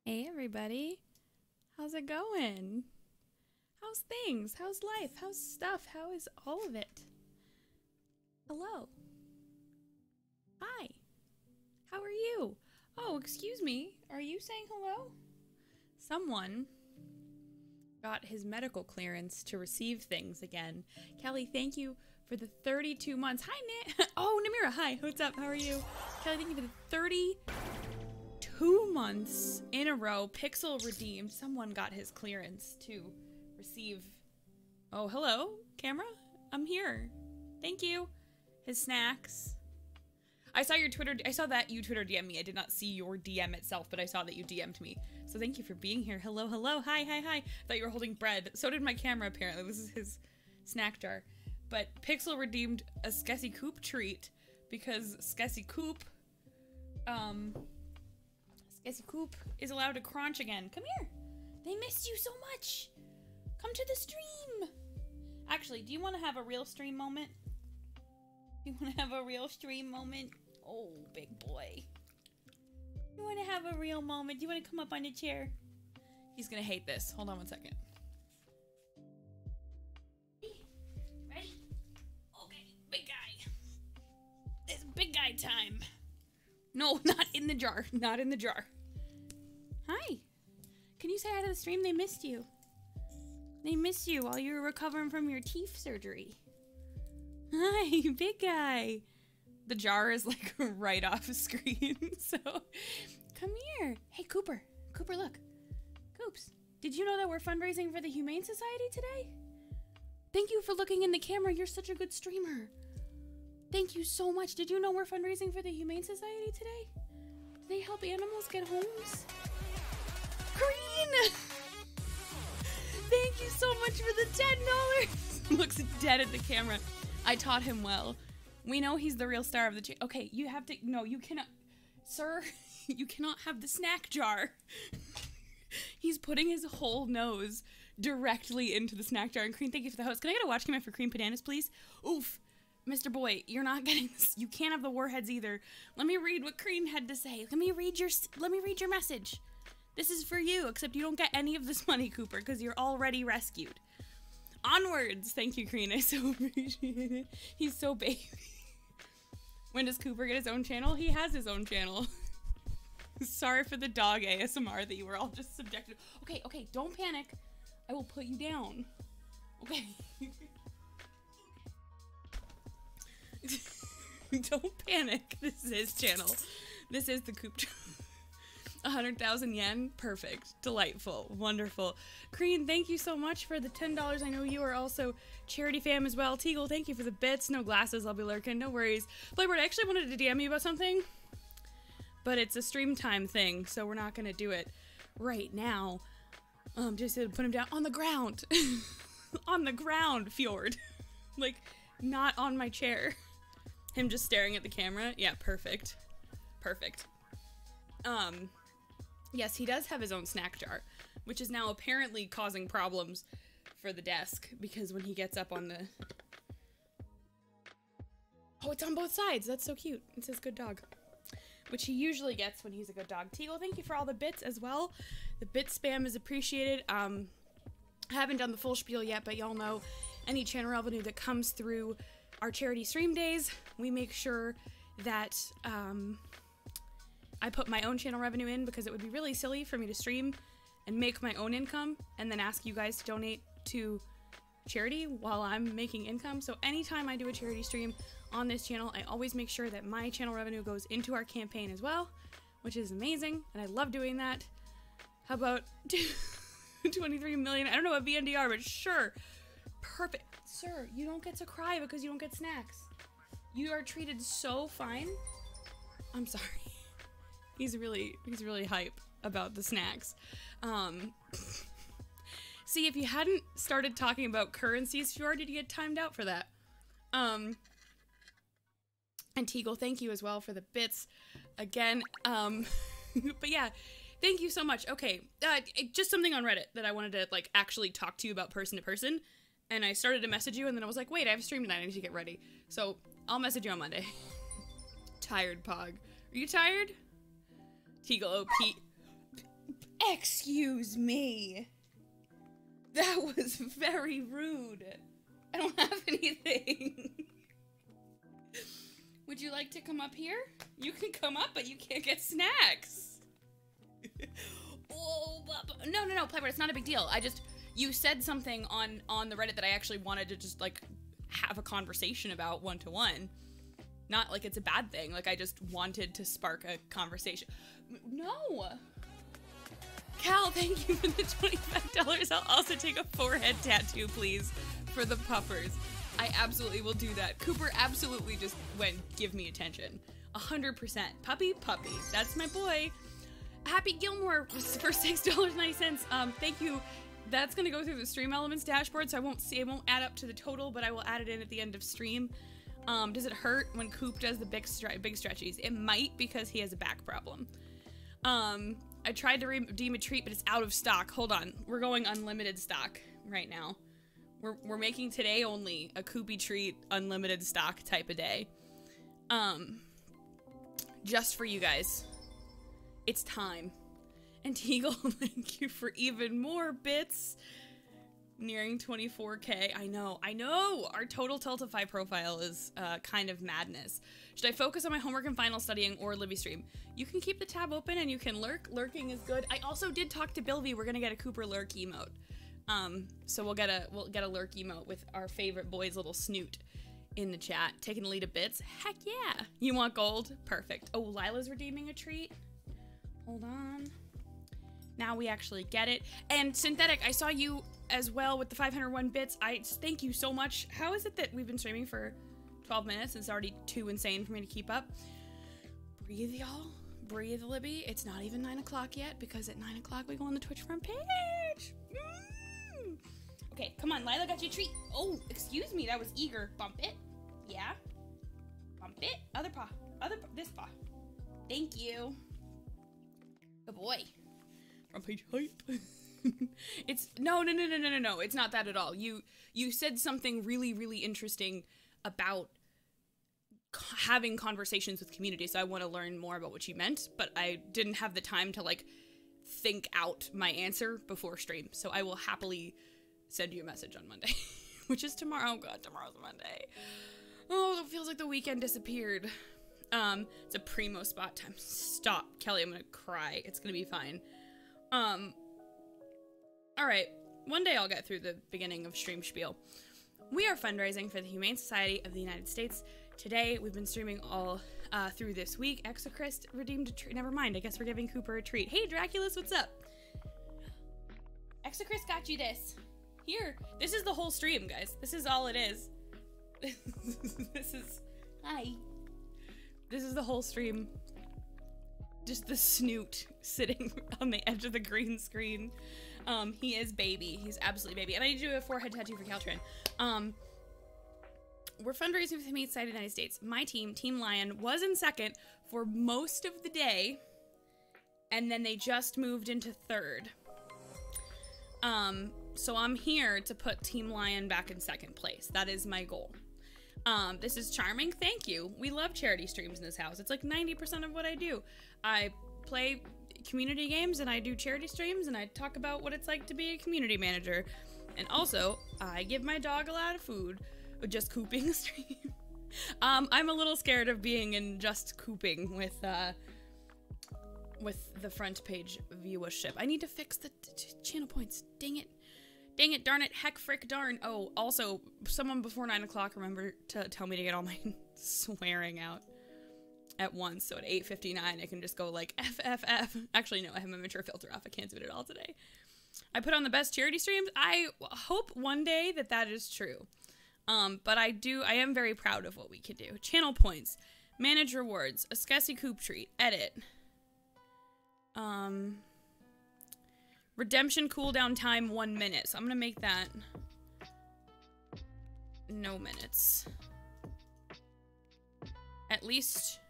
Hey everybody, how's it going? How's things? How's life? How's stuff? How is all of it? Hello. Hi. How are you? Oh, excuse me. Are you saying hello? Someone got his medical clearance to receive things again. Kelly, thank you for the 32 months. Hi, Nick. Oh, Namira, hi. What's up? How are you? Kelly, thank you for the 32 months in a row. Pixel redeemed. Someone got his clearance to receive. Oh, hello, camera. I'm here. Thank you. His snacks. I saw your Twitter. I saw that you Twitter DM me. I did not see your DM itself, but I saw that you DM'd me. So thank you for being here. Hello, hello. Hi, hi, hi. I thought you were holding bread. So did my camera, apparently. This is his snack jar. But Pixel redeemed a Skessy Coop treat because Skessy Coop is allowed to crunch again. Come here. They missed you so much. Come to the stream. Actually, do you want to have a real stream moment? You want to have a real stream moment? Oh, big boy. You want to have a real moment? Do you want to come up on a chair? He's going to hate this. Hold on one second. Ready? Okay, big guy. It's big guy time. No, not in the jar. Not in the jar. Hi. Can you say hi to the stream? They missed you. They missed you while you were recovering from your teeth surgery. Hi, big guy. The jar is like right off the screen, so come here. Hey, Cooper. Cooper, look. Coops, did you know that we're fundraising for the Humane Society today? Thank you for looking in the camera. You're such a good streamer. Thank you so much. Did you know we're fundraising for the Humane Society today? Do they help animals get homes? Green! Thank you so much for the $10. Looks dead at the camera. I taught him well. We know he's the real star of the channel. Okay, you have to, no, you cannot, sir, you cannot have the snack jar. He's putting his whole nose directly into the snack jar. And Cream, thank you for the host. Can I get a watch command for Cream Bananas, please? Oof, Mr. Boy, you're not getting this. You can't have the warheads either. Let me read what Cream had to say. Let me read your message. This is for you, except you don't get any of this money, Cooper, because you're already rescued. Onwards! Thank you, Crean. I so appreciate it. He's so baby. When does Cooper get his own channel? He has his own channel. Sorry for the dog ASMR that you were all just subjected to. Okay, okay, don't panic. I will put you down. Okay. Don't panic. This is his channel. This is the Coop channel. 100,000 yen. Perfect. Delightful. Wonderful. Crean, thank you so much for the $10. I know you are also charity fam as well. Teagle, thank you for the bits. No glasses. I'll be lurking. No worries. Playboard, I actually wanted to DM you about something, but it's a stream time thing, so we're not going to do it right now. Just to put him down on the ground. On the ground, Fjord. Like, not on my chair. Him just staring at the camera. Yeah, perfect. Perfect. Yes, he does have his own snack jar, which is now apparently causing problems for the desk, because when he gets up on the... Oh, it's on both sides! That's so cute. It says good dog. Which he usually gets when he's a good dog. Teagle, thank you for all the bits as well. The bit spam is appreciated. I haven't done the full spiel yet, but y'all know any channel revenue that comes through our charity stream days, we make sure that, I put my own channel revenue in, because it would be really silly for me to stream and make my own income and then ask you guys to donate to charity while I'm making income. So anytime I do a charity stream on this channel, I always make sure that my channel revenue goes into our campaign as well, which is amazing, and I love doing that. How about 23 million? I don't know what VNDR, but sure. Perfect. Sir, you don't get to cry because you don't get snacks. You are treated so fine. I'm sorry. He's really hype about the snacks. See, if you hadn't started talking about currencies, Fjord, did you get timed out for that? And Teagle, thank you as well for the bits again. But yeah, thank you so much. Okay, just something on Reddit that I wanted to like actually talk to you about person to person. And I started to message you, and then I was like, wait, I have a stream tonight. I need to get ready. So I'll message you on Monday. Tired, Pog. Are you tired? Teagle, oh, Excuse me. That was very rude. I don't have anything. Would you like to come up here? You can come up, but you can't get snacks. Oh, no, Playboy, it's not a big deal. You said something on the Reddit that I actually wanted to just, like, have a conversation about one-to-one. Not like it's a bad thing. Like, I just wanted to spark a conversation. No! Cal, thank you for the $25. I'll also take a forehead tattoo, please, for the puppers. I absolutely will do that. Cooper absolutely just went, give me attention. 100%. Puppy. That's my boy. Happy Gilmore for $6.90. Thank you. That's gonna go through the Stream Elements dashboard, so it won't add up to the total, but I will add it in at the end of stream. Does it hurt when Coop does the big stretchies? It might, because he has a back problem. I tried to redeem a treat, but it's out of stock. Hold on. We're going unlimited stock right now. We're making today only a Coopy treat unlimited stock type of day. Just for you guys. It's time. And Teagle, thank you for even more bits. Nearing 24K. I know. Our total Tiltify profile is kind of madness. Should I focus on my homework and final studying or Libby stream? You can keep the tab open and you can lurk. Lurking is good. I also did talk to Bilby. We're gonna get a Cooper lurk emote. So we'll get a lurk emote with our favorite boy's little snoot in the chat. Taking the lead of bits. Heck yeah. You want gold? Perfect. Oh, Lila's redeeming a treat. Hold on. Now we actually get it. And Synthetic, I saw you as well with the 501 bits. Thank you so much. How is it that we've been streaming for 12 minutes and it's already too insane for me to keep up? Breathe, y'all. Breathe, Libby. It's not even 9 o'clock yet, because at 9 o'clock we go on the Twitch front page. Okay, come on. Lila got you a treat. Oh, excuse me. That was eager. Bump it. Yeah. Bump it. Other paw. This paw. Thank you. Good boy. Front page hype. It's no. It's not that at all. You said something really interesting about having conversations with community, so I want to learn more about what you meant, but I didn't have the time to like think out my answer before stream, so I will happily send you a message on Monday, which is tomorrow. Oh god, tomorrow's Monday. Oh, it feels like the weekend disappeared. It's a primo spot time. Stop, Kelly, I'm gonna cry. It's gonna be fine. Alright, one day I'll get through the beginning of stream spiel. We are fundraising for the Humane Society of the United States. Today, we've been streaming all through this week. Exochrist redeemed a treat. Never mind, I guess we're giving Cooper a treat. Hey, Draculus, what's up? Exochrist got you this. Here, this is the whole stream, guys. This is all it is. Hi. This is the whole stream. Just the snoot sitting on the edge of the green screen. He is baby. He's absolutely baby. And I need to do a forehead tattoo for Caltran. We're fundraising for the Humane Society of the United States. My team, Team Lion, was in second for most of the day, and then they just moved into third. So I'm here to put Team Lion back in second place. That is my goal. This is charming. Thank you. We love charity streams in this house. It's like 90% of what I do. I play community games and I do charity streams and I talk about what it's like to be a community manager. And also, I give my dog a lot of food. Just cooping stream. I'm a little scared of being in just cooping with the front page viewership. I need to fix the channel points. Dang it. Dang it, darn it, heck, frick, darn. Oh, also, someone before 9 o'clock remember to tell me to get all my swearing out at once. So at 8:59, I can just go like FFF. Actually, no, I have my mature filter off. I can't do it at all today. I put on the best charity streams. I hope one day that is true. But I am very proud of what we can do. Channel points, manage rewards, a Skessy Coop treat, edit. Redemption cooldown time 1 minute. So I'm gonna make that no minutes. At least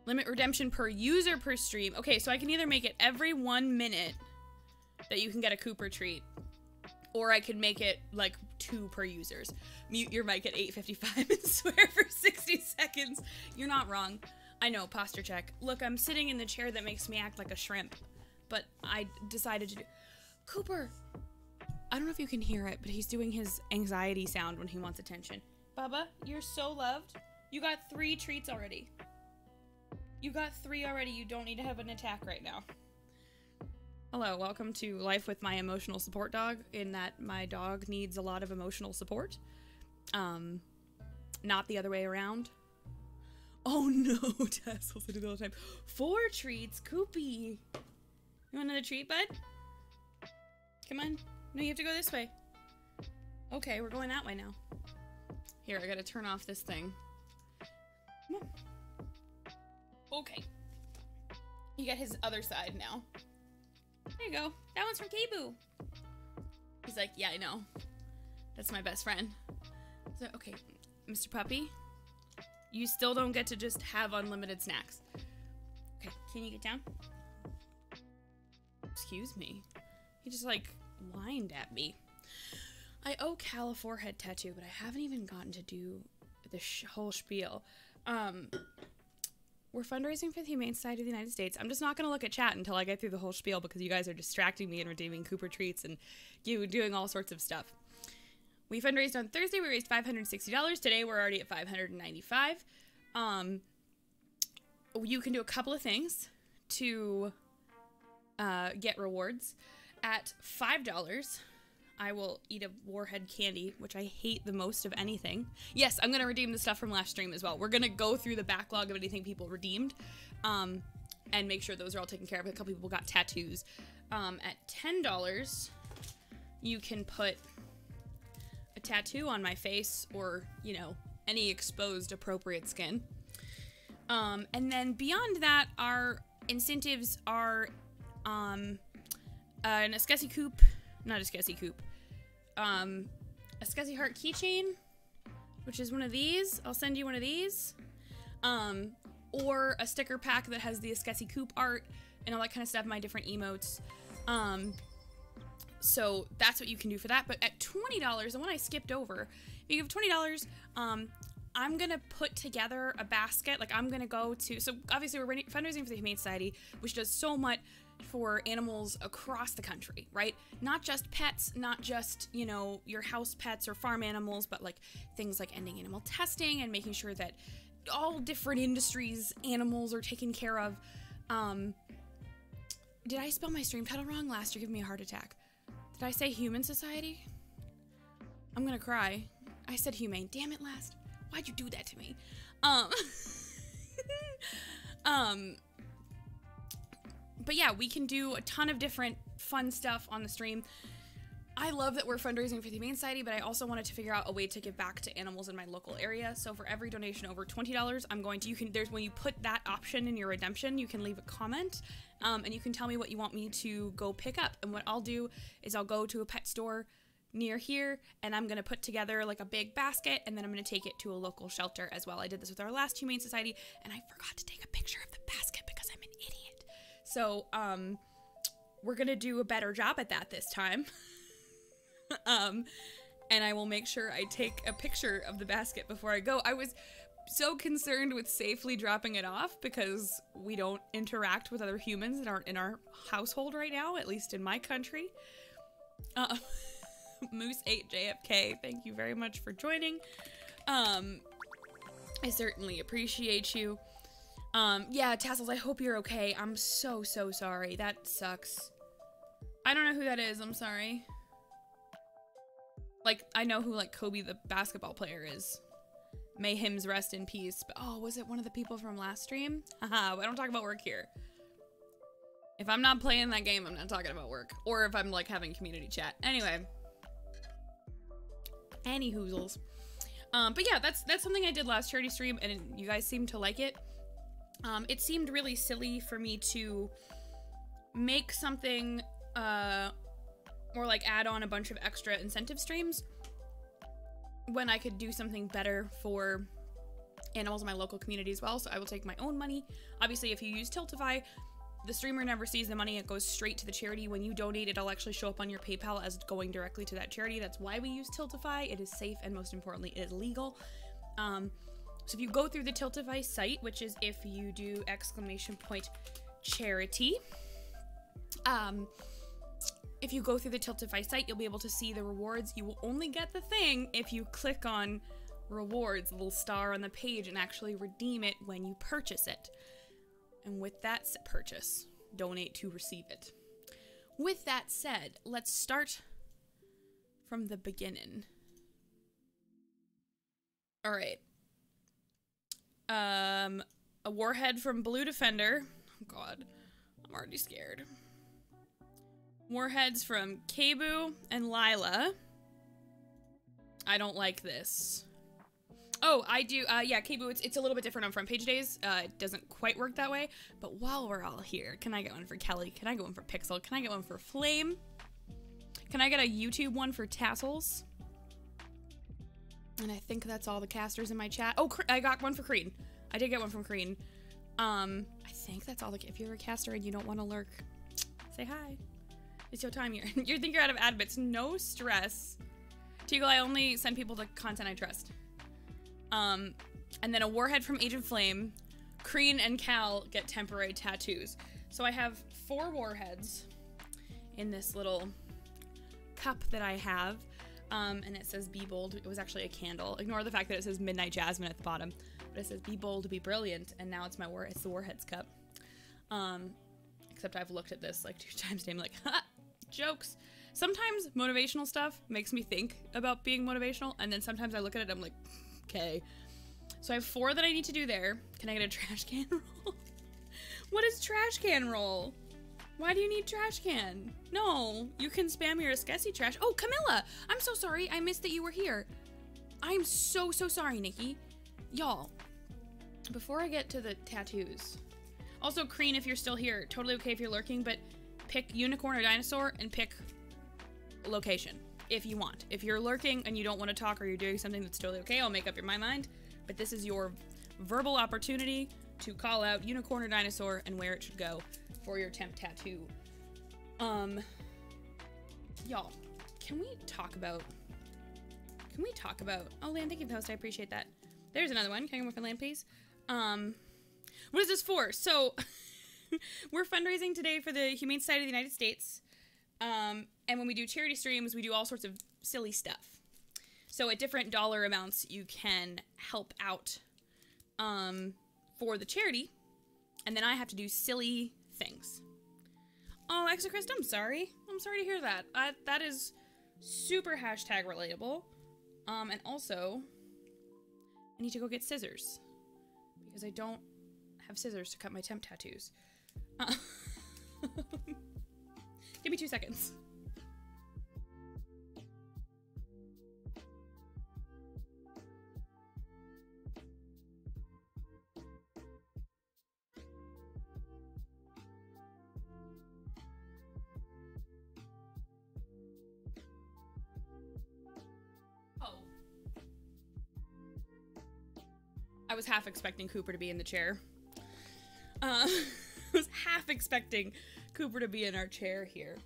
limit redemption per user per stream. Okay, so I can either make it every 1 minute that you can get a Cooper treat, or I could make it like 2 per users. Mute your mic at 8:55 and swear for 60 seconds. You're not wrong. I know, posture check. Look, I'm sitting in the chair that makes me act like a shrimp, but I decided to do... Cooper! I don't know if you can hear it, but he's doing his anxiety sound when he wants attention. Bubba, you're so loved. You got 3 treats already. You got 3 already. You don't need to have an attack right now. Hello, welcome to Life with my emotional support dog, in that my dog needs a lot of emotional support. Not the other way around. Oh no, Tassels, I do that all the time. 4 treats, Koopy. You want another treat, bud? Come on. No, you have to go this way. Okay, we're going that way now. Here, I gotta turn off this thing. Come on. Okay. You got his other side now. There you go. That one's from Kabu. He's like, yeah, I know. That's my best friend. So, okay, Mr. Puppy, you still don't get to just have unlimited snacks. Okay, can you get down? Excuse me. He just, like, whined at me. I owe Cal a forehead tattoo, but I haven't even gotten to do the whole spiel. We're fundraising for the Humane Society of the United States. I'm just not going to look at chat until I get through the whole spiel because you guys are distracting me and redeeming Cooper treats and you doing all sorts of stuff. We fundraised on Thursday. We raised $560. Today we're already at $595. You can do a couple of things to get rewards. At $5, I will eat a warhead candy, which I hate the most of anything. Yes, I'm going to redeem the stuff from last stream as well. We're going to go through the backlog of anything people redeemed and make sure those are all taken care of. A couple people got tattoos. At $10, you can put a tattoo on my face or, you know, any exposed appropriate skin. And then beyond that, our incentives are an Escussi Coop, not a Escussi Coop, a Scuzzy Heart keychain, which is one of these. I'll send you one of these. Or a sticker pack that has the Escussi Coop art and all that kind of stuff, my different emotes. So that's what you can do for that. But at $20, the one I skipped over, if you give $20, I'm gonna put together a basket. Like, I'm gonna go to, so obviously we're fundraising for the Humane Society, which does so much for animals across the country, right? Not just pets, not just, you know, your house pets or farm animals, but like things like ending animal testing and making sure that all different industries, animals are taken care of. Did I spell my stream title wrong? Last year giving me a heart attack. Did I say Human Society? I'm gonna cry. I said humane. Damn it, Last. Why'd you do that to me? But yeah, we can do a ton of different fun stuff on the stream. I love that we're fundraising for the Humane Society, but I also wanted to figure out a way to give back to animals in my local area. So for every donation over $20, I'm going to, when you put that option in your redemption, you can leave a comment, and you can tell me what you want me to go pick up. And what I'll do is I'll go to a pet store near here, and I'm gonna put together like a big basket, and then I'm gonna take it to a local shelter as well. I did this with our last Humane Society, and I forgot to take a picture of the basket because I'm an idiot. So, we're gonna do a better job at that this time. And I will make sure I take a picture of the basket before I go. I was so concerned with safely dropping it off because we don't interact with other humans that aren't in our household right now, at least in my country. Moose8JFK, thank you very much for joining. I certainly appreciate you. Yeah, Tassels, I hope you're okay. I'm so sorry. That sucks. I don't know who that is. I'm sorry. Like, I know who, like, Kobe the basketball player is. May hymns rest in peace. But, oh, was it one of the people from last stream? Haha, I don't talk about work here. If I'm not playing that game, I'm not talking about work. Or if I'm, like, having community chat. Anyway. Any hoozles. But yeah, that's something I did last charity stream, and you guys seemed to like it. It seemed really silly for me to make something, or like add on a bunch of extra incentive streams when I could do something better for animals in my local community as well. So I will take my own money. Obviously, if you use Tiltify, the streamer never sees the money. It goes straight to the charity. When you donate, it'll actually show up on your PayPal as going directly to that charity. That's why we use Tiltify. It is safe, and most importantly, it is legal. So if you go through the Tiltify site, which is if you do !charity, if you go through the Tiltify site, you'll be able to see the rewards. You will only get the thing if you click on rewards, the little star on the page, and actually redeem it when you purchase it. And with that purchase, donate to receive it. With that said, let's start from the beginning. All right. A warhead from Blue Defender. Oh God, I'm already scared. Warheads from Kabu and Lila. I don't like this. Oh, I do. Yeah, Kabu, it's a little bit different on front page days. It doesn't quite work that way. But while we're all here, can I get one for Kelly? Can I get one for Pixel? Can I get one for Flame? Can I get a YouTube one for Tassels? And I think that's all the casters in my chat. Oh, I got one for Crean. I did get one from Crean. I think that's all the. If you're a caster and you don't want to lurk, say hi. It's your time here. You think you're out of ad bits. No stress. Teagle, I only send people the content I trust. And then a warhead from Agent Flame. Crean and Cal get temporary tattoos. So I have 4 warheads in this little cup that I have. And it says be bold. It was actually a candle. Ignore the fact that it says Midnight Jasmine at the bottom. But it says be bold, be brilliant. And now it's my it's the Warheads cup. Except I've looked at this like 2 times today. I'm like, ha! Jokes. Sometimes motivational stuff makes me think about being motivational. And then sometimes I look at it, I'm like, okay. So I have 4 that I need to do there. Can I get a trash can roll? What is trash can roll? Why do you need trash can? No, you can spam your Skessy trash. Oh, Camilla! I'm so sorry. I missed that you were here. I'm so sorry, Nikki. Y'all, before I get to the tattoos. Also, Crean, if you're still here, totally okay if you're lurking, but pick unicorn or dinosaur and pick location if you want. If you're lurking and you don't want to talk or you're doing something that's totally okay, I'll make up my mind. But this is your verbal opportunity to call out unicorn or dinosaur and where it should go for your temp tattoo. Y'all, can we talk about, oh, Land, thank you for the host, I appreciate that. There's another one. Can I get one for Land, please? What is this for? So, we're fundraising today for the Humane Society of the United States. And when we do charity streams, we do all sorts of silly stuff. So at different dollar amounts, you can help out for the charity. And then I have to do silly things. Oh, Exocrist, I'm sorry. I'm sorry to hear that. That is super hashtag relatable. And also, I need to go get scissors. Because I don't have scissors to cut my temp tattoos. Give me 2 seconds. I was half expecting Cooper to be in the chair. I was half expecting Cooper to be in our chair here.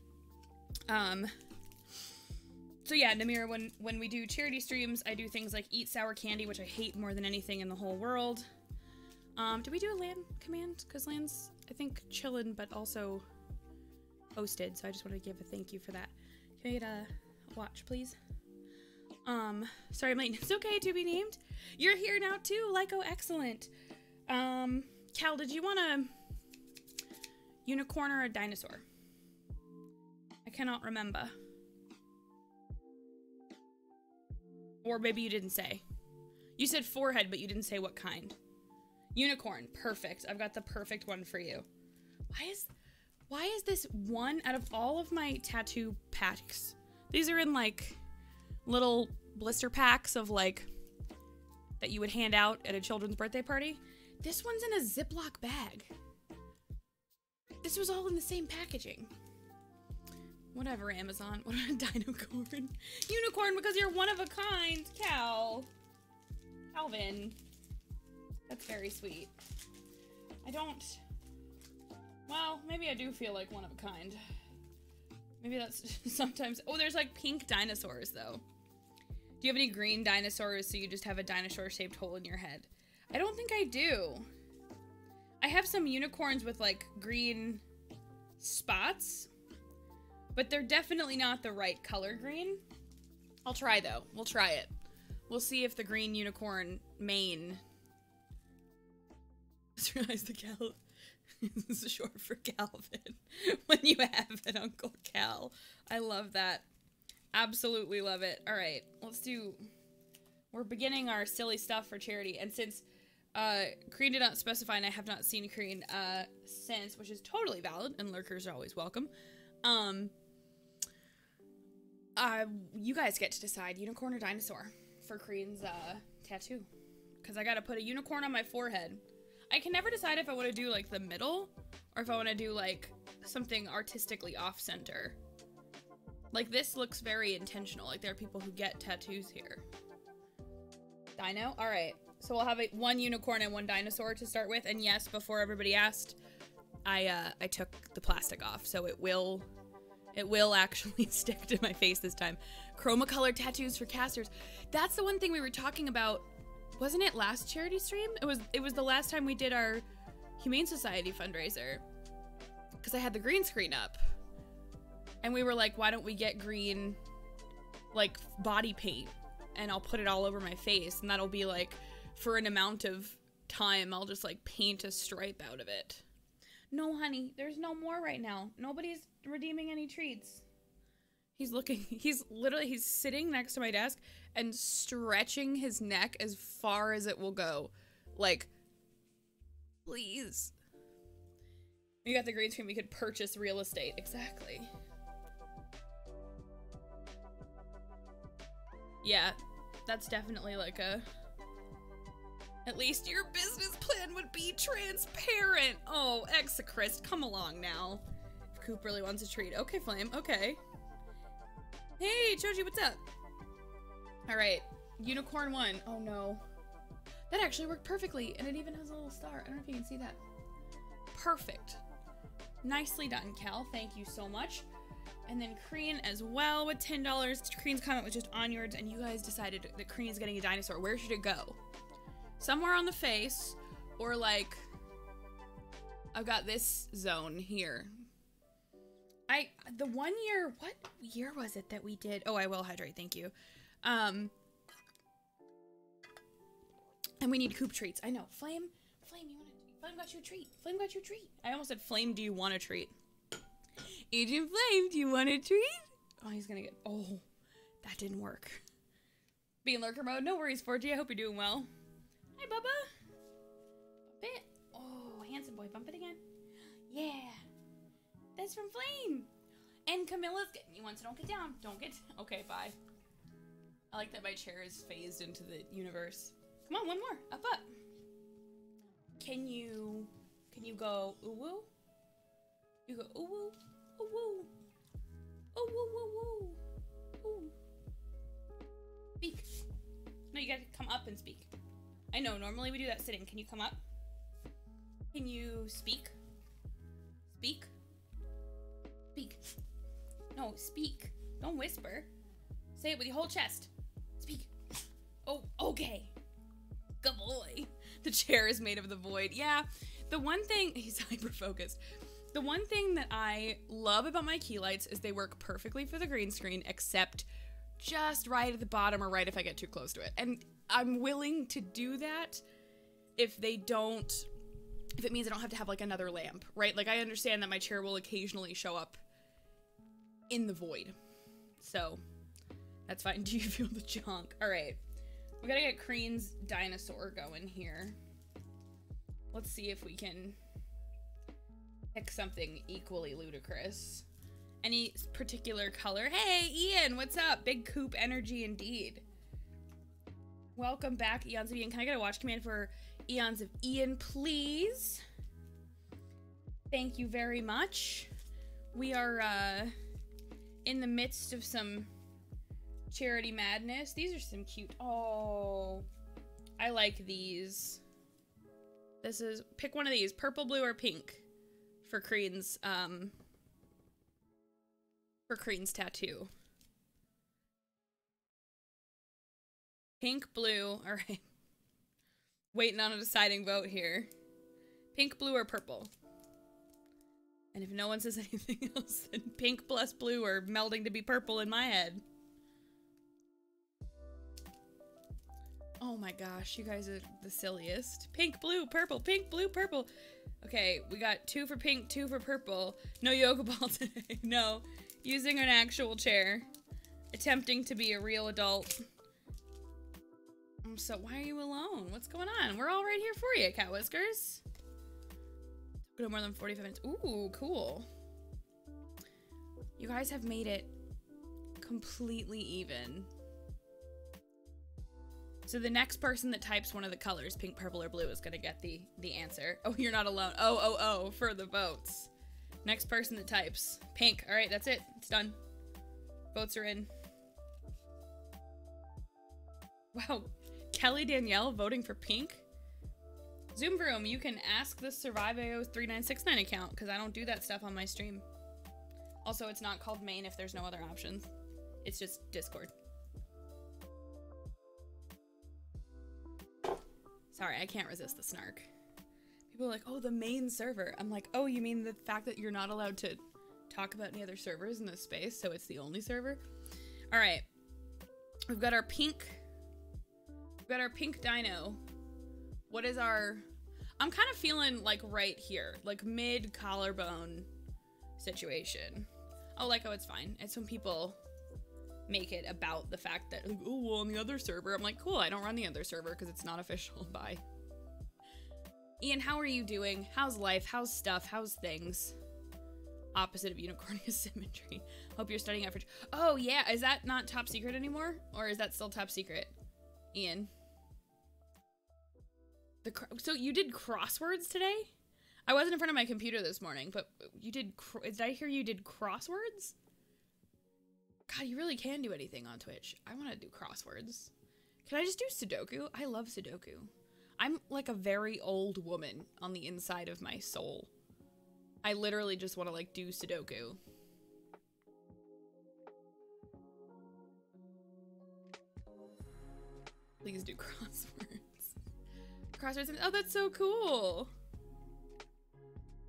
So yeah, Namira, when we do charity streams, I do things like eat sour candy, which I hate more than anything in the whole world. Do we do a Land command? Because Land's, I think, chillin', but also hosted, so I just want to give a thank you for that. Can I get a watch, please? Sorry I'm late. It's okay to be named. You're here now too, Lyco, excellent. Cal, did you want a unicorn or a dinosaur? I cannot remember. Or maybe you didn't say. You said forehead, but you didn't say what kind. Unicorn, perfect. I've got the perfect one for you. Why is this one out of all of my tattoo packs? These are in like little blister packs of like that you would hand out at a children's birthday party. This one's in a Ziploc bag. This was all in the same packaging. Whatever, Amazon. What a dinocorn. Unicorn because you're one of a kind, Calvin. That's very sweet. Well, maybe I do feel like one of a kind. Maybe that's sometimes. Oh, there's like pink dinosaurs though. Do you have any green dinosaurs so you just have a dinosaur shaped hole in your head? I don't think I do. I have some unicorns with like green spots, but they're definitely not the right color green. I'll try though. We'll try it. We'll see if the green unicorn mane. I just realized the Cal is short for Calvin. When you have it, Uncle Cal. I love that. Absolutely love it. All right, let's do. We're beginning our silly stuff for charity, and since Kreen did not specify, and I have not seen Kreen since, which is totally valid, and lurkers are always welcome. You guys get to decide unicorn or dinosaur for Kreen's tattoo, because I gotta put a unicorn on my forehead. I can never decide if I want to do like the middle or if I want to do like something artistically off center. Like this looks very intentional. Like there are people who get tattoos here. Dino? All right. So we'll have one unicorn and one dinosaur to start with. And yes, before everybody asked, I took the plastic off, so it will actually stick to my face this time. Chroma color tattoos for casters. That's the one thing we were talking about. Wasn't it last charity stream? It was the last time we did our Humane Society fundraiser. Because I had the green screen up. And we were like, why don't we get green, like, body paint? And I'll put it all over my face. And that'll be like, for an amount of time, I'll just like paint a stripe out of it. No, honey, there's no more right now. Nobody's redeeming any treats. He's looking, he's sitting next to my desk and stretching his neck as far as it will go. Like, please. We got the green screen, we could purchase real estate. Exactly. Yeah, that's definitely like a... At least your business plan would be transparent. Oh, Exochrist, come along now. If Coop really wants a treat. Okay, Flame, okay. Hey, Choji, what's up? All right, Unicorn 1. Oh no. That actually worked perfectly, and it even has a little star. I don't know if you can see that. Perfect. Nicely done, Cal. Thank you so much. And then Kreen as well with $10. Kreen's comment was just onwards, and you guys decided that Kreen's getting a dinosaur. Where should it go? Somewhere on the face, or like, I've got this zone here. The 1 year, what year was it that we did? Oh, I will hydrate, thank you. And we need Coop treats. I know. Flame, Flame got you a treat. Flame got you a treat. I almost said, Flame, do you want a treat? Agent Flame, do you want a treat? Oh, he's gonna get, oh, that didn't work. Be in lurker mode. No worries, 4G. I hope you're doing well. Hi, Bubba. Bump it. Oh, handsome boy. Bump it again. Yeah. That's from Flame. And Camilla's getting you one, so don't get down. Don't get... Okay, bye. I like that my chair is phased into the universe. Come on, one more. Up, up. Can you go ooh-woo? You go ooh-woo, ooh-woo. Ooh-woo-woo-woo. Ooh. Speak. No, you gotta come up and speak. I know, normally we do that sitting. Can you come up? Can you speak? Speak? Speak. No, speak. Don't whisper. Say it with your whole chest. Speak. Oh, okay. Good boy. The chair is made of the void. Yeah, the one thing... He's hyper-focused. The one thing that I love about my key lights is they work perfectly for the green screen, except just right at the bottom or right if I get too close to it. And I'm willing to do that if it means I don't have to have like another lamp, right? Like I understand that my chair will occasionally show up in the void. So that's fine. Do you feel the junk? All right. We gotta get Kreen's dinosaur going here. Let's see if we can pick something equally ludicrous. Any particular color? Hey, Ian, what's up? Big Coop energy indeed. Welcome back, Eons of Ian. Can I get a watch command for Eons of Ian, please? Thank you very much. We are in the midst of some charity madness. These are some cute. Oh, I like these. This is, pick one of these, purple, blue, or pink for Kreen's tattoo. Pink, blue, all right. Waiting on a deciding vote here. Pink, blue, or purple? And if no one says anything else, then pink plus blue are melding to be purple in my head. Oh my gosh, you guys are the silliest. Pink, blue, purple, pink, blue, purple. Okay, we got 2 for pink, 2 for purple. No yoga ball today. No. Using an actual chair. Attempting to be a real adult. So why are you alone? What's going on? We're all right here for you, Cat Whiskers. No more than 45 minutes. Ooh, cool. You guys have made it completely even. So the next person that types one of the colors, pink, purple, or blue, is gonna get the answer. Oh, you're not alone. Oh, for the votes. Next person that types. Pink. All right, that's it. It's done. Votes are in. Wow. Kelly Danielle voting for pink? Zoom Vroom, you can ask the SurviveAO3969 account, because I don't do that stuff on my stream. Also, it's not called main if there's no other options. It's just Discord. Sorry, I can't resist the snark. People are like, oh, the main server. I'm like, oh, you mean the fact that you're not allowed to talk about any other servers in this space, so it's the only server? All right. We've got our pink dino. What is our... I'm kind of feeling like right here, like mid collarbone situation. Oh, like, oh, it's fine. It's when people make it about the fact that, like, oh, well, on the other server. I'm like, cool, I don't run the other server because it's not official. Bye. Ian, how are you doing? How's life? How's stuff? How's things? Opposite of unicornia symmetry. Hope you're studying out for... Oh, yeah. Is that not top secret anymore? Or is that still top secret? Ian. So you did crosswords today? I wasn't in front of my computer this morning, but you did... Did I hear you did crosswords? God, you really can do anything on Twitch. I want to do crosswords. Can I just do Sudoku? I love Sudoku. I'm like a very old woman on the inside of my soul. I literally just want to like do Sudoku. Please do crosswords. Crosswords. Oh, that's so cool.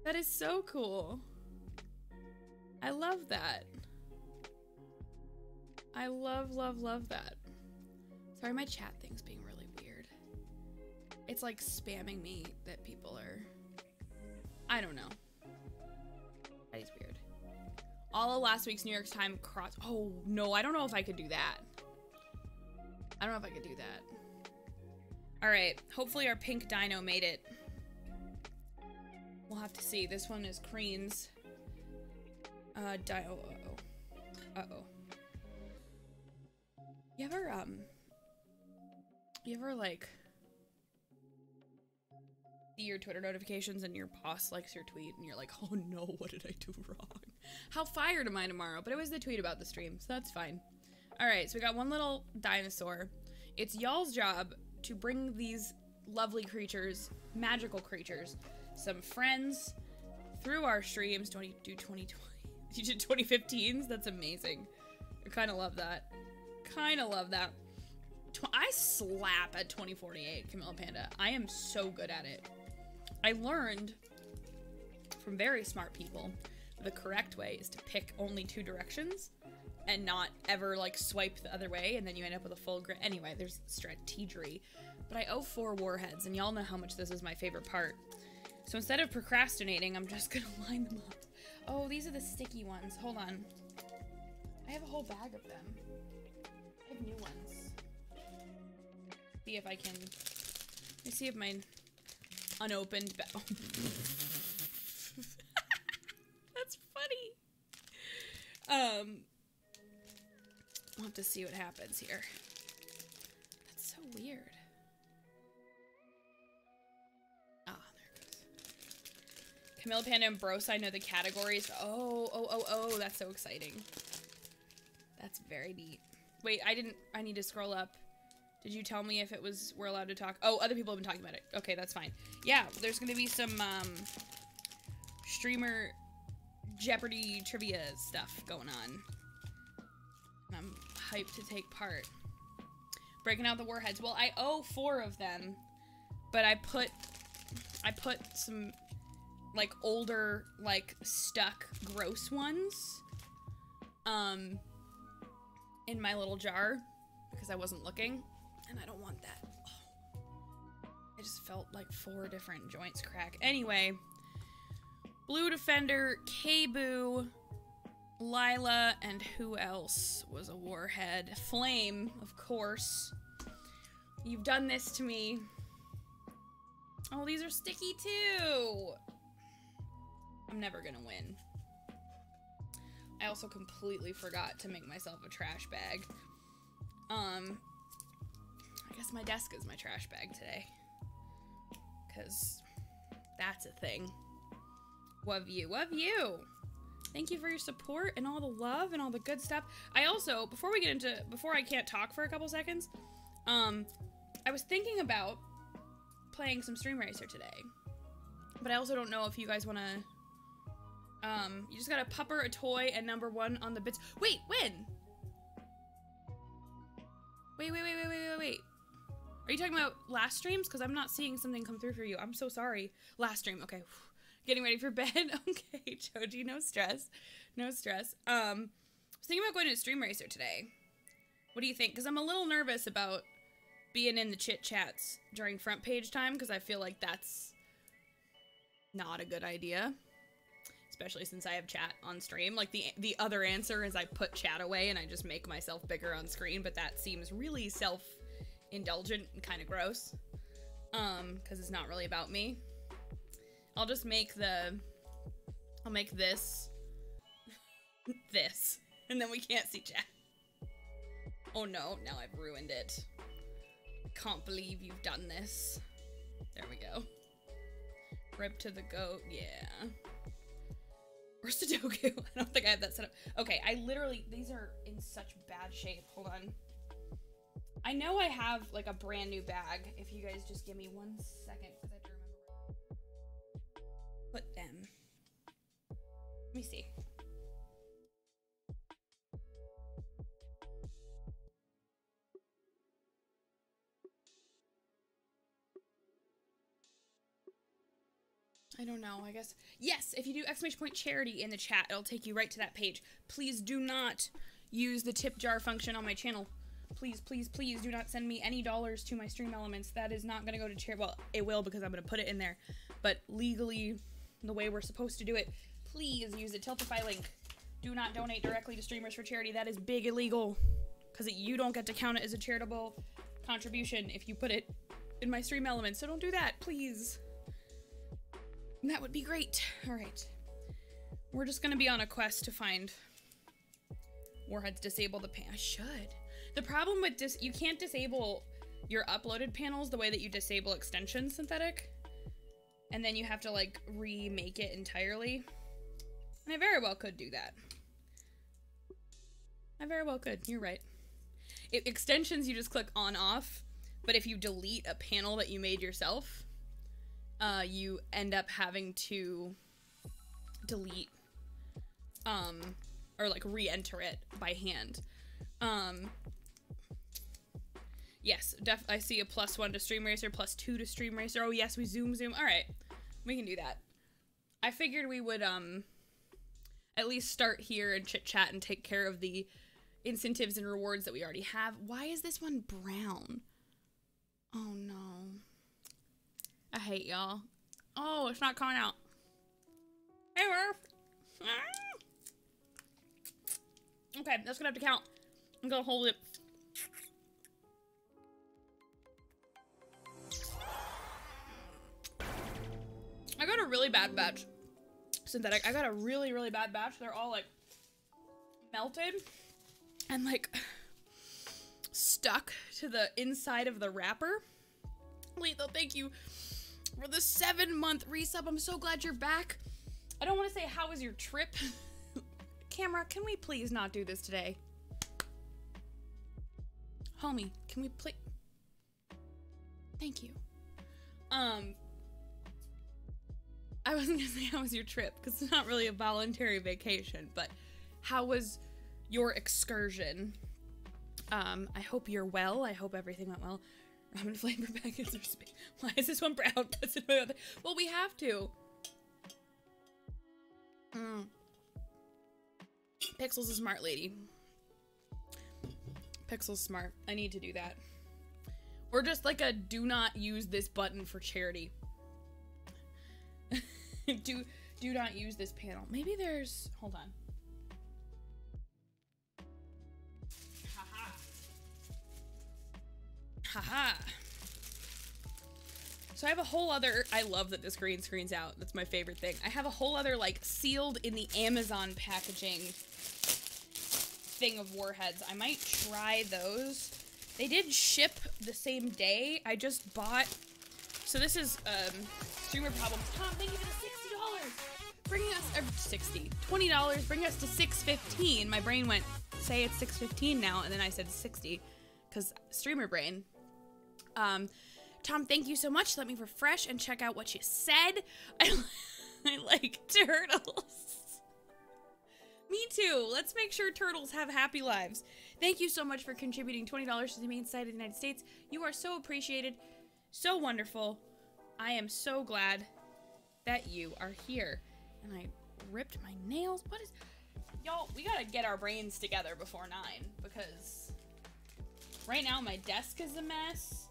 That is so cool. I love that. I love that. Sorry, my chat thing's being really weird. It's like spamming me that people are... I don't know. That is weird. All of last week's New York Times cross... Oh, no, I don't know if I could do that. I don't know if I could do that. Alright, hopefully our pink dino made it. We'll have to see. This one is Crean's. Uh-oh. You ever, like, see your Twitter notifications and your boss likes your tweet and you're like, oh no, what did I do wrong? How fired am I tomorrow? But it was the tweet about the stream, so that's fine. Alright, so we got one little dinosaur. It's y'all's job to bring these lovely creatures, magical creatures, some friends through our streams. Don't you do 2020? You did 2015s? That's amazing. I kind of love that. Kind of love that. I slap at 2048, Camilla Panda. I am so good at it. I learned from very smart people the correct way is to pick only 2 directions and not ever like swipe the other way, and then you end up with a full grid. Anyway, there's strategery. But I owe 4 warheads, and y'all know how much this is my favorite part. So instead of procrastinating, I'm just gonna line them up. Oh, these are the sticky ones. Hold on. I have a whole bag of them. I have new ones. See if I can... Let me see if my unopened oh. That's funny. We'll have to see what happens here. That's so weird. Ah, there it goes. Camilla Panda and Broside know the categories. Oh, that's so exciting. That's very neat. Wait, I need to scroll up. Did you tell me if it was, we're allowed to talk? Oh, other people have been talking about it. Okay, that's fine. Yeah, there's gonna be some, streamer Jeopardy trivia stuff going on. And I'm hyped to take part. Breaking out the warheads. Well, I owe 4 of them. but I put some like older, like stuck gross ones in my little jar because I wasn't looking, and I don't want that. Oh. I just felt like 4 different joints crack. Anyway, Blue Defender, K-Boo, Lila, and who else was a warhead? Flame, of course. You've done this to me. Oh, these are sticky too. I'm never gonna win. I also completely forgot to make myself a trash bag. I guess my desk is my trash bag today. 'Cause that's a thing. Love you, love you. Thank you for your support and all the love and all the good stuff. I also, before I can't talk for a couple seconds, I was thinking about playing some Stream Racer today. But I also don't know if you guys want to, you just got a pupper, a toy, and number 1 on the bits. Wait, when? Wait. Are you talking about last streams? Because I'm not seeing something come through for you. I'm so sorry. Last stream, okay. Getting ready for bed. Okay, Joji, no stress. No stress. I was thinking about going to Stream Racer today. What do you think? Because I'm a little nervous about being in the chit chats during front page time, because I feel like that's not a good idea. Especially since I have chat on stream. Like, the other answer is I put chat away and I just make myself bigger on screen, but that seems really self-indulgent and kind of gross. Because it's not really about me. I'll just make I'll make this, this, and then we can't see chat. Oh no, now I've ruined it. Can't believe you've done this. There we go. Rip to the goat, yeah. Or Sudoku. I don't think I have that set up. Okay, these are in such bad shape. Hold on. I know I have like a brand new bag. If you guys just give me 1 second, because I have to remember where to put them. Let me see. I don't know, I guess. Yes, if you do ! charity in the chat, it'll take you right to that page. Please do not use the tip jar function on my channel. Please, please, please do not send me any dollars to my stream elements. That is not gonna go to charity. Well, it will, because I'm gonna put it in there. But legally, the way we're supposed to do it, please use the Tiltify link. Do not donate directly to streamers for charity. That is big illegal. Because you don't get to count it as a charitable contribution if you put it in my stream elements. So don't do that, please. That would be great. Alright. We're just gonna be on a quest to find Warheads disable the I should. The problem with you can't disable your uploaded panels the way that you disable extension synthetic. And then you have to like remake it entirely. And I very well could do that. I very well could. You're right. Extensions you just click on off, but if you delete a panel that you made yourself, you end up having to delete, or like re-enter it by hand. Yes, I see a +1 to Stream Racer, +2 to Stream Racer. Oh yes, we zoom. All right, we can do that. I figured we would, at least start here and chit chat and take care of the incentives and rewards that we already have. Why is this one brown? Oh no. I hate y'all. Oh, it's not coming out. Hey, Murph. Okay, that's gonna have to count. I'm gonna hold it. I got a really bad batch. Synthetic. I got a really, really bad batch. They're all like melted and like stuck to the inside of the wrapper. Lethal, thank you for the 7-month resub. I'm so glad you're back. I don't want to say how was your trip. Camera, can we please not do this today? Homie, can we please? Thank you. I wasn't gonna say how was your trip, because it's not really a voluntary vacation, but how was your excursion? I hope you're well. I hope everything went well. Ramen flavor packets are why is this one brown? Well, we have to. Pixel's a smart lady. Pixel's smart. I need to do that. Or just like a do not use this button for charity. do not use this panel. Maybe there's, hold on. Haha. Haha. So I have a whole other, I love that this green screen's out. That's my favorite thing. I have a whole other like sealed in the Amazon packaging thing of warheads. I might try those. They did ship the same day. I just bought, so this is Streamer Problems. Tom, thank you for the $60. Bringing us, or $20, bringing us to $6.15. My brain went, say it's $6.15 now, and then I said 60, because streamer brain. Tom, thank you so much. Let me refresh and check out what you said. I like turtles. Me too. Let's make sure turtles have happy lives. Thank you so much for contributing $20 to the main site of the United States. You are so appreciated. So wonderful. I am so glad that you are here. And I ripped my nails. What is... Y'all, we gotta get our brains together before 9. Because right now my desk is a mess.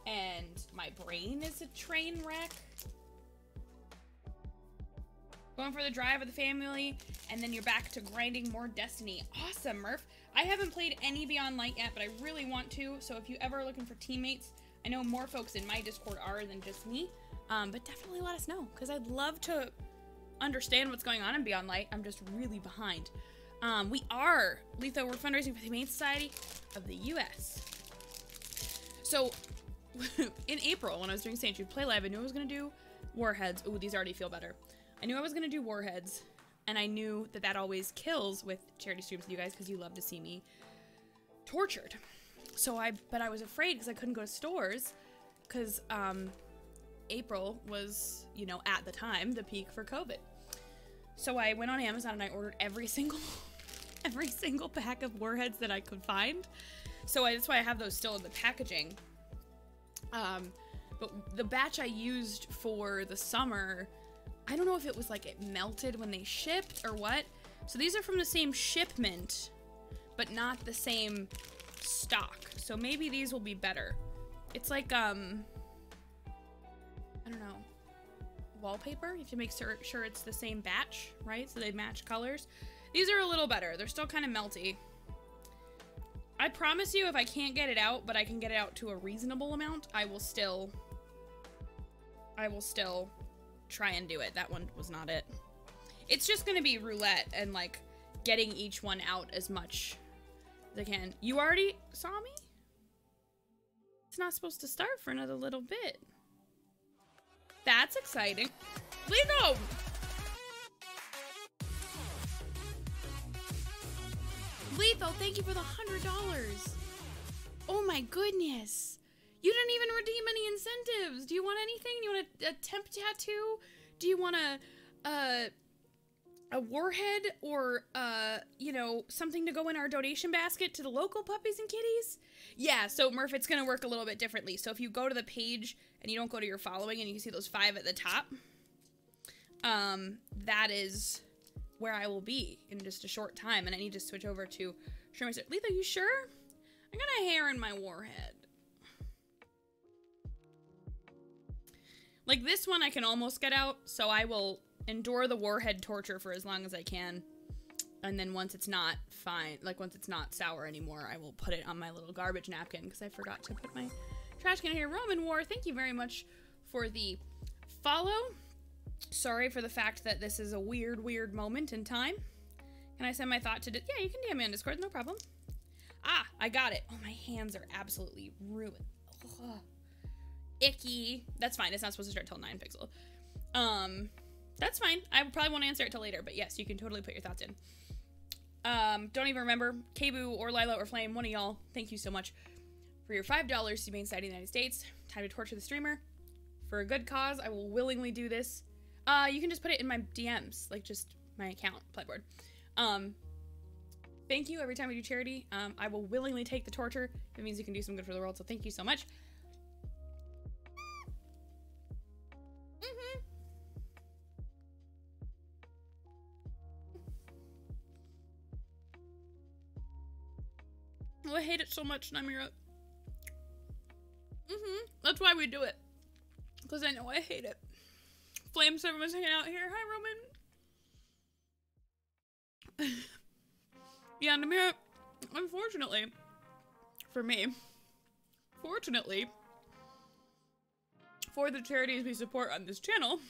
And my brain is a train wreck. Going for the drive with the family, and then you're back to grinding more Destiny. Awesome, Murph. I haven't played any Beyond Light yet, but I really want to, so if you ever are looking for teammates, I know more folks in my Discord are than just me, but definitely let us know, because I'd love to understand what's going on in Beyond Light. I'm just really behind. We are, Letho, we're fundraising for the Humane Society of the US. So, in April, when I was doing St. Jude Play Live, I knew I was going to do Warheads. Ooh, these already feel better. I knew I was going to do Warheads, and I knew that that always kills with charity streams with you guys because you love to see me tortured. So but I was afraid because I couldn't go to stores because April was, you know, at the time, the peak for COVID. So I went on Amazon and I ordered every single pack of Warheads that I could find. So that's why I have those still in the packaging. But the batch I used for the summer, I don't know if it was like it melted when they shipped or what. So these are from the same shipment, but not the same stock. So maybe these will be better. It's like, I don't know, wallpaper. You have to make sure it's the same batch, right? So they match colors. These are a little better. They're still kind of melty. I promise you, if I can't get it out, but I can get it out to a reasonable amount, I will still try and do it. That one was not it. It's just gonna be roulette and like getting each one out as much as I can. You already saw me? It's not supposed to start for another little bit. That's exciting. Lino! Lethal, thank you for the $100. Oh my goodness. You didn't even redeem any incentives. Do you want anything? Do you want a temp tattoo? Do you want a warhead or, you know, something to go in our donation basket to the local puppies and kitties? Yeah, so Murph, it's going to work a little bit differently. So if you go to the page and you don't go to your following and you can see those 5 at the top, that is where I will be in just a short time, and I need to switch over to Streamer. Letha, you sure? I got a hair in my warhead. Like this one I can almost get out, so I will endure the warhead torture for as long as I can. And then once it's not fine, like once it's not sour anymore, I will put it on my little garbage napkin because I forgot to put my trash can here. Roman War, thank you very much for the follow. Sorry for the fact that this is a weird moment in time. Can I send my thought to... Yeah, you can DM me on Discord, no problem. Ah, I got it. Oh, my hands are absolutely ruined. Ugh. Icky. That's fine. It's not supposed to start till 9 pixel. That's fine. I probably won't answer it till later, but yes, you can totally put your thoughts in. Don't even remember. Kabu or Lila or Flame, one of y'all, thank you so much for your $5 to main site of the United States. Time to torture the streamer. For a good cause, I will willingly do this. You can just put it in my DMs, like just my account, Playboard. Thank you every time we do charity. I will willingly take the torture. It means you can do some good for the world, so thank you so much. Oh, I hate it so much, Namira. That's why we do it. Because I know I hate it. Flames, everyone's hanging out here. Hi, Roman. Yeah, Namira, unfortunately, for me, fortunately, for the charities we support on this channel,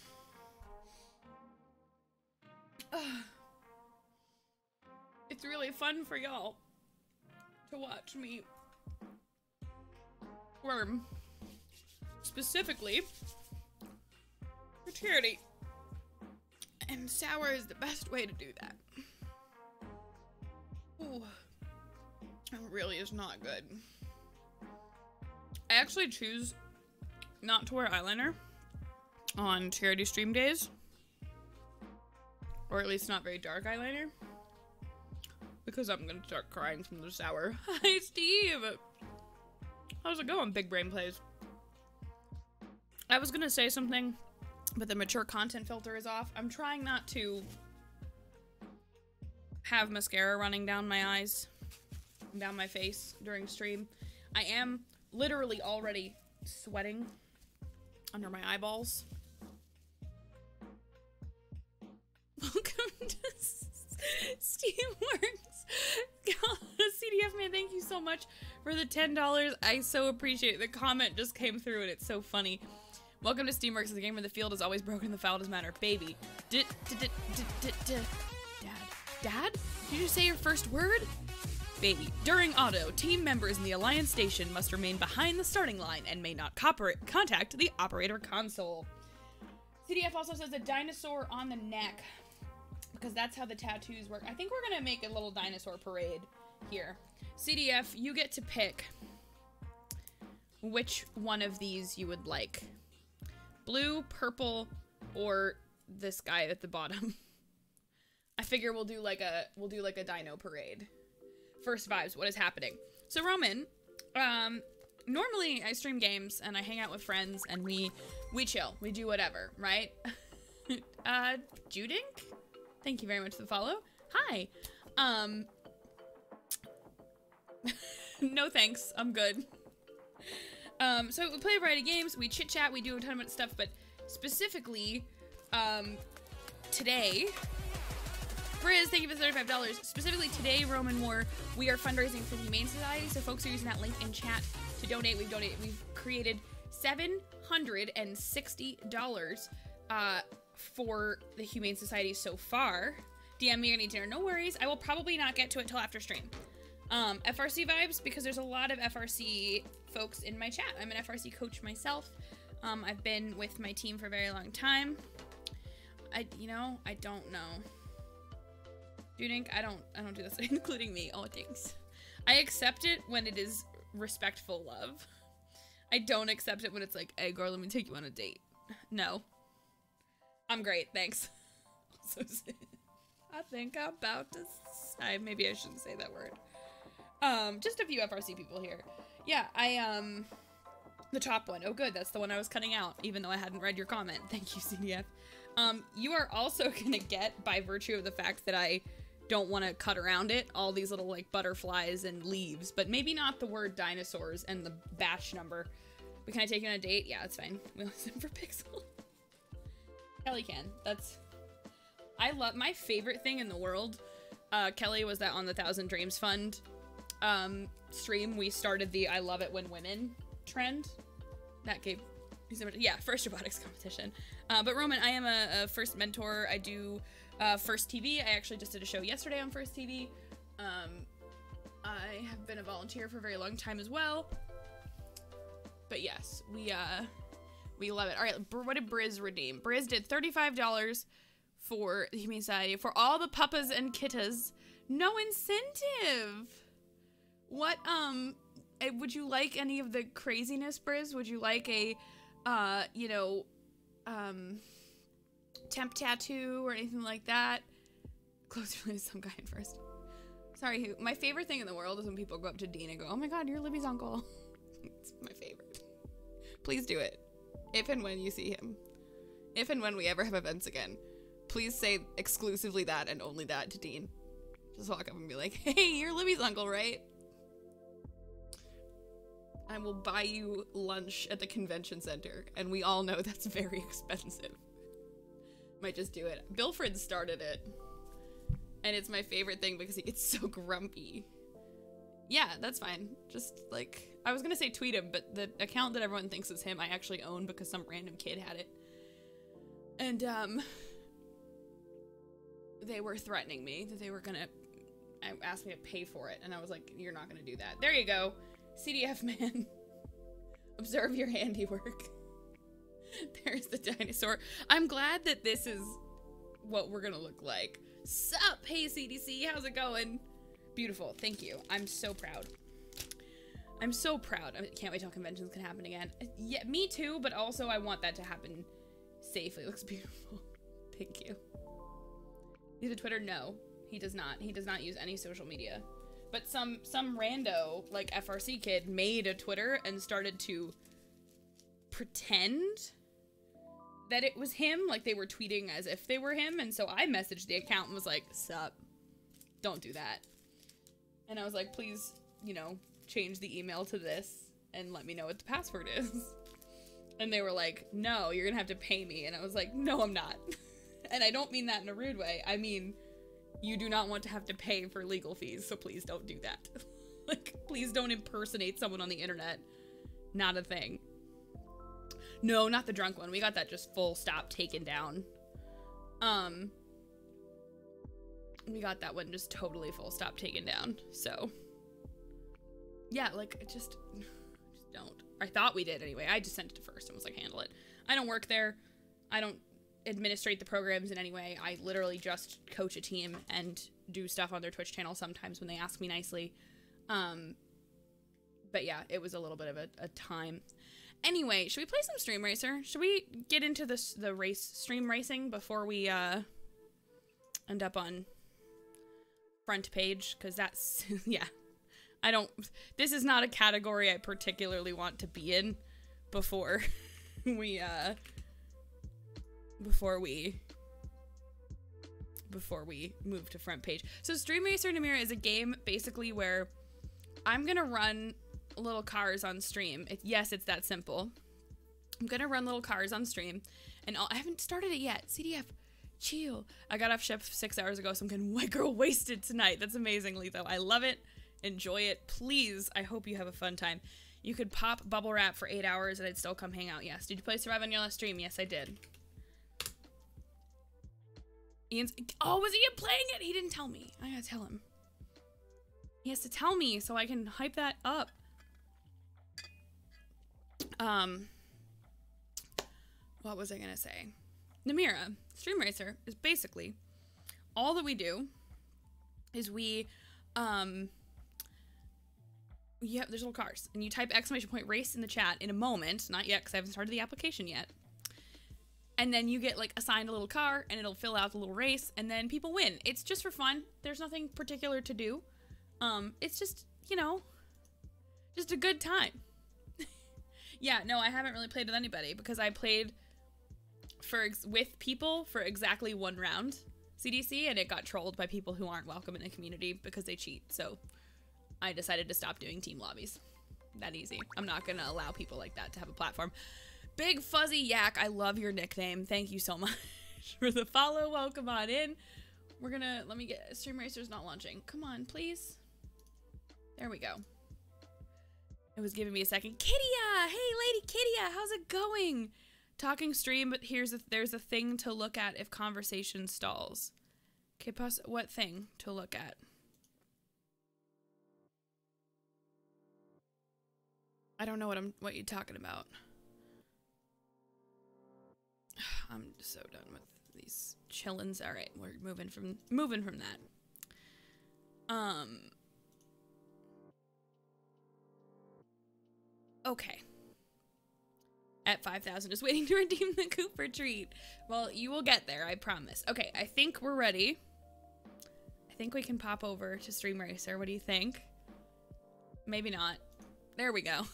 it's really fun for y'all to watch me worm. Specifically for charity. And sour is the best way to do that. Ooh. It really is not good. I actually choose not to wear eyeliner on charity stream days. Or at least not very dark eyeliner. Because I'm gonna start crying from the sour. Hi, Steve! How's it going, Big Brain Plays? I was gonna say something, but the mature content filter is off. I'm trying not to have mascara running down my eyes, down my face during stream. I am literally already sweating under my eyeballs. Welcome to Steamworks. CDF man, thank you so much for the $10. I so appreciate it. The comment just came through and it's so funny. Welcome to Steamworks, the game where the field is always broken, the foul does matter. Baby. Dad? Dad? Did you say your first word? Baby. During auto, team members in the Alliance station must remain behind the starting line and may not contact the operator console. CDF also says a dinosaur on the neck, because that's how the tattoos work. I think we're gonna make a little dinosaur parade here. CDF, you get to pick which one of these you would like. Blue, purple, or this guy at the bottom. I figure we'll do like a dino parade. First vibes, what is happening? So Roman, normally I stream games and I hang out with friends and we chill, we do whatever, right? Judink? Thank you very much for the follow. Hi. No thanks, I'm good. So we play a variety of games, we chit chat, we do a ton of stuff, but specifically, today, Briz, thank you for the $35. Specifically today, Roman War, we are fundraising for the Humane Society, so folks are using that link in chat to donate. We've created $760 for the Humane Society so far. DM me, I need dinner, no worries. I will probably not get to it till after stream. FRC vibes, because there's a lot of FRC folks in my chat. I'm an FRC coach myself. I've been with my team for a very long time. I don't know. Dudink, I don't do this, including me. Oh, thanks. I accept it when it is respectful love. I don't accept it when it's like, hey girl, let me take you on a date. No. I'm great, thanks. Also, I think I'm about to maybe I shouldn't say that word. Just a few FRC people here. Yeah, the top one. Oh good, that's the one I was cutting out, even though I hadn't read your comment. Thank you, CDF. You are also gonna get, by virtue of the fact that I don't want to cut around it, all these little like butterflies and leaves, but maybe not the word dinosaurs and the batch number. But can I take you on a date? Yeah, it's fine. We listen for Pixel. Kelly can. I love, my favorite thing in the world, Kelly, was that on the 1,000 Dreams Fund stream, we started the I love it when women trend. That gave, yeah, first robotics competition. But Roman, I am a first mentor. I do First TV. I actually just did a show yesterday on First TV. I have been a volunteer for a very long time as well. But yes, we love it. All right, what did Briz redeem? Briz did $35 for the Humane Society for all the puppas and kittas. No incentive. What, would you like any of the craziness, Briz? Would you like a, temp tattoo or anything like that? Close to some guy at first. Sorry, my favorite thing in the world is when people go up to Dean and go, oh my god, you're Libby's uncle. It's my favorite. Please do it. If and when you see him. If and when we ever have events again. Please say exclusively that and only that to Dean. Just walk up and be like, hey, you're Libby's uncle, right? I will buy you lunch at the convention center. And we all know that's very expensive. Might just do it. Bilfred started it. And it's my favorite thing because he gets so grumpy. Yeah, that's fine. Just, like, I was gonna say tweet him, but the account that everyone thinks is him, I actually own because some random kid had it. And, they were threatening me that they were gonna ask me to pay for it, and I was like, you're not gonna do that. There you go. CDF man. Observe your handiwork. There's the dinosaur. I'm glad that this is what we're gonna look like. Sup, hey CDC, how's it going? Beautiful, thank you. I'm so proud. I'm so proud. I can't wait till conventions can happen again. Yeah, me too, but also I want that to happen safely. It looks beautiful. Thank you. Use a Twitter? No, he does not. He does not use any social media. But some rando, like FRC kid, made a Twitter and started to pretend that it was him, like they were tweeting as if they were him, and so I messaged the account and was like, sup, don't do that. And I was like, please, you know, change the email to this and let me know what the password is. And they were like, no, you're gonna have to pay me. And I was like, no, I'm not. And I don't mean that in a rude way. I mean, you do not want to have to pay for legal fees, so please don't do that. Like, please don't impersonate someone on the internet. Not a thing. No, not the drunk one. We got that just full stop taken down. We got that one just totally full stop taken down. So, yeah, like, just don't. I thought we did anyway. I just sent it to first and was like, handle it. I don't work there. I don't administrate the programs in any way. I literally just coach a team and do stuff on their Twitch channel sometimes when they ask me nicely. But yeah, it was a little bit of a time. Anyway, should we play some Stream Racer? Should we get into the stream racing before we end up on front page? Because that's, yeah. This is not a category I particularly want to be in before we move to front page. So Stream Racer Namira is a game basically where I'm gonna run little cars on stream. Yes, it's that simple. I'm gonna run little cars on stream, and I haven't started it yet. CDF, chill. I got off shift 6 hours ago, so I'm getting white girl wasted tonight. That's amazingly though. I love it. Enjoy it. Please, I hope you have a fun time. You could pop bubble wrap for 8 hours and I'd still come hang out. Yes. Did you play Survive on your last stream? Yes, I did. Ian's, oh, was Ian playing it? He didn't tell me. I gotta tell him. He has to tell me so I can hype that up. What was I gonna say? Namira, Stream Racer is basically all that we do is yeah, there's little cars, and you type !race in the chat in a moment, not yet because I haven't started the application yet, and then you get like assigned a little car and it'll fill out the little race and then people win. It's just for fun. There's nothing particular to do. It's just, you know, just a good time. Yeah, no, I haven't really played with anybody because I played with people for exactly 1 round CDC and it got trolled by people who aren't welcome in the community because they cheat. So I decided to stop doing team lobbies. That easy. I'm not gonna allow people like that to have a platform. Big Fuzzy Yak, I love your nickname. Thank you so much for the follow. Welcome on in. We're gonna, let me get, Stream Racer's not launching. Come on, please. There we go. It was giving me a second. Kittia! Hey, Lady Kittia, how's it going? Talking stream, but there's a thing to look at if conversation stalls. Okay, what thing to look at? I don't know what you're talking about. I'm just so done with these chillins. All right, we're moving from that. Okay. At 5,000 is waiting to redeem the Cooper treat. Well, you will get there, I promise. Okay, I think we're ready. I think we can pop over to Stream Racer. What do you think? Maybe not. There we go.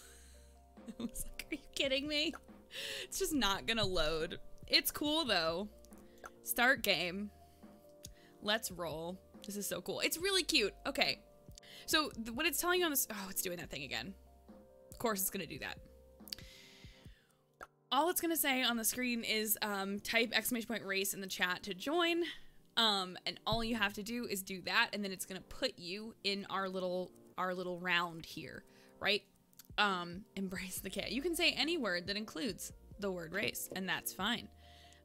I was like, are you kidding me? It's just not gonna load. It's cool though. Start game. Let's roll. This is so cool. It's really cute. Okay. So what it's telling you on this, oh, it's doing that thing again. Of course it's going to do that. All it's going to say on the screen is type !race in the chat to join. And all you have to do is do that, and then it's going to put you in our little round here, right? Embrace the cat. You can say any word that includes the word race, and that's fine.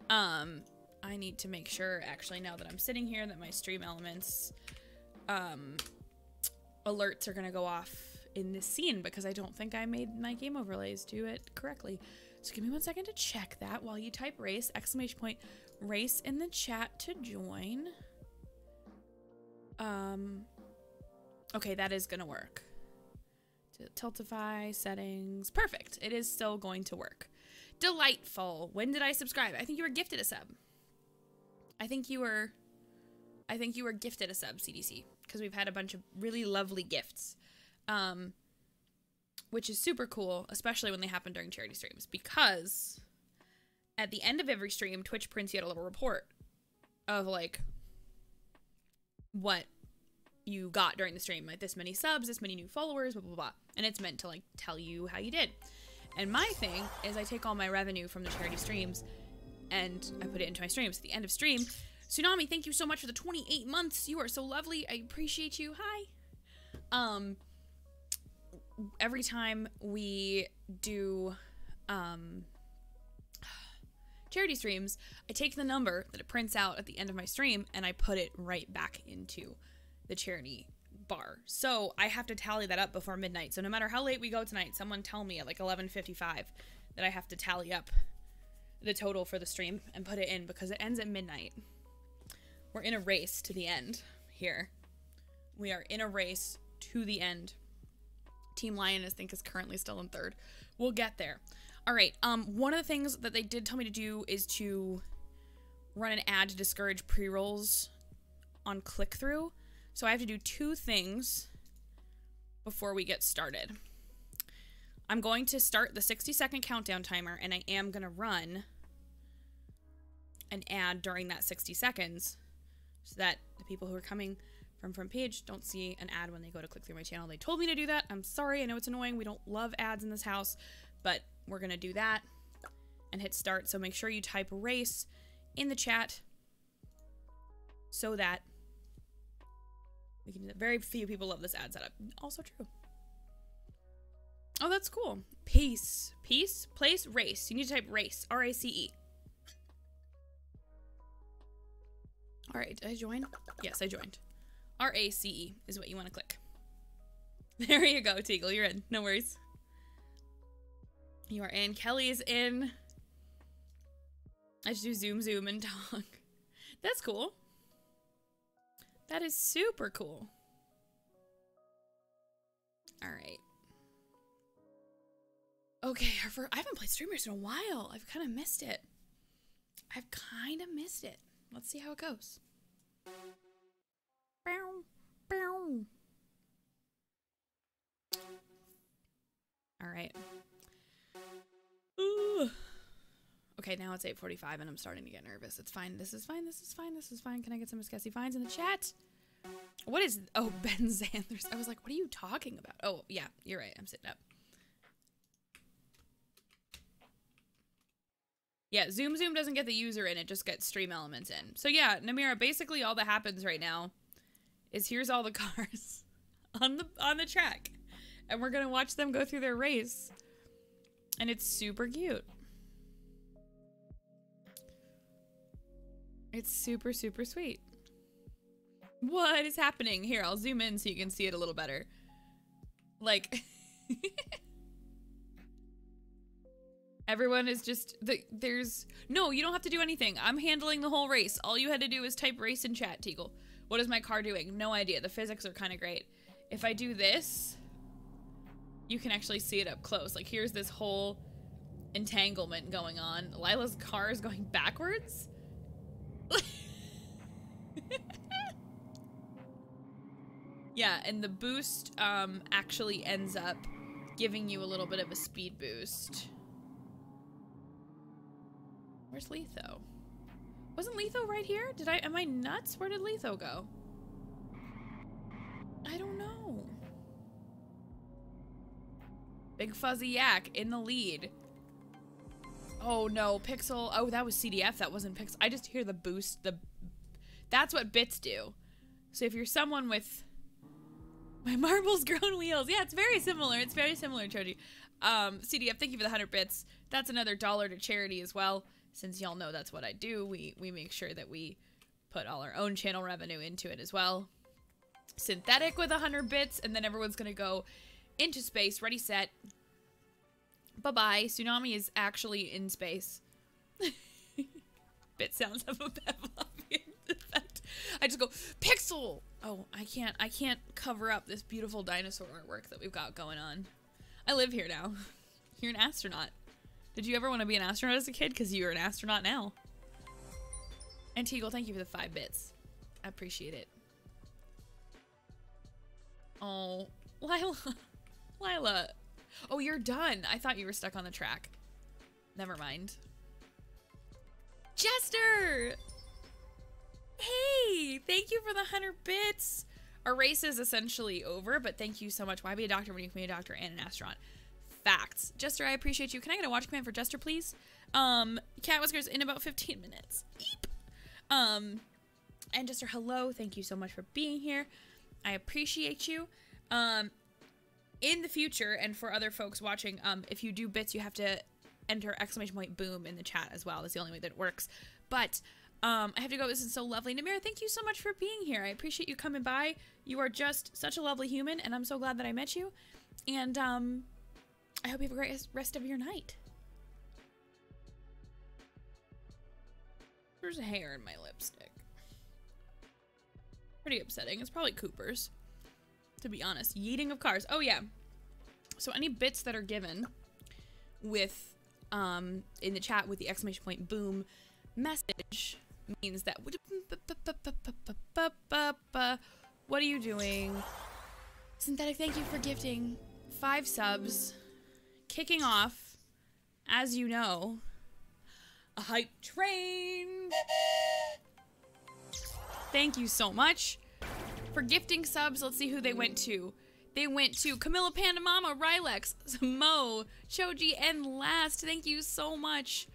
I need to make sure, actually, now that I'm sitting here, that my stream elements alerts are going to go off in this scene, because I don't think I made my game overlays do it correctly. So give me 1 second to check that while you type race, !race in the chat to join. Okay, that is gonna work. Tiltify, settings, perfect. It is still going to work. Delightful. When did I subscribe? I think you were gifted a sub. I think you were gifted a sub, CDC, because we've had a bunch of really lovely gifts. Which is super cool, especially when they happen during charity streams, because at the end of every stream, Twitch prints you out a little report of, like, what you got during the stream. Like, this many subs, this many new followers, blah, blah, blah. And it's meant to, like, tell you how you did. And my thing is I take all my revenue from the charity streams and I put it into my streams. At the end of stream, Tsunami, thank you so much for the 28 months. You are so lovely. I appreciate you. Hi. Every time we do charity streams, I take the number that it prints out at the end of my stream and I put it right back into the charity bar. So I have to tally that up before midnight. So no matter how late we go tonight, someone tell me at like 11:55 that I have to tally up the total for the stream and put it in, because it ends at midnight. We're in a race to the end here. We are in a race to the end. Team Lion, I think, is currently still in third. We'll get there. All right. One of the things that they did tell me to do is to run an ad to discourage pre-rolls on click-through. So I have to do 2 things before we get started. I'm going to start the 60-second countdown timer, and I am going to run an ad during that 60 seconds so that the people who are coming from front page don't see an ad when they go to click through my channel. They told me to do that. I'm sorry. I know it's annoying. We don't love ads in this house, but we're going to do that and hit start. So make sure you type race in the chat so that we can do that. Very few people love this ad setup. Also true. Oh, that's cool. Peace, place, race. You need to type race, R-A-C-E. All right, did I join? Yes, I joined. R-A-C-E is what you want to click. There you go, Teagle. You're in. No worries. You are in. Kelly is in. I just do zoom and talk. That's cool. That is super cool. All right. Okay, I haven't played Streamers in a while. I've kind of missed it. Let's see how it goes. All right. Ooh. Okay, now it's 8:45 and I'm starting to get nervous. It's fine. This is fine. Can I get some Skessy Finds in the chat? What is... Oh, Ben Zanders. I was like, what are you talking about? Oh, yeah, you're right. I'm sitting up. Yeah, Zoom doesn't get the user in. It just gets stream elements in. So yeah, Namira, basically all that happens right now is here's all the cars on the track. And we're going to watch them go through their race. And it's super cute. It's super, super sweet. What is happening? Here, I'll zoom in so you can see it a little better. Like... Everyone is just... No, you don't have to do anything. I'm handling the whole race. All you had to do is type race in chat, Teagle. What is my car doing? No idea. The physics are kind of great. If I do this, you can actually see it up close. Like, here's this whole entanglement going on. Lila's car is going backwards? Yeah, and the boost actually ends up giving you a little bit of a speed boost. Where's Letho? Wasn't Letho right here? Am I nuts? Where did Letho go? I don't know. Big Fuzzy Yak in the lead. Oh no, Pixel. Oh, that was CDF. That wasn't Pixel. I just hear the boost. That's what bits do. So if you're someone with my marbles grown wheels. Yeah, it's very similar. It's very similar, Choji. CDF, thank you for the 100 bits. That's another $1 to charity as well. Since y'all know that's what I do, we make sure that we put all our own channel revenue into it as well. Synthetic with 100 bits, and then everyone's gonna go into space. Ready, set. Bye-bye. Tsunami is actually in space. Bit sounds of a Pavlovian effect. I just go, Pixel! Oh, I can't cover up this beautiful dinosaur artwork that we've got going on. I live here now. You're an astronaut. Did you ever want to be an astronaut as a kid? Because you're an astronaut now. And Teagle, thank you for the 5 bits. I appreciate it. Oh, Lila. Lila. Oh, you're done. I thought you were stuck on the track. Never mind. Jester! Hey, thank you for the 100 bits. Our race is essentially over, but thank you so much. Why be a doctor when you can be a doctor and an astronaut? Facts. Jester, I appreciate you. Can I get a watch command for Jester, please? Cat Whiskers in about 15 minutes. Eep. And Jester, hello. Thank you so much for being here. I appreciate you. In the future, and for other folks watching, if you do bits, you have to enter !boom in the chat as well. That's the only way that it works. But I have to go. This is so lovely. Namira, thank you so much for being here. I appreciate you coming by. You are just such a lovely human, and I'm so glad that I met you. And I hope you have a great rest of your night. There's hair in my lipstick. Pretty upsetting. It's probably Cooper's, to be honest. Yeeting of cars. Oh, yeah. So any bits that are given with, in the chat with the !boom message means that... What are you doing? Synthetic, thank you for gifting 5 subs. Kicking off, as you know, a hype train. Thank you so much for gifting subs. Let's see who they went to. They went to Camilla Panda Mama, Rylex, Mo, Choji, and Last. Thank you so much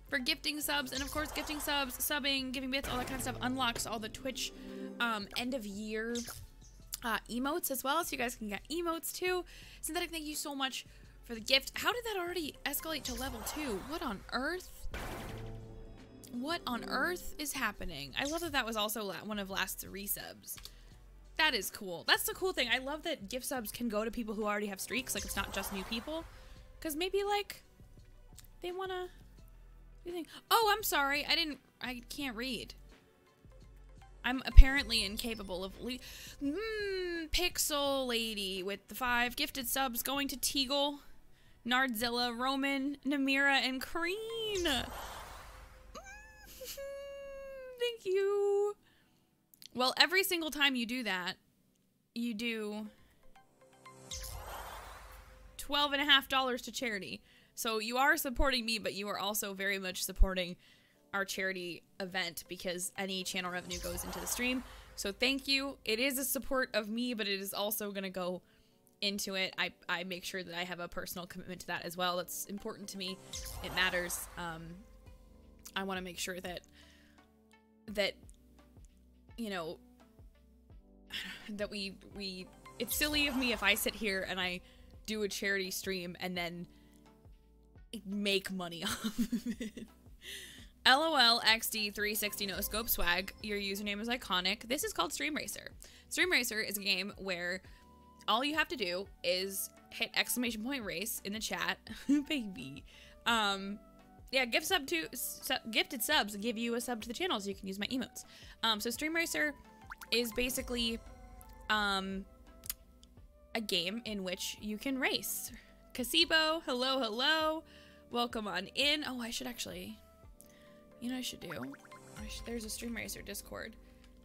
for gifting subs. And of course, gifting subs, subbing, giving bits, all that kind of stuff unlocks all the Twitch end of year emotes as well. So you guys can get emotes too. Synthetic, thank you so much for the gift. How did that already escalate to level 2? What on earth? What on earth is happening? I love that that was also one of Last's resubs. That is cool. That's the cool thing. I love that gift subs can go to people who already have streaks. Like, it's not just new people. Because maybe, like, they want to... Oh, I'm sorry. I can't read. I'm apparently incapable of... Pixel Lady with the 5 gifted subs going to Teagle, Nardzilla, Roman, Namira, and Crean. Thank you. Well, every single time you do that, you do $12.50 to charity. So you are supporting me, but you are also very much supporting our charity event because any channel revenue goes into the stream. So thank you. It is a support of me, but it is also going to go into it. I make sure that I have a personal commitment to that as well. That's important to me. It matters. I want to make sure that you know, that we it's silly of me if I sit here and I do a charity stream and then make money off of it. LOL XD 360 no scope swag. Your username is iconic. This is called Stream Racer. Stream Racer is a game where all you have to do is hit !race in the chat. Baby. Yeah, gifted subs give you a sub to the channel so you can use my emotes. So Stream Racer is basically a game in which you can race. Casibo, hello, hello. Welcome on in. Oh, I should actually, you know what I should do? There's a Stream Racer Discord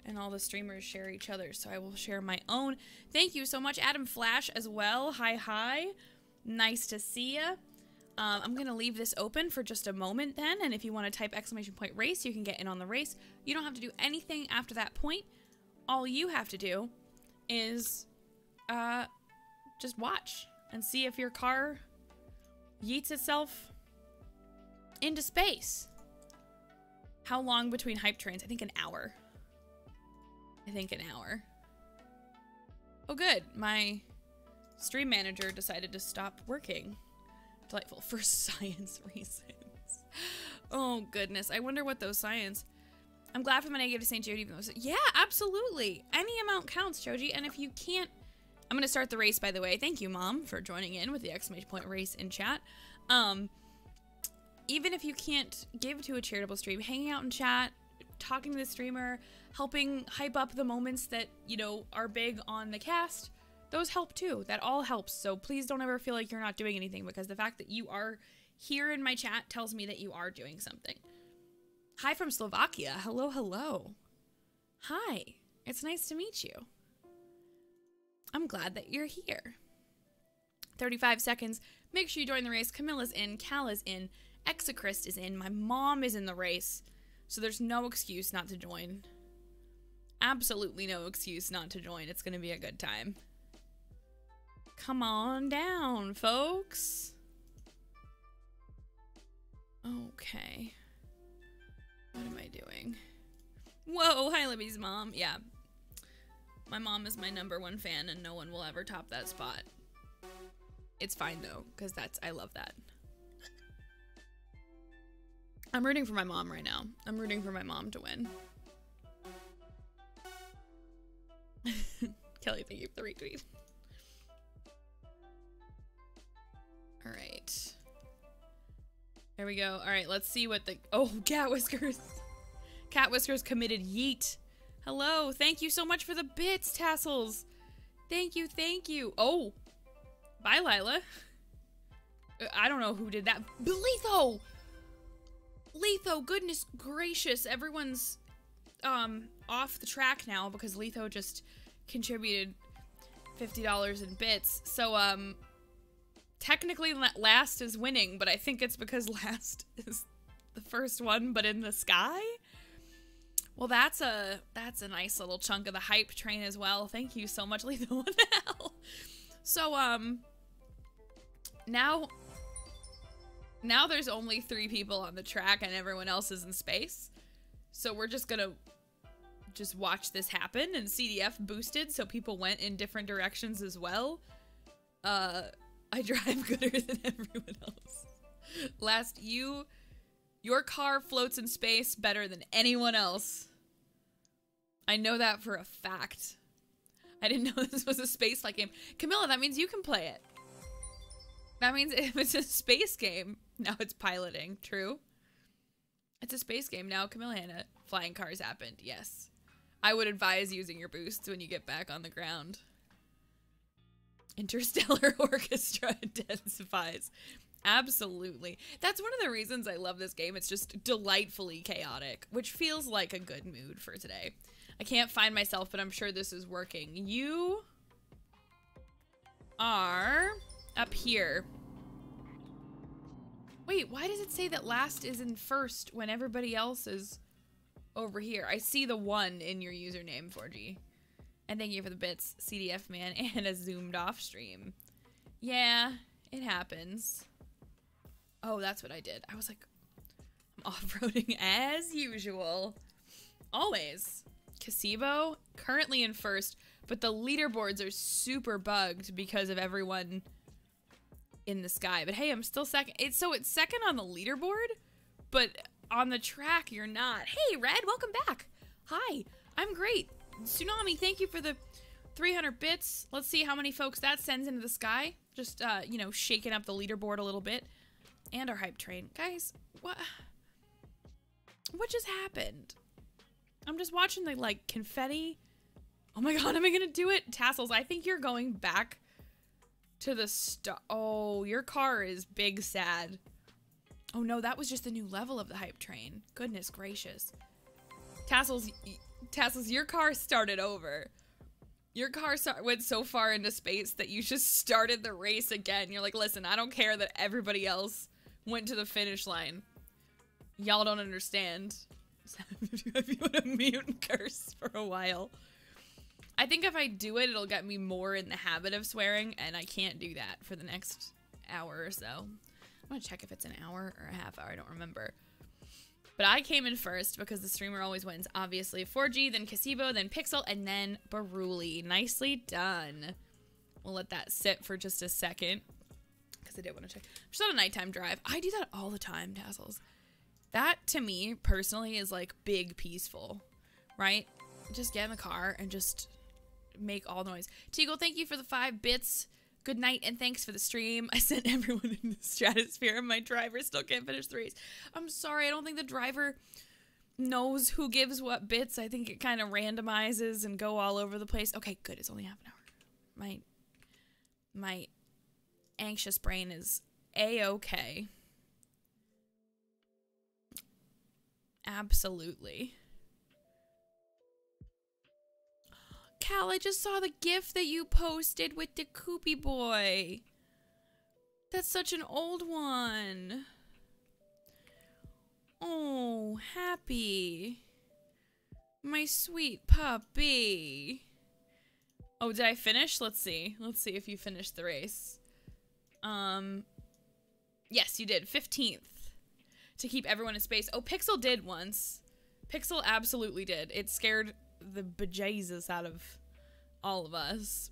and all the streamers share each other, so I will share my own. Thank you so much. Adam Flash as well. Hi, hi. Nice to see ya. I'm going to leave this open for just a moment then, and if you want to type !race, you can get in on the race. You don't have to do anything after that point. All you have to do is just watch and see if your car yeets itself into space. How long between hype trains? I think an hour. Oh, good. My stream manager decided to stop working. Delightful. For science reasons. Oh, goodness. I wonder what those science... I'm glad for my negative to St. Jude, even though... Yeah, absolutely. Any amount counts, Joji. And if you can't... I'm going to start the race, by the way. Thank you, Mom, for joining in with the exclamation point race in chat. Even if you can't give to a charitable stream, hanging out in chat, talking to the streamer, helping hype up the moments that, you know, are big on the cast, those help too. That all helps. So please don't ever feel like you're not doing anything, because the fact that you are here in my chat tells me that you are doing something. Hi from Slovakia. Hello, hello. Hi. It's nice to meet you. I'm glad that you're here. 35 seconds. Make sure you join the race. Camilla's in. Cal is in. Exocrist is in. My mom is in the race. So there's no excuse not to join. Absolutely no excuse not to join. It's going to be a good time. Come on down, folks. Okay. What am I doing? Whoa, hi Libby's mom. Yeah. My mom is my #1 fan and no one will ever top that spot. It's fine though, because I love that. I'm rooting for my mom right now. I'm rooting for my mom to win. Kelly, thank you for the retweet. All right. There we go. All right, let's see what the... Oh, Cat Whiskers. Cat Whiskers committed yeet. Hello. Thank you so much for the bits, Tassels. Thank you, thank you. Oh. Bye, Lila. I don't know who did that. Letho! Letho, goodness gracious. Everyone's off the track now because Letho just contributed $50 in bits. So, technically last is winning, but I think it's because last is the first one, but in the sky? Well, that's a nice little chunk of the hype train as well. Thank you so much, Letho. What the hell? So, now there's only 3 people on the track and everyone else is in space. So we're just gonna watch this happen, and CDF boosted so people went in different directions as well. I drive gooder than everyone else. Your car floats in space better than anyone else. I know that for a fact. I didn't know this was a space-like game. Camilla, that means you can play it. That means if it's a space game, now it's piloting. True? It's a space game now. Camilla Hannah, flying cars happened. Yes. I would advise using your boosts when you get back on the ground. Interstellar Orchestra intensifies. Absolutely. That's one of the reasons I love this game. It's just delightfully chaotic, which feels like a good mood for today. I can't find myself, but I'm sure this is working. You are up here. Wait, why does it say that last is in first when everybody else is over here? I see the 1 in your username, 4G. And thank you for the bits, CDF man, and a zoomed off stream. Yeah, it happens. Oh, that's what I did. I was like, I'm off-roading as usual. Always. Casebo, currently in first, but the leaderboards are super bugged because of everyone in the sky. But hey, I'm still second. So it's second on the leaderboard, but on the track, you're not. Hey, Red, welcome back. Hi, I'm great. Tsunami, thank you for the 300 bits. Let's see how many folks that sends into the sky. Just, you know, shaking up the leaderboard a little bit. And our hype train. Guys, what just happened? I'm just watching the, like, confetti. Oh my god, am I gonna do it? Tassels, I think you're going back to the Oh, your car is big sad. Oh no, that was just the new level of the hype train. Goodness gracious. Tassels, your car started over. Your car went so far into space that you just started the race again. You're like, listen, I don't care that everybody else went to the finish line. Y'all don't understand. If you want to mute and curse for a while. I think if I do it, it'll get me more in the habit of swearing, and I can't do that for the next hour or so. I'm gonna check if it's an hour or a half hour. I don't remember. But I came in first because the streamer always wins. Obviously, 4G, then Casibo, then Pixel, and then Baruli. Nicely done. We'll let that sit for just a second because I did want to check. Just on a nighttime drive. I do that all the time, Tassels. That, to me, personally, is like big peaceful, right? Just get in the car and just make all noise. Teagle, thank you for the 5 bits. Good night and thanks for the stream. I sent everyone in the stratosphere and my driver still can't finish the race. I'm sorry, I don't think the driver knows who gives what bits. I think it kind of randomizes and go all over the place. Okay, good. It's only half an hour. My anxious brain is A-okay. Absolutely. Cal, I just saw the GIF that you posted with the Koopy boy. That's such an old one. Oh, Happy. My sweet puppy. Oh, did I finish? Let's see. Let's see if you finished the race. Yes, you did. 15th. To keep everyone in space. Oh, Pixel did once. Pixel absolutely did. It scared the bejesus out of all of us.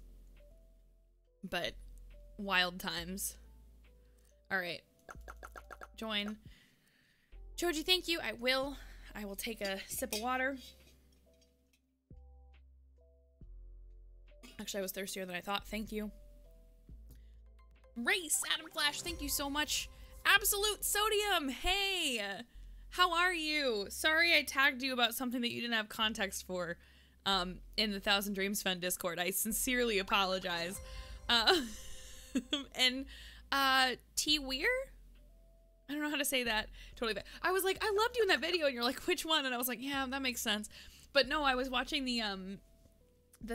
But wild times. Alright. Join. Joji, thank you. I will take a sip of water. Actually, I was thirstier than I thought. Thank you. Race, Adam Flash, thank you so much. Absolute Sodium, hey! How are you? Sorry I tagged you about something that you didn't have context for in the Thousand Dreams Fund Discord. I sincerely apologize. And T Weir? I don't know how to say that. Totally bad. I was like, I loved you in that video, and you're like, which one? And I was like, yeah, that makes sense. But no, I was watching the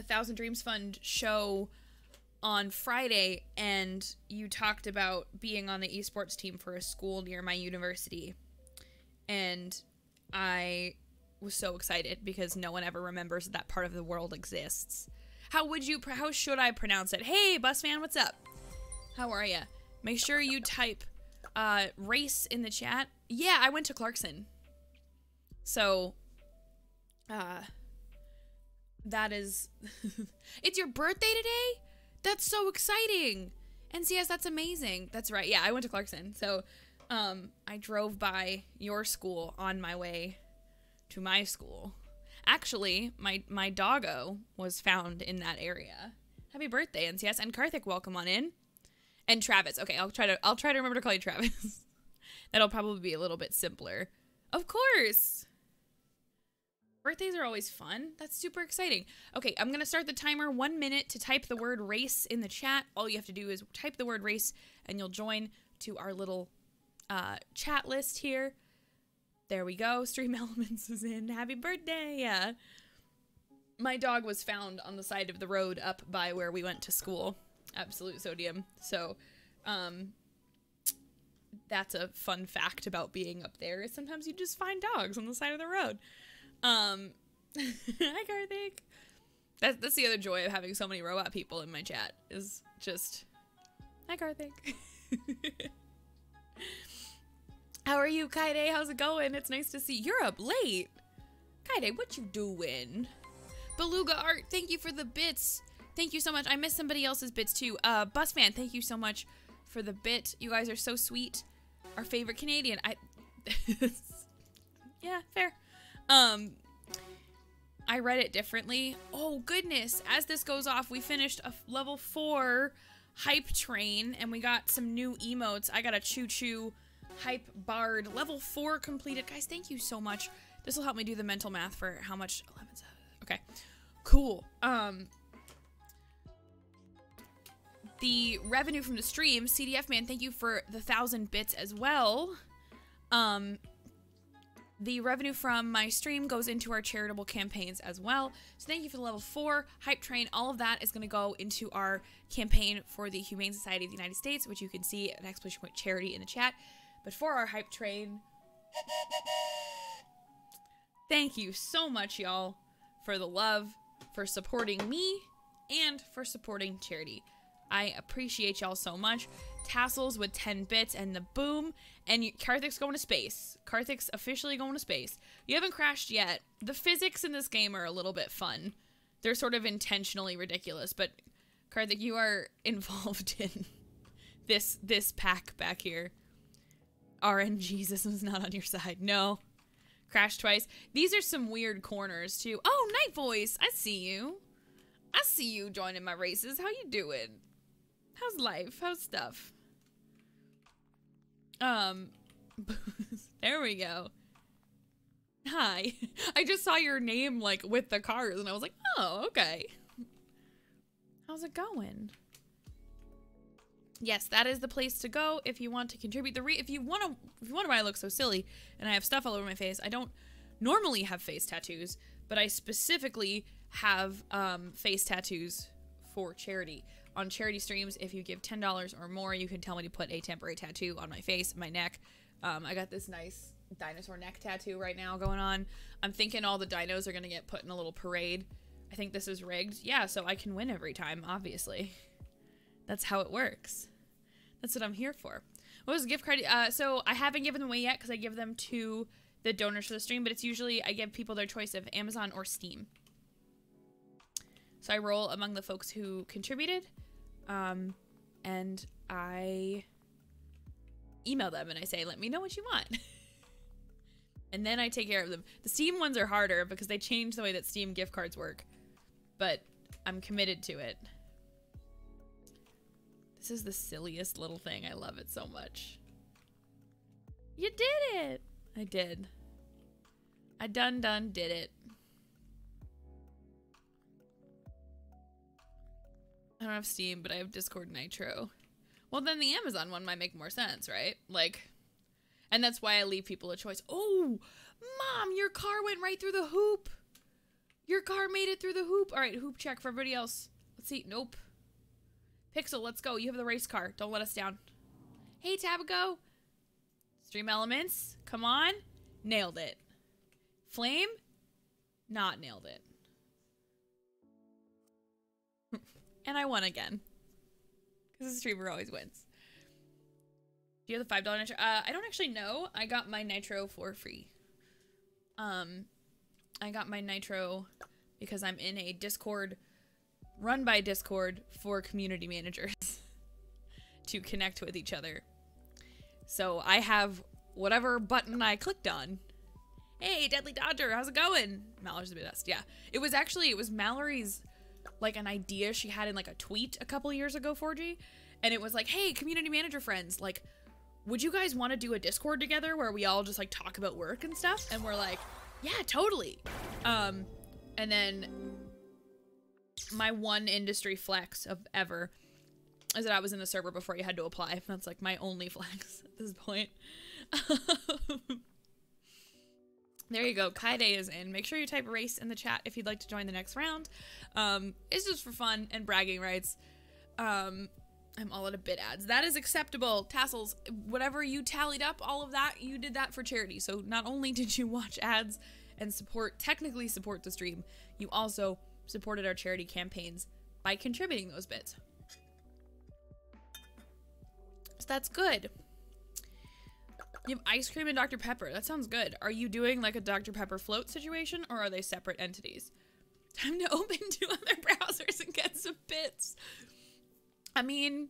Thousand Dreams Fund show on Friday, and you talked about being on the esports team for a school near my university. And I was so excited because no one ever remembers that part of the world exists. How should I pronounce it? Hey, Busman, what's up? How are ya? Make sure you type race in the chat. Yeah, I went to Clarkson. So, that is... It's your birthday today? That's so exciting. NCS, that's amazing. That's right. Yeah, I went to Clarkson. So, I drove by your school on my way to my school. Actually, my doggo was found in that area. Happy birthday, NCS. And Karthik, welcome on in. And Travis. Okay, I'll try to remember to call you Travis. That'll probably be a little bit simpler. Of course. Birthdays are always fun. That's super exciting. Okay, I'm going to start the timer. 1 minute to type the word race in the chat. All you have to do is type the word race and you'll join to our little chat list here. There we go. Stream Elements is in. Happy birthday. Yeah. My dog was found on the side of the road up by where we went to school. Absolute Sodium. So, that's a fun fact about being up there. Is sometimes you just find dogs on the side of the road. Hi, Karthik. That's the other joy of having so many robot people in my chat, is just... Hi, Karthik. How are you, Kaide? How's it going? It's nice to see you. You're up late. Kaide, what you doing? Beluga Art, thank you for the bits. Thank you so much. I missed somebody else's bits too. Busfan, thank you so much for the bit. You guys are so sweet. Our favorite Canadian. Yeah, fair. I read it differently. Oh, goodness. As this goes off, we finished a level 4 hype train, and we got some new emotes. I got a choo-choo hype bard. Level 4 completed. Guys, thank you so much. This will help me do the mental math for how much... 11. Okay. Cool. The revenue from the stream, CDF man, thank you for the 1,000 bits as well. The revenue from my stream goes into our charitable campaigns as well. So thank you for the level 4 hype train. All of that is going to go into our campaign for the Humane Society of the United States, which you can see an exclamation point charity in the chat. But for our hype train, thank you so much, y'all, for the love, for supporting me, and for supporting charity. I appreciate y'all so much. Tassels with 10 bits and the boom. And Karthik's going to space. Karthik's officially going to space. You haven't crashed yet. The physics in this game are a little bit fun. They're sort of intentionally ridiculous, but Karthik, you are involved in this pack back here. RNGesus is not on your side. No. Crashed twice. These are some weird corners too. Oh, Night Voice. I see you. I see you joining my races. How you doing? How's life? How's stuff? There we go. Hi. I just saw your name like with the cars and I was like, oh, okay. How's it going? Yes, that is the place to go if you want to contribute. If you wonder why I look so silly and I have stuff all over my face, I don't normally have face tattoos, but I specifically have face tattoos for charity. On charity streams, if you give $10 or more, you can tell me to put a temporary tattoo on my face, my neck. I got this nice dinosaur neck tattoo right now going on. I'm thinking all the dinos are going to get put in a little parade. I think this is rigged. Yeah, so I can win every time, obviously. That's how it works. That's what I'm here for. What was the gift card? So I haven't given them away yet because I give them to the donors for the stream, but it's usually I give people their choice of Amazon or Steam. So I roll among the folks who contributed, and I email them and I say, let me know what you want. And then I take care of them. The Steam ones are harder because they change the way that Steam gift cards work, but I'm committed to it. This is the silliest little thing. I love it so much. You did it! I did. I done did it. I don't have Steam, but I have Discord Nitro. Well, then the Amazon one might make more sense, right? Like, and that's why I leave people a choice. Oh, Mom, your car went right through the hoop. Your car made it through the hoop. All right, hoop check for everybody else. Let's see. Nope. Pixel, let's go. You have the race car. Don't let us down. Hey, Tabago. Stream Elements. Come on. Nailed it. Flame. Not nailed it. And I won again. Because the streamer always wins. Do you have the $5 Nitro? I don't actually know. I got my Nitro for free. I got my Nitro because I'm in a Discord run by Discord for community managers to connect with each other. So I have whatever button I clicked on. Hey, Deadly Dodger, how's it going? Mallory's the best. Yeah. It was Mallory's, like, an idea she had in, like, a tweet a couple years ago, 4G. And it was like, hey, community manager friends, like, would you guys want to do a Discord together where we all just, like, talk about work and stuff? And we're like, yeah, totally. And then my one industry flex of ever is that I was in the server before you had to apply. That's, like, my only flex at this point. There you go. Kaide is in. Make sure you type race in the chat if you'd like to join the next round. It's just for fun and bragging rights. I'm all out of bit ads. That is acceptable. Tassels, whatever you tallied up, all of that, you did that for charity. So not only did you watch ads and technically support the stream, you also supported our charity campaigns by contributing those bits. So that's good. You have ice cream and Dr. Pepper. That sounds good. Are you doing like a Dr. Pepper float situation, or are they separate entities? Time to open 2 other browsers and get some bits. I mean,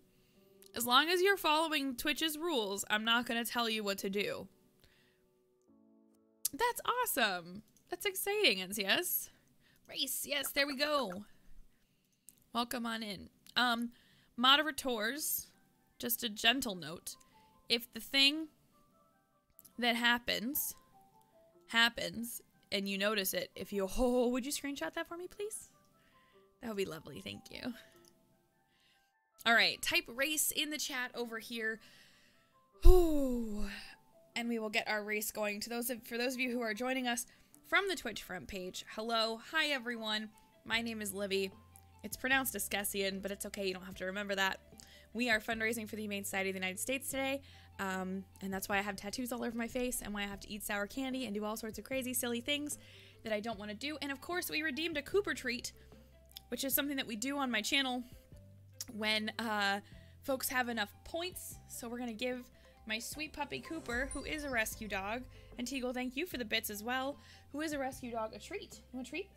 as long as you're following Twitch's rules, I'm not going to tell you what to do. That's awesome. That's exciting, NCS. Race. Yes, there we go. Welcome on in. Moderators, just a gentle note. If the thing that happens, and you notice it, if you, would you screenshot that for me, please? That would be lovely, thank you. All right, type race in the chat over here. Ooh. And we will get our race going. For those of you who are joining us from the Twitch front page, hello, hi everyone. My name is Livy. It's pronounced Escessian, but it's okay, you don't have to remember that. We are fundraising for the Humane Society of the United States today. And that's why I have tattoos all over my face and why I have to eat sour candy and do all sorts of crazy, silly things that I don't want to do. And of course, we redeemed a Cooper treat, which is something that we do on my channel when folks have enough points. So we're gonna give my sweet puppy Cooper, who is a rescue dog, and Teagle, thank you for the bits as well, who is a rescue dog, a treat. You want a treat?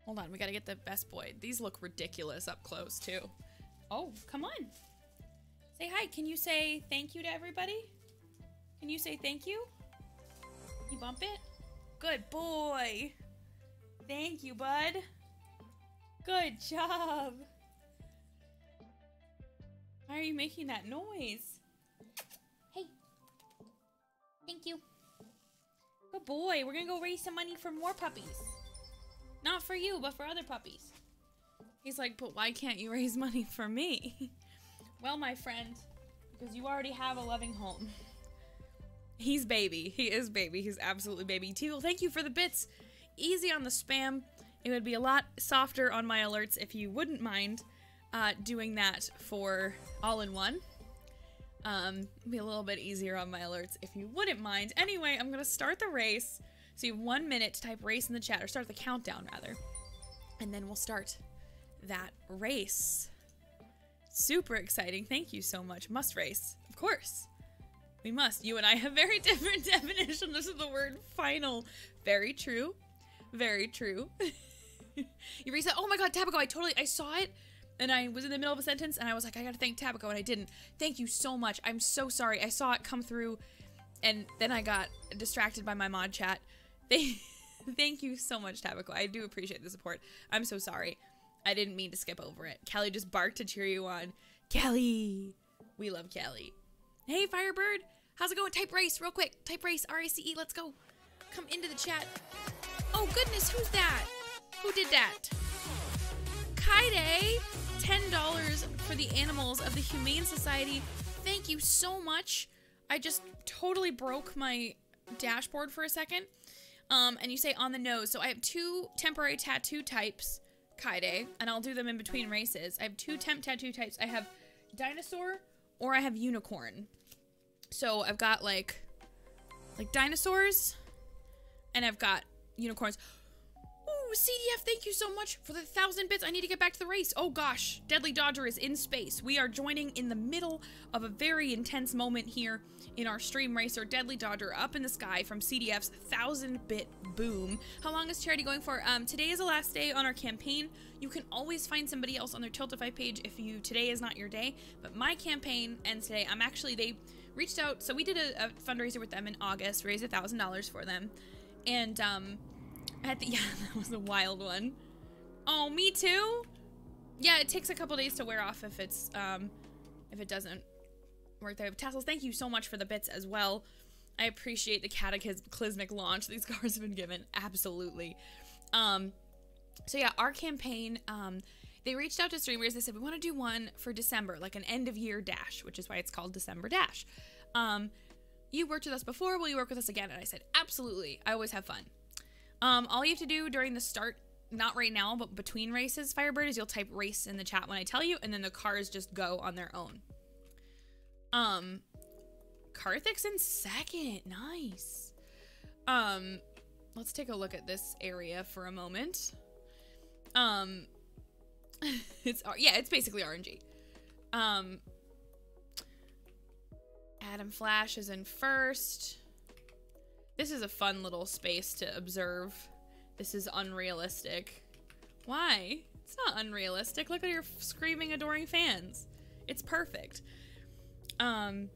Hold on, we gotta get the best boy. These look ridiculous up close too. Oh, come on. Say hi. Can you say thank you to everybody? Can you say thank you? You bump it? Good boy. Thank you, bud. Good job. Why are you making that noise? Hey. Thank you. Good boy. We're gonna go raise some money for more puppies. Not for you, but for other puppies. He's like, but why can't you raise money for me? Well, my friend, because you already have a loving home. He's baby. He is baby. He's absolutely baby. Teal, thank you for the bits. Easy on the spam. It would be a lot softer on my alerts if you wouldn't mind doing that for all-in-one. Be a little bit easier on my alerts if you wouldn't mind. Anyway, I'm going to start the race. So you have 1 minute to type race in the chat, or start the countdown rather. And then we'll start that race. Super exciting. Thank you so much. Must race. Of course. We must. You and I have very different definitions of the word final. Very true. Very true. You reset. Oh my god, Tabaco, I saw it and I was in the middle of a sentence and I was like, I gotta thank Tabaco, and I didn't. Thank you so much. I'm so sorry. I saw it come through and then I got distracted by my mod chat. Thank you so much, Tabaco. I do appreciate the support. I'm so sorry. I didn't mean to skip over it. Callie just barked to cheer you on. Callie! We love Callie. Hey, Firebird! How's it going? Type race real quick. Type race, R-A-C-E, let's go. Come into the chat. Oh goodness, who's that? Who did that? Kaide! $10 for the animals of the Humane Society. Thank you so much. I just totally broke my dashboard for a second. And you say on the nose. So I have 2 temporary tattoo types, Kaide, and I'll do them in between races. I have 2 temp tattoo types. I have dinosaur or I have unicorn. So I've got like dinosaurs and I've got unicorns. Ooh, CDF, thank you so much for the 1,000 bits. I need to get back to the race. Oh gosh, Deadly Dodger is in space. We are joining in the middle of a very intense moment here in our stream racer. Deadly Dodger up in the sky from CDF's 1,000-bit boom. How long is charity going for? Today is the last day on our campaign. You can always find somebody else on their Tiltify page if today is not your day. But my campaign ends today. They reached out, so we did a fundraiser with them in August, raised $1,000 for them. And yeah, that was a wild one. Oh, me too? Yeah, it takes a couple days to wear off if it doesn't work there. Tassels, thank you so much for the bits as well. I appreciate the cataclysmic launch these cars have been given. Absolutely. So yeah, our campaign, they reached out to streamers. They said, we want to do one for December, like an end of year dash, which is why it's called December Dash. You worked with us before, will you work with us again? And I said, absolutely. I always have fun. All you have to do during the start, not right now, but between races, Firebird, is you'll type race in the chat when I tell you, and then the cars just go on their own. Karthik's in second. Nice. Let's take a look at this area for a moment. It's basically RNG. Adam Flash is in first. This is a fun little space to observe. This is unrealistic. Why? It's not unrealistic. Look at your screaming, adoring fans. It's perfect. Did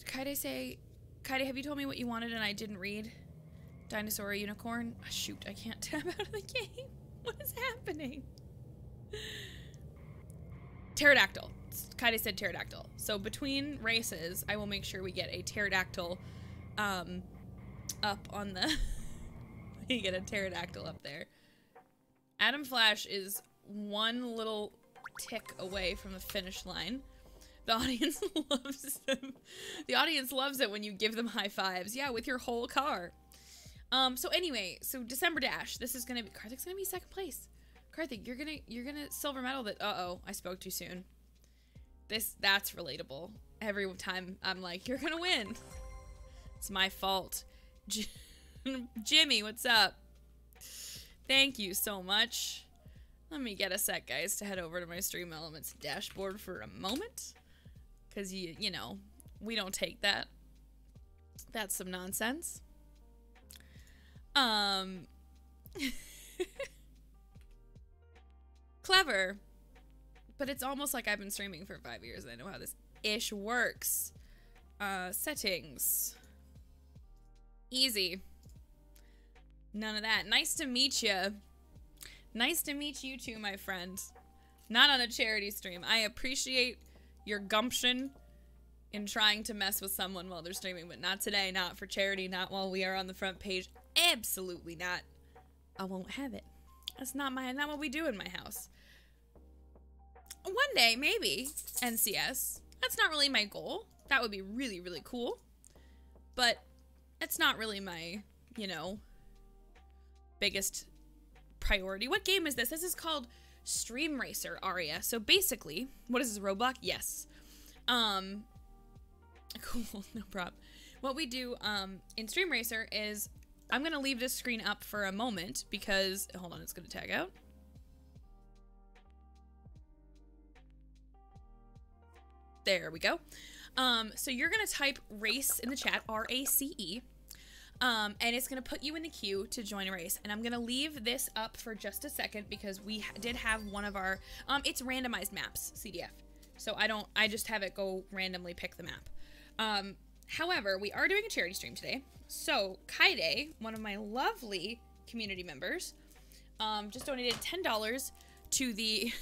Kaide say... Kaide, have you told me what you wanted and I didn't read? Dinosaur or unicorn? Oh, shoot, I can't tab out of the game. What is happening? Pterodactyl. Kaide said pterodactyl. So between races, I will make sure we get a pterodactyl, up on the... You get a pterodactyl up there. Adam Flash is one little tick away from the finish line. The audience loves them. The audience loves it when you give them high fives. Yeah, with your whole car. So anyway, so December Dash. This is gonna be... Karthik's gonna be second place. Karthik, you're gonna silver medal that... Uh-oh, I spoke too soon. That's relatable. Every time I'm like, you're gonna win. It's my fault. Jimmy, what's up? Thank you so much. Let me get a sec, guys, to head over to my Stream Elements dashboard for a moment. Because, you know, we don't take that. That's some nonsense. Clever. But it's almost like I've been streaming for 5 years and I know how this ish works. Settings. Easy. None of that. Nice to meet you. Nice to meet you too, my friend. Not on a charity stream. I appreciate your gumption in trying to mess with someone while they're streaming, but not today, not for charity, not while we are on the front page. Absolutely not. I won't have it. That's not what we do in my house. One day, maybe, NCS. That's not really my goal. That would be really, really cool. But it's not really my, you know, biggest priority. What game is this? This is called Stream Racer, Aria. So basically, what is this, Roblox? Yes. Cool, no problem. What we do in Stream Racer is, I'm gonna leave this screen up for a moment because, hold on, it's gonna tag out. There we go. So you're gonna type race in the chat, R-A-C-E. And it's going to put you in the queue to join a race. And I'm going to leave this up for just a second because we did have one of our, it's randomized maps, CDF. So I just have it go randomly pick the map. However, we are doing a charity stream today. So Kaide, one of my lovely community members, just donated $10 to the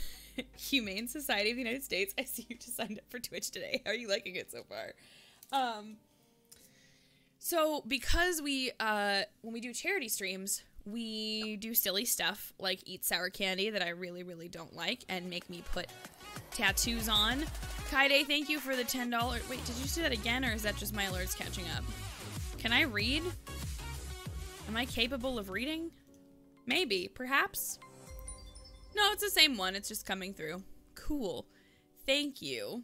Humane Society of the United States. I see you just signed up for Twitch today. How are you liking it so far? So because we, when we do charity streams, we do silly stuff like eat sour candy that I really, really don't like and make me put tattoos on. Kaide, thank you for the $10. Wait, did you see that again, or is that just my alerts catching up? Can I read? Am I capable of reading? Maybe, perhaps. No, it's the same one. It's just coming through. Cool. Thank you.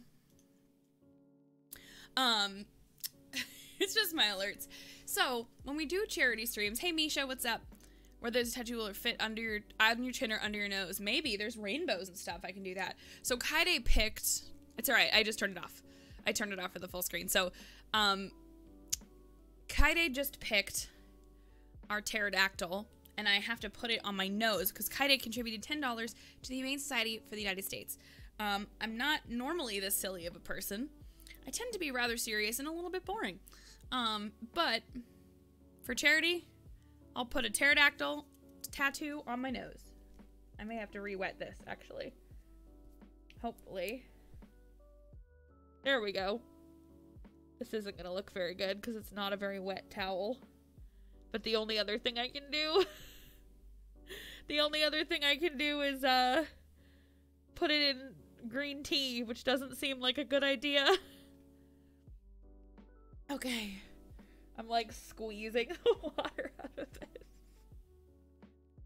It's just my alerts. So, when we do charity streams, hey Misha, what's up? Where there's a tattoo will fit on your chin or under your nose. Maybe there's rainbows and stuff. I can do that. So Kaide picked. It's all right. I just turned it off. I turned it off for the full screen. So, Kaide just picked our pterodactyl, and I have to put it on my nose because Kaide contributed $10 to the Humane Society for the United States. I'm not normally this silly of a person. I tend to be rather serious and a little bit boring. But for charity, I'll put a pterodactyl tattoo on my nose. I may have to re-wet this, actually. Hopefully. There we go. This isn't gonna look very good because it's not a very wet towel. But the only other thing I can do... the only other thing I can do is, put it in green tea, which doesn't seem like a good idea. Okay. I'm like squeezing the water out of this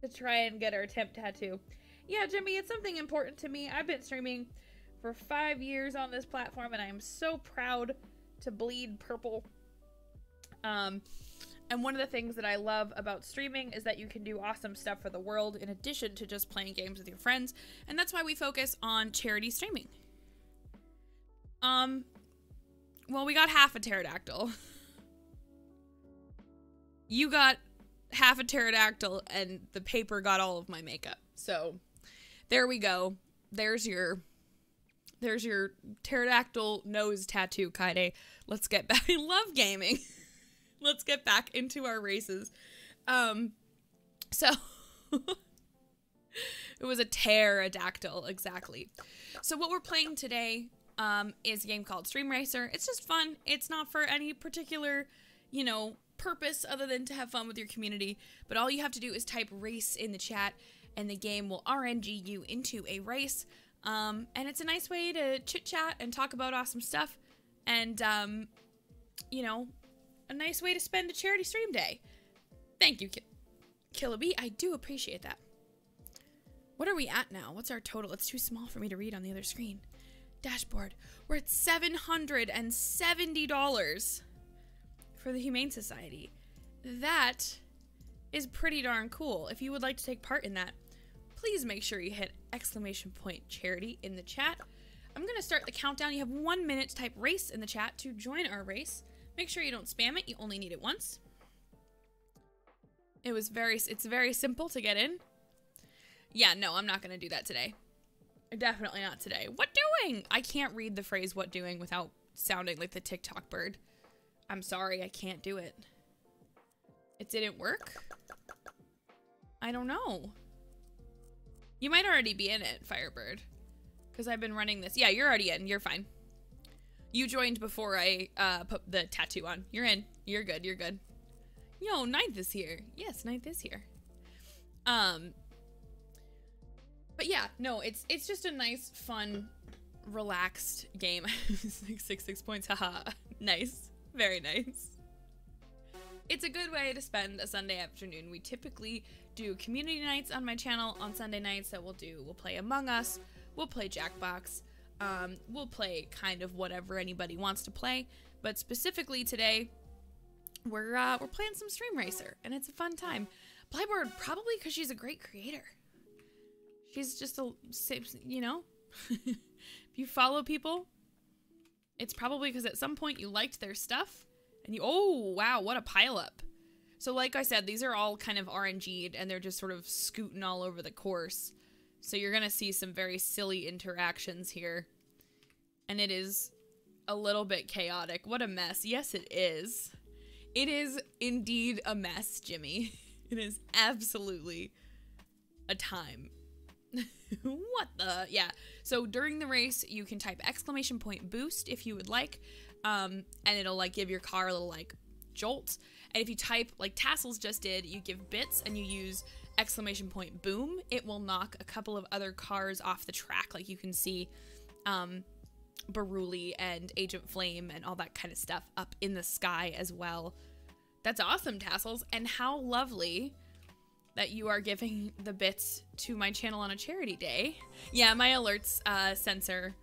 to try and get our temp tattoo. Yeah, Jimmy, it's something important to me. I've been streaming for 5 years on this platform and I am so proud to bleed purple. And one of the things that I love about streaming is that you can do awesome stuff for the world in addition to just playing games with your friends. And that's why we focus on charity streaming. Well, we got half a pterodactyl. You got half a pterodactyl, and the paper got all of my makeup. So, there we go. There's your pterodactyl nose tattoo, Kaide. Let's get back. I love gaming. Let's get back into our races. So, it was a pterodactyl, exactly. So what we're playing today is a game called Stream Racer. It's just fun. It's not for any particular, you know, purpose other than to have fun with your community. But all you have to do is type race in the chat and the game will RNG you into a race. And it's a nice way to chit chat and talk about awesome stuff. And, you know, a nice way to spend a charity stream day. Thank you, Killaby. I do appreciate that. What are we at now? What's our total? It's too small for me to read on the other screen. Dashboard. We're at $770 for the Humane Society. That is pretty darn cool. If you would like to take part in that, please make sure you hit !charity in the chat. I'm going to start the countdown. You have 1 minute to type race in the chat to join our race. Make sure you don't spam it. You only need it once. It's very simple to get in. Yeah, no, I'm not going to do that today. Definitely not today. What doing? I can't read the phrase what doing without sounding like the TikTok bird. I'm sorry, I can't do it. It didn't work? I don't know. You might already be in it, Firebird. Because I've been running this. Yeah, you're already in. You're fine. You joined before I put the tattoo on. You're in. You're good. You're good. Yo, 9th is here. Yes, 9th is here. But yeah, no, it's just a nice, fun, relaxed game. 6 points, haha. Nice. Very nice. It's a good way to spend a Sunday afternoon. We typically do community nights on my channel on Sunday nights that we'll play Among Us, we'll play Jackbox, we'll play kind of whatever anybody wants to play, but specifically today, we're playing some Stream Racer, and it's a fun time. Blyboard, probably because she's a great creator. She's just you know, if you follow people, it's probably because at some point you liked their stuff, and oh, wow, what a pileup. So like I said, these are all kind of RNG'd, and they're just sort of scooting all over the course. So you're going to see some very silly interactions here. And it is a little bit chaotic. What a mess. Yes, it is. It is indeed a mess, Jimmy. It is absolutely a time. What the? Yeah. So during the race, you can type !boost if you would like. And it'll like give your car a little like jolt. And if you type like Tassels just did, you give bits and you use !boom, it will knock a couple of other cars off the track. Like you can see Baruli and Agent Flame and all that kind of stuff up in the sky as well. That's awesome, Tassels. And how lovely that you are giving the bits to my channel on a charity day. Yeah, my alerts censor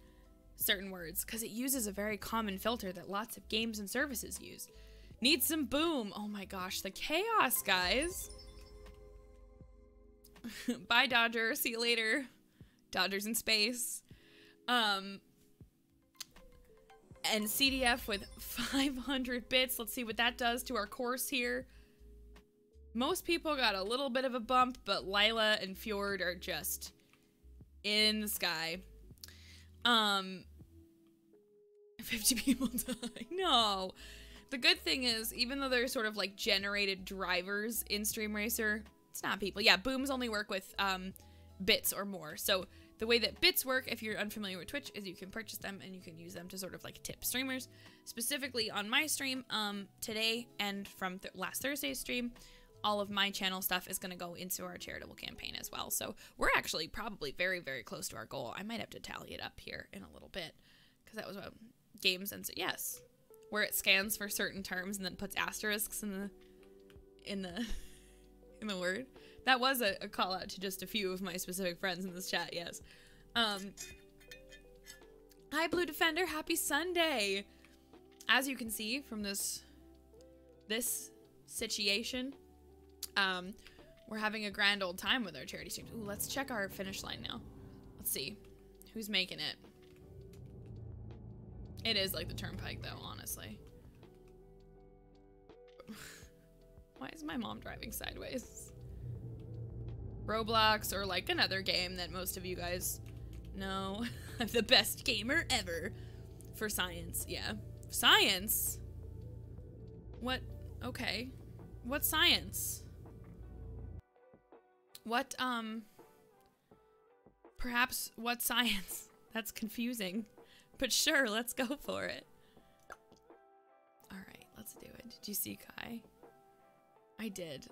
certain words because it uses a very common filter that lots of games and services use. Need some boom. Oh my gosh, the chaos, guys. Bye, Dodger. See you later. Dodgers in space. And CDF with 500 bits. Let's see what that does to our course here. Most people got a little bit of a bump, but Lila and Fjord are just in the sky. 50 people die. No. The good thing is, even though they're sort of like generated drivers in Stream Racer, it's not people. Yeah, booms only work with bits or more. So the way that bits work, if you're unfamiliar with Twitch, is you can purchase them and you can use them to sort of like tip streamers. Specifically on my stream today and from last Thursday's stream, all of my channel stuff is going to go into our charitable campaign as well. So we're actually probably very, very close to our goal. I might have to tally it up here in a little bit because that was what games and so yes, where it scans for certain terms and then puts asterisks in the word. That was a call out to just a few of my specific friends in this chat. Yes. Hi, Blue Defender. Happy Sunday. As you can see from this situation, we're having a grand old time with our charity streams. Ooh, let's check our finish line now. Let's see who's making it. It is like the turnpike though, honestly. Why is my mom driving sideways? Roblox or like another game that most of you guys know. I'm the best gamer ever. For science, yeah. Science? What? Okay. What science? What, perhaps what science? That's confusing. But sure, let's go for it. Alright, let's do it. Did you see Kai? I did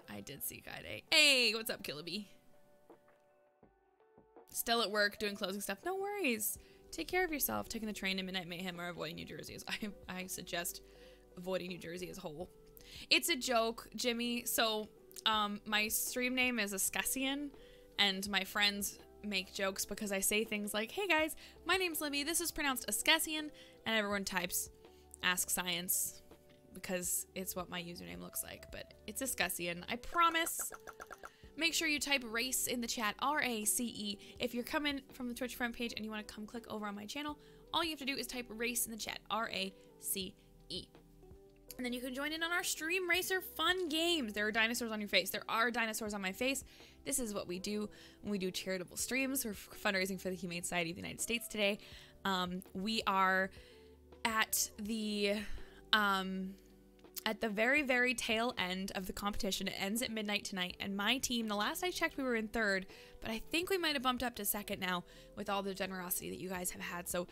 see Kai Day. Hey, what's up, Killaby? Still at work, doing closing stuff. No worries. Take care of yourself. Taking the train to Midnight Mayhem or avoiding New Jersey. I suggest avoiding New Jersey as a whole. It's a joke, Jimmy. So, my stream name is Askesian, and my friends make jokes because I say things like, hey guys, my name's Libby, this is pronounced Askesian, and everyone types Ask Science because it's what my username looks like, but it's Discussian. I promise. Make sure you type race in the chat, R-A-C-E. If you're coming from the Twitch front page and you want to come click over on my channel, all you have to do is type race in the chat, R-A-C-E. And then you can join in on our Stream Racer fun games. There are dinosaurs on your face. There are dinosaurs on my face. This is what we do when we do charitable streams. We're fundraising for the Humane Society of the United States today. We are at the very, very tail end of the competition. It ends at midnight tonight. And my team, the last I checked, we were in third. But I think we might have bumped up to second now with all the generosity that you guys have had. So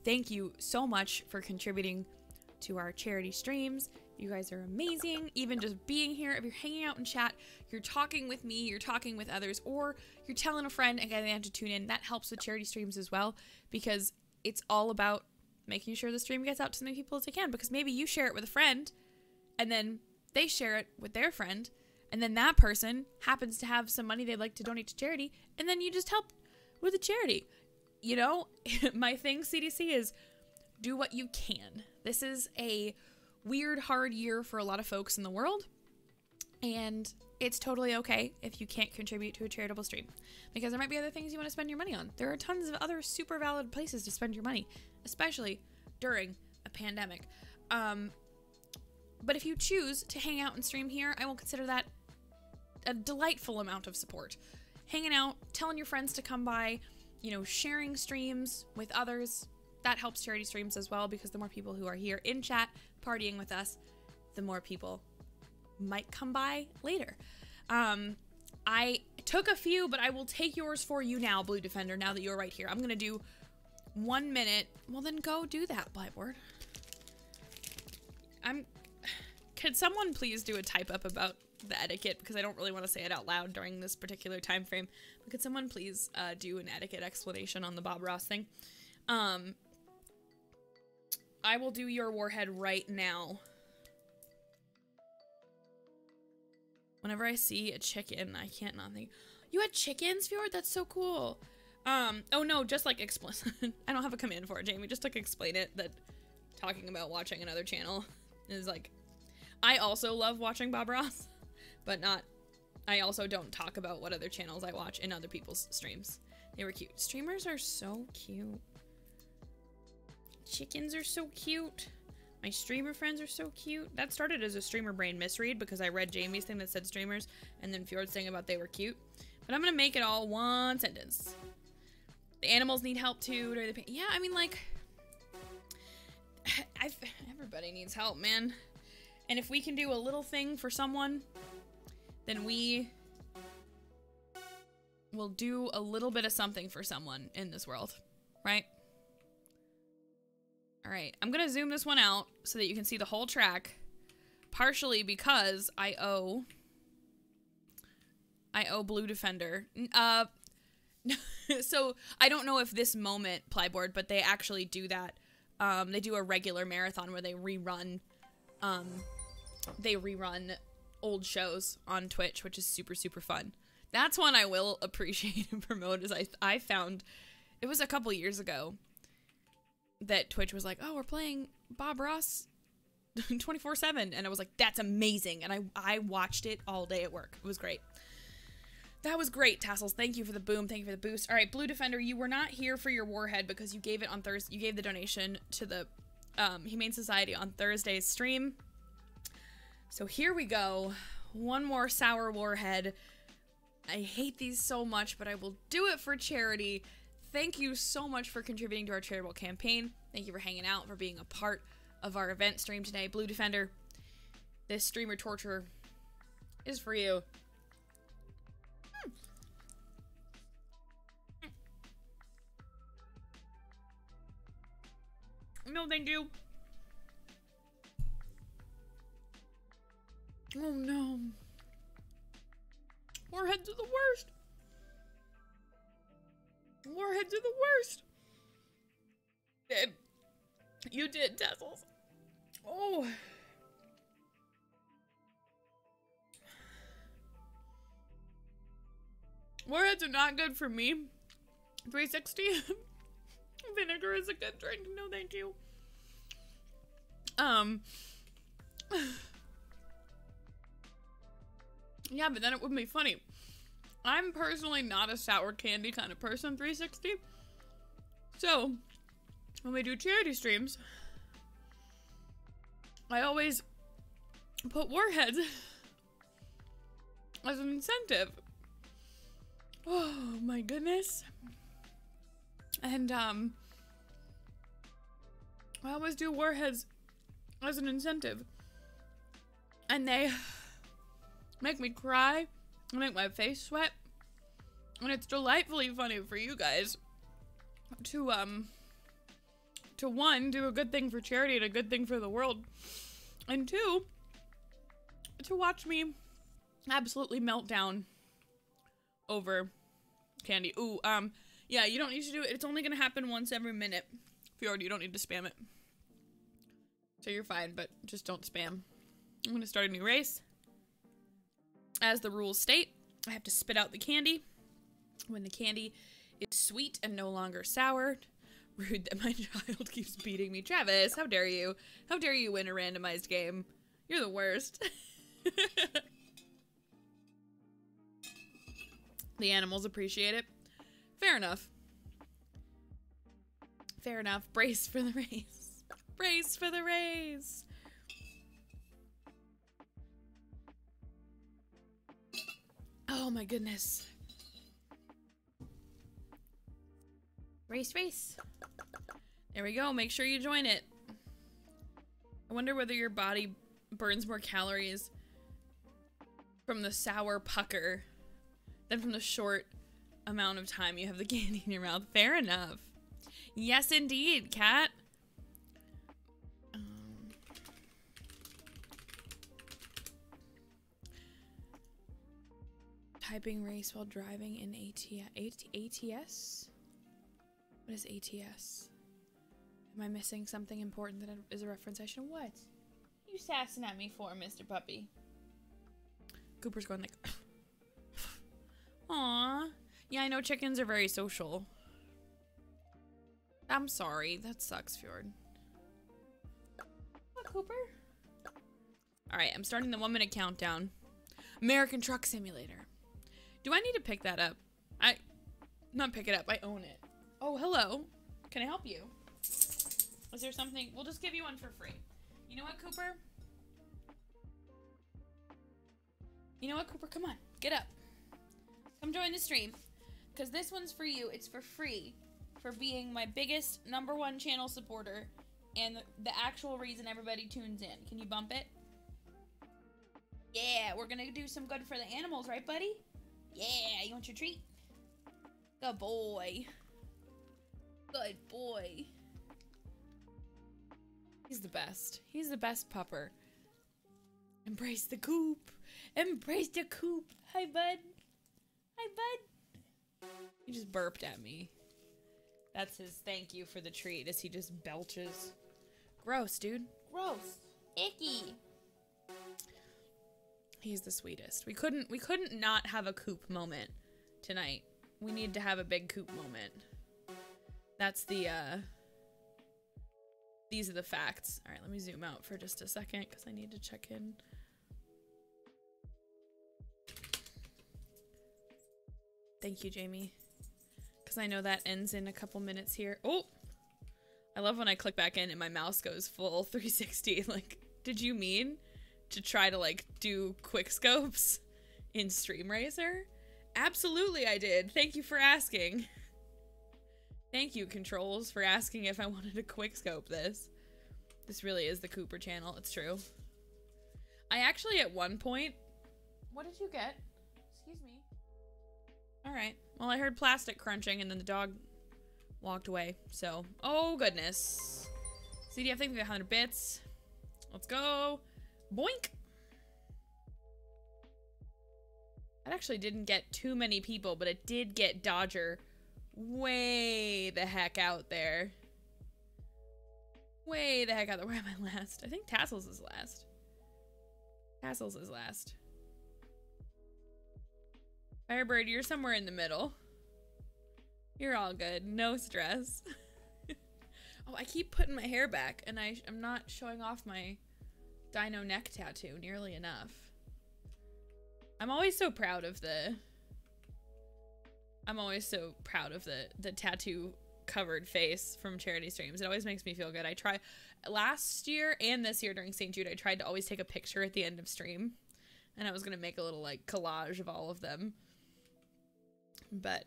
thank you so much for contributing to our charity streams. You guys are amazing. Even just being here, if you're hanging out in chat, you're talking with me, you're talking with others, or you're telling a friend and getting them to tune in, that helps with charity streams as well, because it's all about making sure the stream gets out to as many people as they can, because maybe you share it with a friend and then they share it with their friend, and then that person happens to have some money they'd like to donate to charity, and then you just help with the charity. You know, my thing, CDC, is do what you can. This is a weird, hard year for a lot of folks in the world, and it's totally okay if you can't contribute to a charitable stream, because there might be other things you want to spend your money on. There are tons of other super valid places to spend your money, especially during a pandemic. But if you choose to hang out and stream here, I will consider that a delightful amount of support. Hanging out, telling your friends to come by, you know, sharing streams with others, that helps charity streams as well, because the more people who are here in chat partying with us, the more people might come by later. I took a few, but I will take yours for you now, Blue Defender, now that you're right here. I'm going to do 1 minute. Well, then go do that, Blackboard. Could someone please do a type up about the etiquette, because I don't really want to say it out loud during this particular time frame. But could someone please do an etiquette explanation on the Bob Ross thing? I will do your warhead right now. Whenever I see a chicken, I can't not think. You had chickens, Fjord? That's so cool. Oh no, just like explain. I don't have a command for it, Jamie. Just like explain it, that talking about watching another channel is like, I also love watching Bob Ross, but I also don't talk about what other channels I watch in other people's streams. They were cute. Streamers are so cute. Chickens are so cute. My streamer friends are so cute. That started as a streamer brain misread because I read Jamie's thing that said streamers and then Fjord's thing about they were cute. But I'm gonna make it all one sentence. The animals need help too. Yeah, I mean, like, everybody needs help, man. And if we can do a little thing for someone, then we will do a little bit of something for someone in this world, right? All right, I'm gonna zoom this one out so that you can see the whole track, partially because I owe Blue Defender. So I don't know if this moment, Plyboard, but they actually do that. They do a regular marathon where they rerun old shows on Twitch, which is super, super fun. That's one I will appreciate and promote, as I found, it was a couple years ago that Twitch was like, oh, we're playing Bob Ross 24/7. And I was like, that's amazing. And I watched it all day at work. It was great. That was great, Tassels. Thank you for the boom. Thank you for the boost. All right, Blue Defender, you were not here for your warhead because you gave it on Thursday. You gave the donation to the Humane Society on Thursday's stream. So here we go. One more sour warhead. I hate these so much, but I will do it for charity. Thank you so much for contributing to our charitable campaign. Thank you for hanging out, for being a part of our event stream today. Blue Defender, this streamer torture is for you. No, thank you. Oh no. Warheads are the worst. Warheads are the worst. Babe, you did, Tassels. Oh. Warheads are not good for me. 360. Vinegar is a good drink. No, thank you. Yeah, but then it wouldn't be funny. I'm personally not a sour candy kind of person, 360. So, when we do charity streams, I always put Warheads as an incentive. Oh my goodness. And I always do Warheads as an incentive. And they make me cry, make my face sweat. And it's delightfully funny for you guys to one, do a good thing for charity and a good thing for the world. And two, to watch me absolutely melt down over candy. Ooh, yeah, you don't need to do it. It's only gonna happen once every minute. Fjord, you don't need to spam it. So you're fine, but just don't spam. I'm gonna start a new race. As the rules state, I have to spit out the candy. When the candy is sweet and no longer sour. Rude that my child keeps beating me. Travis, how dare you? How dare you win a randomized game? You're the worst. The animals appreciate it. Fair enough. Fair enough. Brace for the race. Brace for the race. Oh my goodness. Race, race. There we go. Make sure you join it. I wonder whether your body burns more calories from the sour pucker than from the short amount of time you have the candy in your mouth. Fair enough. Yes, indeed, Kat. Typing race while driving in ATS? What is ATS? Am I missing something important that is a reference I should? What? You sassing at me for, Mr. Puppy? Cooper's going like... Aww. Yeah, I know chickens are very social. I'm sorry. That sucks, Fjord. What, Cooper? Alright, I'm starting the 1-minute countdown. American Truck Simulator. Do I need to pick that up? Not pick it up. I own it. Oh, hello. Can I help you? Is there something? We'll just give you one for free. You know what, Cooper? You know what, Cooper? Come on. Get up. Come join the stream. Because this one's for you. It's for free. For being my biggest #1 channel supporter. And the actual reason everybody tunes in. Can you bump it? Yeah, we're gonna do some good for the animals, right, buddy? Yeah, you want your treat? Good boy. Good boy. He's the best. He's the best pupper. Embrace the coop. Embrace the coop. Hi, bud. Hi, bud. He just burped at me. That's his thank you for the treat as he just belches. Gross, dude. Gross. Icky. He's the sweetest. We couldn't not have a coop moment tonight. We need to have a big coop moment. That's the, these are the facts. All right, let me zoom out for just a second because I need to check in. Thank you, Jamie. Because I know that ends in a couple minutes here. Oh! I love when I click back in and my mouse goes full 360. Like, did you mean to try to, like, do quick scopes in Stream Racer? Absolutely I did. Thank you for asking. Thank you, Controls, for asking if I wanted to quick scope this. This really is the Cooper channel. It's true. I actually, at one point... What did you get? Excuse me. Alright. Well, I heard plastic crunching and then the dog walked away. So, oh goodness. CDF, thank you for 100 bits. Let's go. Boink! That actually didn't get too many people, but it did get Dodger way the heck out there. Way the heck out there. Where am I last? I think Tassels is last. Tassels is last. Firebird, you're somewhere in the middle. You're all good. No stress. Oh, I keep putting my hair back, and I'm not showing off my Dino neck tattoo, nearly enough. I'm always so proud of the the tattoo covered face from charity streams. It always makes me feel good. I try last year and this year during St. Jude, I tried to always take a picture at the end of stream, and I was gonna make a little like collage of all of them, but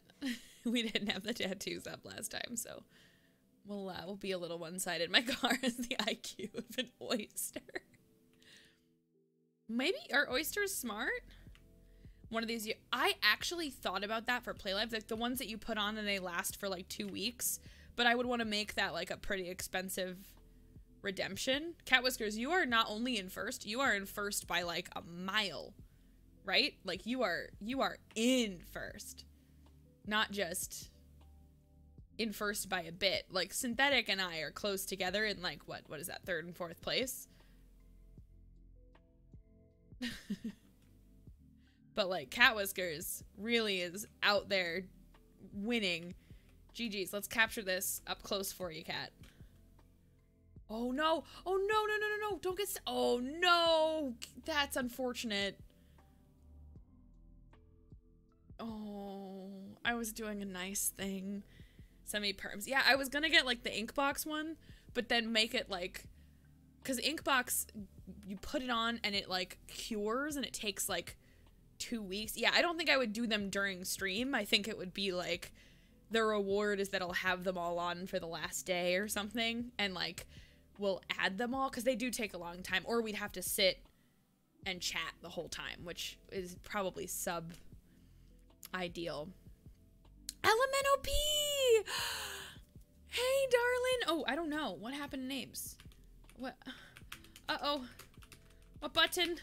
we didn't have the tattoos up last time, so we'll be a little one-sided. My car has the IQ of an oyster. Maybe are oysters smart? One of these, I actually thought about that for Play Live, like the ones that you put on and they last for like 2 weeks, but I would want to make that like a pretty expensive redemption. Cat Whiskers, you are not only in first, you are in first by like a mile, right? Like you are in first, not just in first by a bit. Like Synthetic and I are close together in like, what is that, 3rd and 4th place? But like Cat Whiskers really is out there winning. GG's. Let's capture this up close for you, Cat. Oh no. Oh no. Don't get oh no. That's unfortunate. Oh, I was doing a nice thing. Semi-perms. Yeah, I was gonna get like the Inkbox one, but then make it like, because Inkbox, you put it on and it like cures and it takes like 2 weeks. Yeah, I don't think I would do them during stream. I think it would be like the reward is that I'll have them all on for the last day or something, and like we'll add them all because they do take a long time, or we'd have to sit and chat the whole time, which is probably sub ideal. Elemental P! Hey, darling. Oh, I don't know. What happened to names? What? Uh-oh. What button?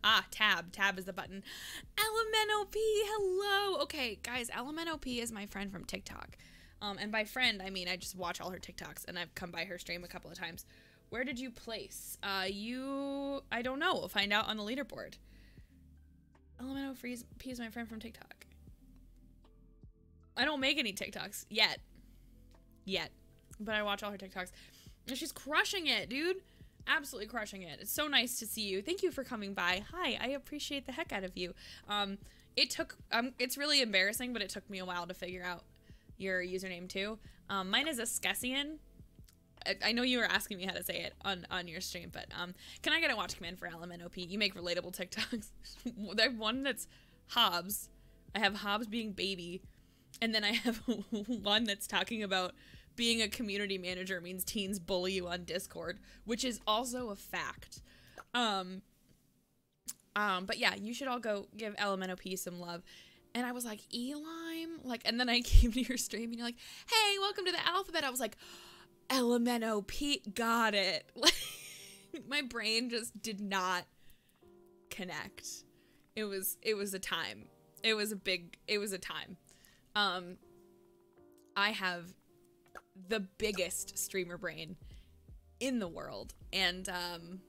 Ah, tab. Tab is the button. Elemental P, hello. Okay, guys, Elemental P is my friend from TikTok. And by friend, I mean I just watch all her TikToks, and I've come by her stream a couple of times. Where did you place? I don't know. We'll find out on the leaderboard. Elemental P is my friend from TikTok. I don't make any TikToks yet. But I watch all her TikToks. And she's crushing it, dude. Absolutely crushing it. It's so nice to see you. Thank you for coming by. Hi, I appreciate the heck out of you. It took, it's really embarrassing, but it took me a while to figure out your username too. Mine is Askesian. I know you were asking me how to say it on your stream, but can I get a watch command for LMNOP? You make relatable TikToks. I have one that's Hobbs. I have Hobbs being baby. And then I have one that's talking about being a community manager means teens bully you on Discord, which is also a fact. But yeah, you should all go give LMNOP some love. And I was like, Elime? Like, and then I came to your stream and you're like, hey, welcome to the alphabet. I was like, LMNOP, got it. Like, my brain just did not connect. It was a time. It was a time. I have the biggest streamer brain in the world, and I'm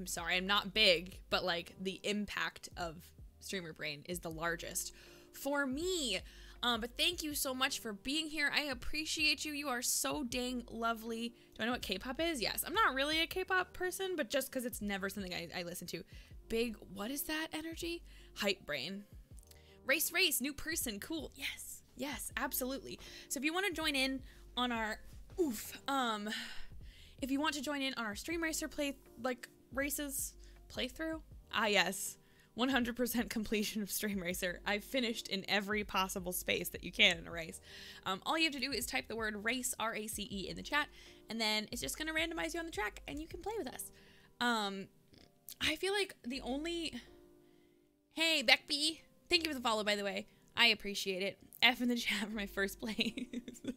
sorry, I'm not big, but like the impact of streamer brain is the largest for me. But thank you so much for being here. I appreciate you. You are so dang lovely. Do I know what K-pop is? Yes. I'm not really a K-pop person, but just because it's never something I listen to. Big, what is that energy? Hype brain. Race, new person, cool. Yes, absolutely. So if you want to join in on our, if you want to join in on our Stream Racer playthrough, yes, 100% completion of Stream Racer. I've finished in every possible space that you can in a race. All you have to do is type the word race, R-A-C-E, in the chat, and then it's just going to randomize you on the track, and you can play with us. I feel like the only... Hey, Beckby! Thank you for the follow, by the way. I appreciate it. F in the chat for my first place.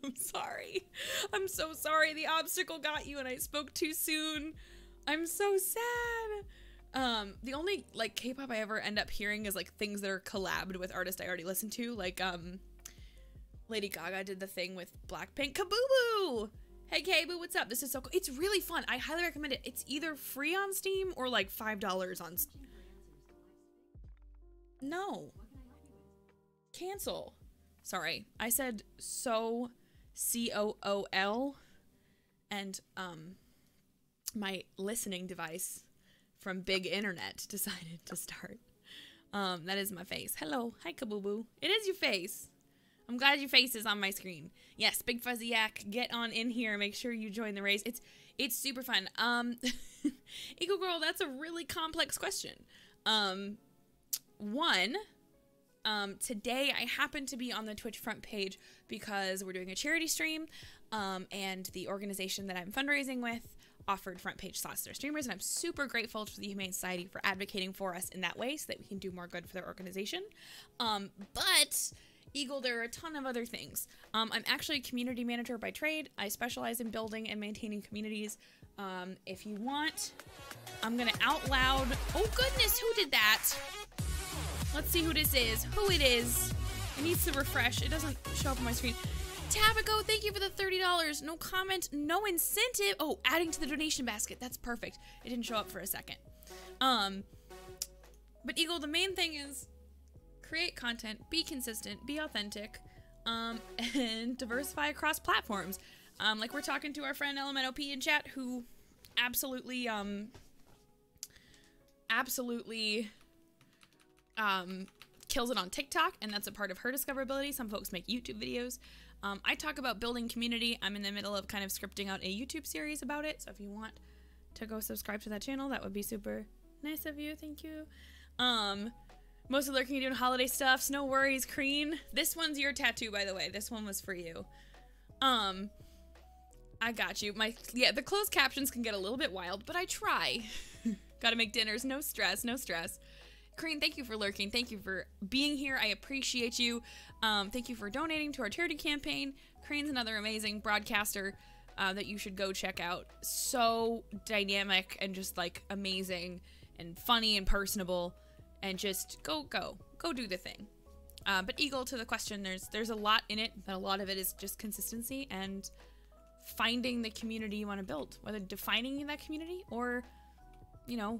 I'm sorry. I'm so sorry. The obstacle got you and I spoke too soon. I'm so sad. The only like K-pop I ever end up hearing is like things that are collabed with artists I already listened to. Like Lady Gaga did the thing with Blackpink. Kaboo! Hey K-boo, what's up? This is so cool. It's really fun. I highly recommend it. It's either free on Steam or like $5 on Steam. No. Cancel. Sorry. I said so, C-O-O-L, and my listening device from big internet decided to start. That is my face. Hello. Hi, Kaboo. It is your face. I'm glad your face is on my screen. Yes, Big Fuzzy Yak, get on in here. Make sure you join the race. It's super fun. Eagle Girl, that's a really complex question. Today I happen to be on the Twitch front page because we're doing a charity stream, and the organization that I'm fundraising with offered front page slots to their streamers, and I'm super grateful to the Humane Society for advocating for us in that way so that we can do more good for their organization. But Eagle, there are a ton of other things. I'm actually a community manager by trade. I specialize in building and maintaining communities. If you want, I'm gonna out loud. Oh goodness, who did that? Let's see who this is. Who it is. It needs to refresh. It doesn't show up on my screen. Tabaco, thank you for the $30. No comment, no incentive. Oh, adding to the donation basket. That's perfect. It didn't show up for a second. But Eagle, the main thing is create content, be consistent, be authentic, and diversify across platforms. Like we're talking to our friend LMNOP in chat, who absolutely kills it on TikTok, and that's a part of her discoverability. Some folks make YouTube videos. I talk about building community. I'm in the middle of kind of scripting out a YouTube series about it, so if you want to go subscribe to that channel, that would be super nice of you. Thank you. Mostly lurking doing holiday stuffs. No worries, Crean. This one's your tattoo, by the way. This one was for you. I got you. The closed captions can get a little bit wild, but I try. Gotta make dinners. No stress, no stress. Crean, thank you for lurking. Thank you for being here. I appreciate you. Thank you for donating to our charity campaign. Crean's another amazing broadcaster that you should go check out. So dynamic and just like amazing and funny and personable, and just go do the thing. But Eagle, to the question, there's a lot in it, but a lot of it is just consistency and finding the community you want to build, whether defining that community or, you know,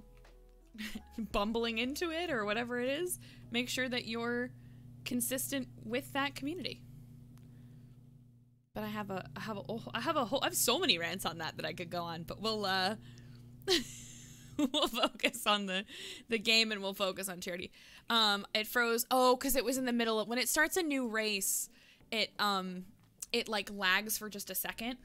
bumbling into it or whatever it is. Make sure that you're consistent with that community. But I have so many rants on that I could go on, but we'll we'll focus on the game, and we'll focus on charity. It froze. Oh, because it was in the middle of when it starts a new race. It like lags for just a second.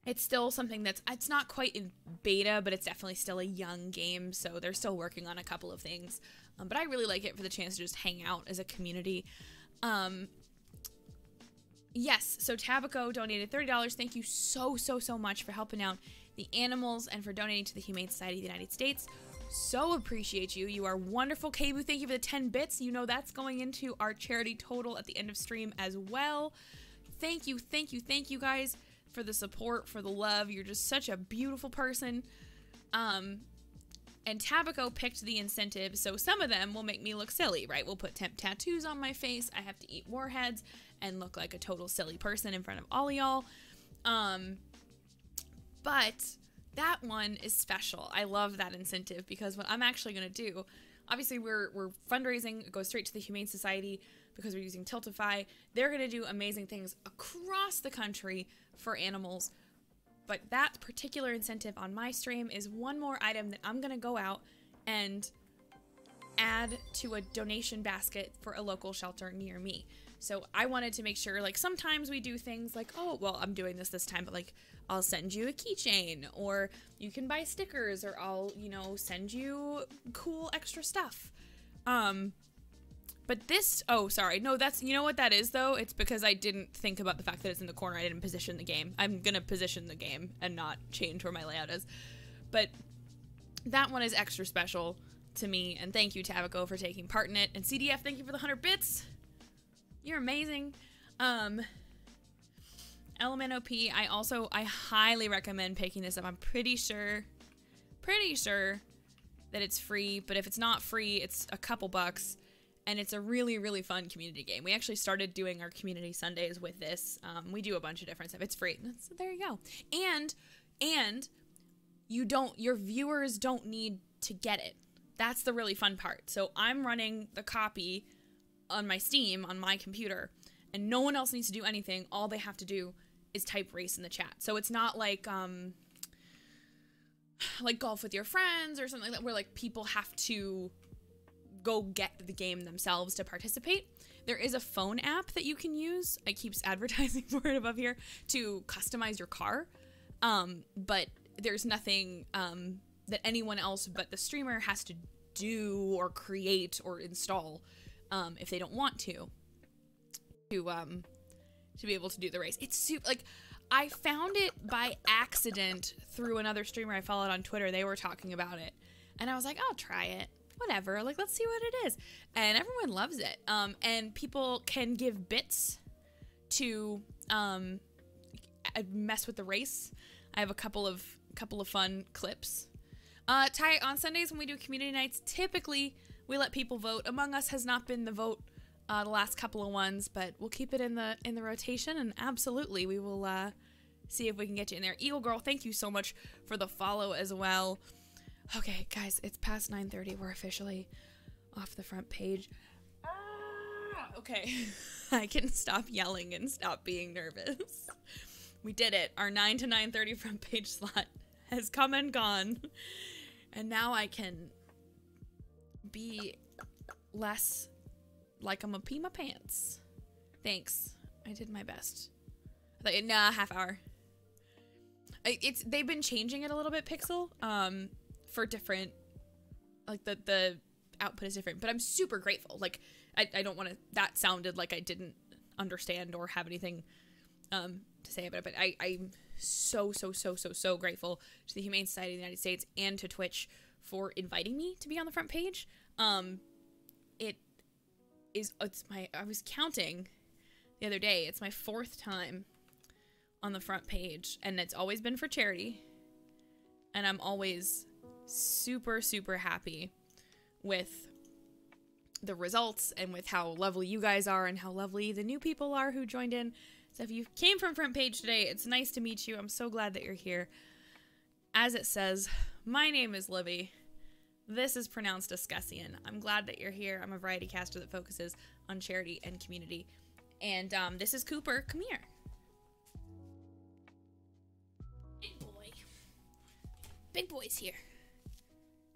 It's still something it's not quite in beta, but it's definitely still a young game, so they're still working on a couple of things. But I really like it for the chance to just hang out as a community. Yes, so Tabaco donated $30. Thank you so much for helping out the animals and for donating to the Humane Society of the United States. So appreciate you. You are wonderful. Kabu, thank you for the 10 bits. You know that's going into our charity total at the end of stream as well. Thank you guys for the support, for the love. You're just such a beautiful person. And Tabaco picked the incentive, so some of them will make me look silly, right? We'll put temp tattoos on my face. I have to eat warheads and look like a total silly person in front of all y'all. But that one is special. I love that incentive because what I'm actually going to do, obviously we're fundraising, it goes straight to the Humane Society because we're using Tiltify. They're going to do amazing things across the country for animals. But that particular incentive on my stream is one more item that I'm going to go out and add to a donation basket for a local shelter near me. So I wanted to make sure, like, sometimes we do things like, oh, well, I'm doing this time, but like, I'll send you a keychain, or you can buy stickers, or I'll, you know, send you cool extra stuff. But this, oh, sorry, no, that's, you know what that is, though? It's because I didn't think about the fact that it's in the corner. I didn't position the game. I'm gonna position the game and not change where my layout is. But that one is extra special to me, and thank you, Tabaco, for taking part in it. And CDF, thank you for the 100 bits. You're amazing. LMNOP, I highly recommend picking this up. I'm pretty sure that it's free, but if it's not free, it's a couple bucks, and it's a really fun community game. We actually started doing our community Sundays with this. We do a bunch of different stuff. It's free. So there you go. And your viewers don't need to get it. That's the really fun part. So I'm running the copy on my Steam, on my computer, and no one else needs to do anything. All they have to do is type race in the chat. So it's not like, like golf with your friends or something like that, where like people have to go get the game themselves to participate. There is a phone app that you can use. It keeps advertising for it above here to customize your car. But there's nothing that anyone else but the streamer has to do or create or install if they don't want to be able to do the race. It's super, like, I found it by accident through another streamer I followed on Twitter. They were talking about it, and I was like, I'll try it. Whatever, like, let's see what it is. And everyone loves it. And people can give bits to mess with the race. I have a couple of fun clips. Ty, on Sundays when we do community nights, typically we let people vote. Among Us has not been the vote the last couple of ones, but we'll keep it in the rotation, and absolutely we will see if we can get you in there. Eagle Girl, thank you so much for the follow as well. Okay, guys, it's past 9:30. We're officially off the front page. Okay, I can stop yelling and stop being nervous. We did it. Our 9 to 9:30 front page slot has come and gone. And now I can be less like I'm a pee my pants. Thanks. I did my best. I thought, nah, half hour. They've been changing it a little bit, Pixel. For different, like the output is different, but I'm super grateful. Like, I don't want to, that sounded like I didn't understand or have anything to say about it, but I'm so grateful to the Humane Society of the United States and to Twitch for inviting me to be on the front page. I was counting the other day, it's my 4th time on the front page, and it's always been for charity, and I'm always super happy with the results and with how lovely you guys are and how lovely the new people are who joined in. So if you came from front page today, it's nice to meet you. I'm so glad that you're here. As it says, my name is Libby. This is pronounced Discussian. I'm glad that you're here. I'm a variety caster that focuses on charity and community. And this is Cooper. Come here. Big boy. Big boy's here.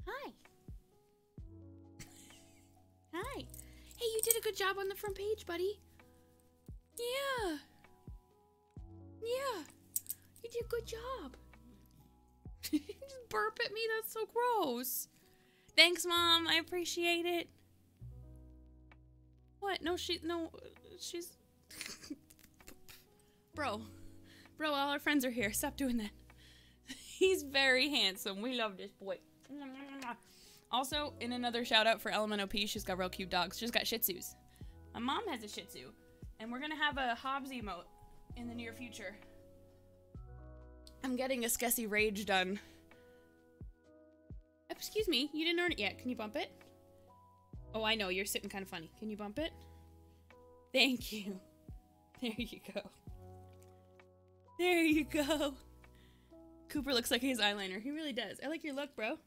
Hi. Hi. Hey, you did a good job on the front page, buddy. Yeah. Yeah. You did a good job. You just burp at me. That's so gross. Thanks, Mom. I appreciate it. What? No, she's... Bro, all our friends are here. Stop doing that. He's very handsome. We love this boy. Also, in another shout out for LMNOP, she's got real cute dogs. She's got Shih Tzus. My mom has a Shih Tzu, and we're gonna have a Hobbs emote in the near future. I'm getting a Skessy Rage done. Excuse me, you didn't earn it yet. Can you bump it? Oh, I know, you're sitting kind of funny. Can you bump it? Thank you. There you go. There you go. Cooper looks like his eyeliner. He really does. I like your look, bro.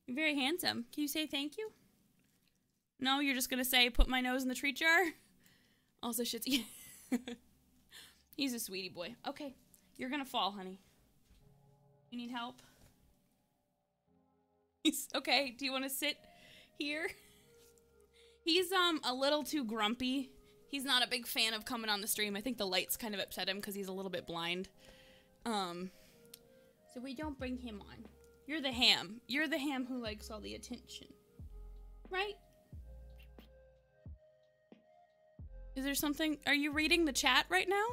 You're very handsome. Can you say thank you? No, you're just gonna say, put my nose in the treat jar? Also, shit's... He's a sweetie boy. Okay, you're gonna fall, honey. You need help? Okay, do you want to sit here? He's, a little too grumpy. He's not a big fan of coming on the stream. I think the lights kind of upset him because he's a little bit blind. So we don't bring him on. You're the ham. You're the ham who likes all the attention. Right? Is there something? Are you reading the chat right now?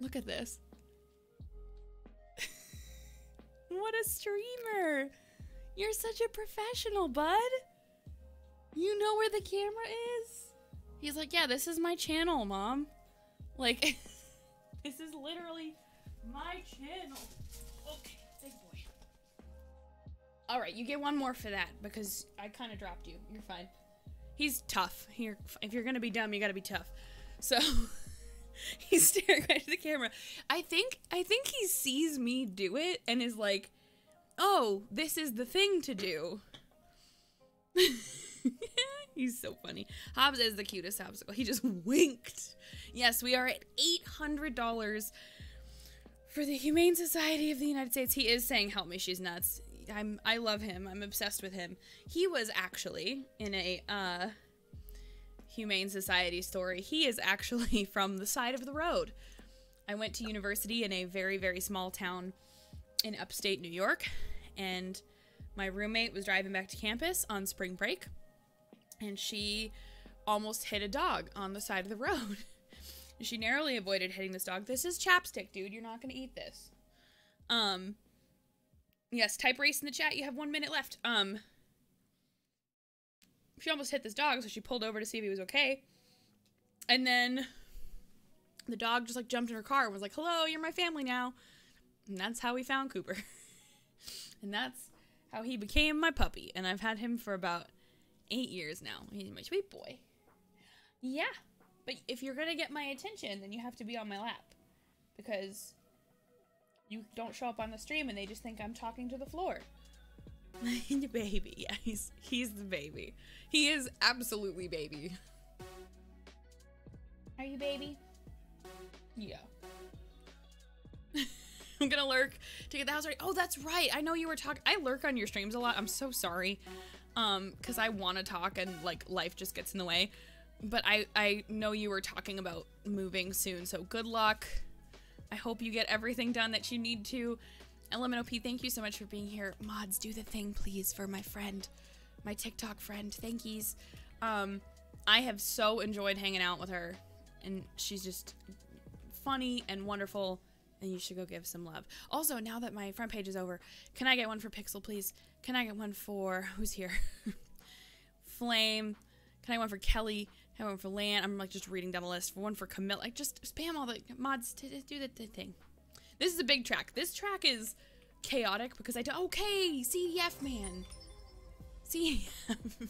Look at this. What a streamer. You're such a professional, bud. You know where the camera is? He's like, yeah, this is my channel, Mom. Like, this is literally my channel. Okay, big boy. All right, you get one more for that because I kind of dropped you. You're fine. He's tough. Here, if you're gonna be dumb, you gotta be tough. So he's staring right at the camera. I think he sees me do it and is like, "Oh, this is the thing to do." He's so funny. Hobbs is the cutest obstacle. He just winked. Yes, we are at $800 For the Humane Society of the United States. He is saying, help me, she's nuts. I love him. I'm obsessed with him. He was actually in a Humane Society story. He is actually from the side of the road. I went to university in a very, very small town in upstate New York, and my roommate was driving back to campus on spring break, and she almost hit a dog on the side of the road. She narrowly avoided hitting this dog. This is chapstick, dude. You're not gonna eat this. Yes, type race in the chat. You have 1 minute left. She almost hit this dog, so she pulled over to see if he was okay. And then the dog just, like, jumped in her car and was like, hello, you're my family now. And that's how we found Cooper. And that's how he became my puppy. And I've had him for about 8 years now. He's my sweet boy. Yeah. But if you're gonna get my attention, then you have to be on my lap. Because you don't show up on the stream and they just think I'm talking to the floor. The baby. Yeah, he's the baby. He is absolutely baby. Are you baby? Yeah. I'm gonna lurk to get the house ready. Oh, that's right. I know you were talking. I lurk on your streams a lot. I'm so sorry. Because I want to talk and, like, life just gets in the way. But I know you were talking about moving soon, so good luck. I hope you get everything done that you need to. LMNOP, thank you so much for being here. Mods, do the thing, please, for my friend. My TikTok friend. Thankies. I have so enjoyed hanging out with her. And she's just funny and wonderful. And you should go give some love. Also, now that my front page is over, can I get one for Pixel, please? Can I get one for... Who's here? Flame. Can I get one for Kelly? Can I get one for Lan? I'm, like, just reading down the list. For one for Camille. Like, just spam all the mods to do the thing. This is a big track. This track is chaotic because I do... Okay, CDF man. CDF.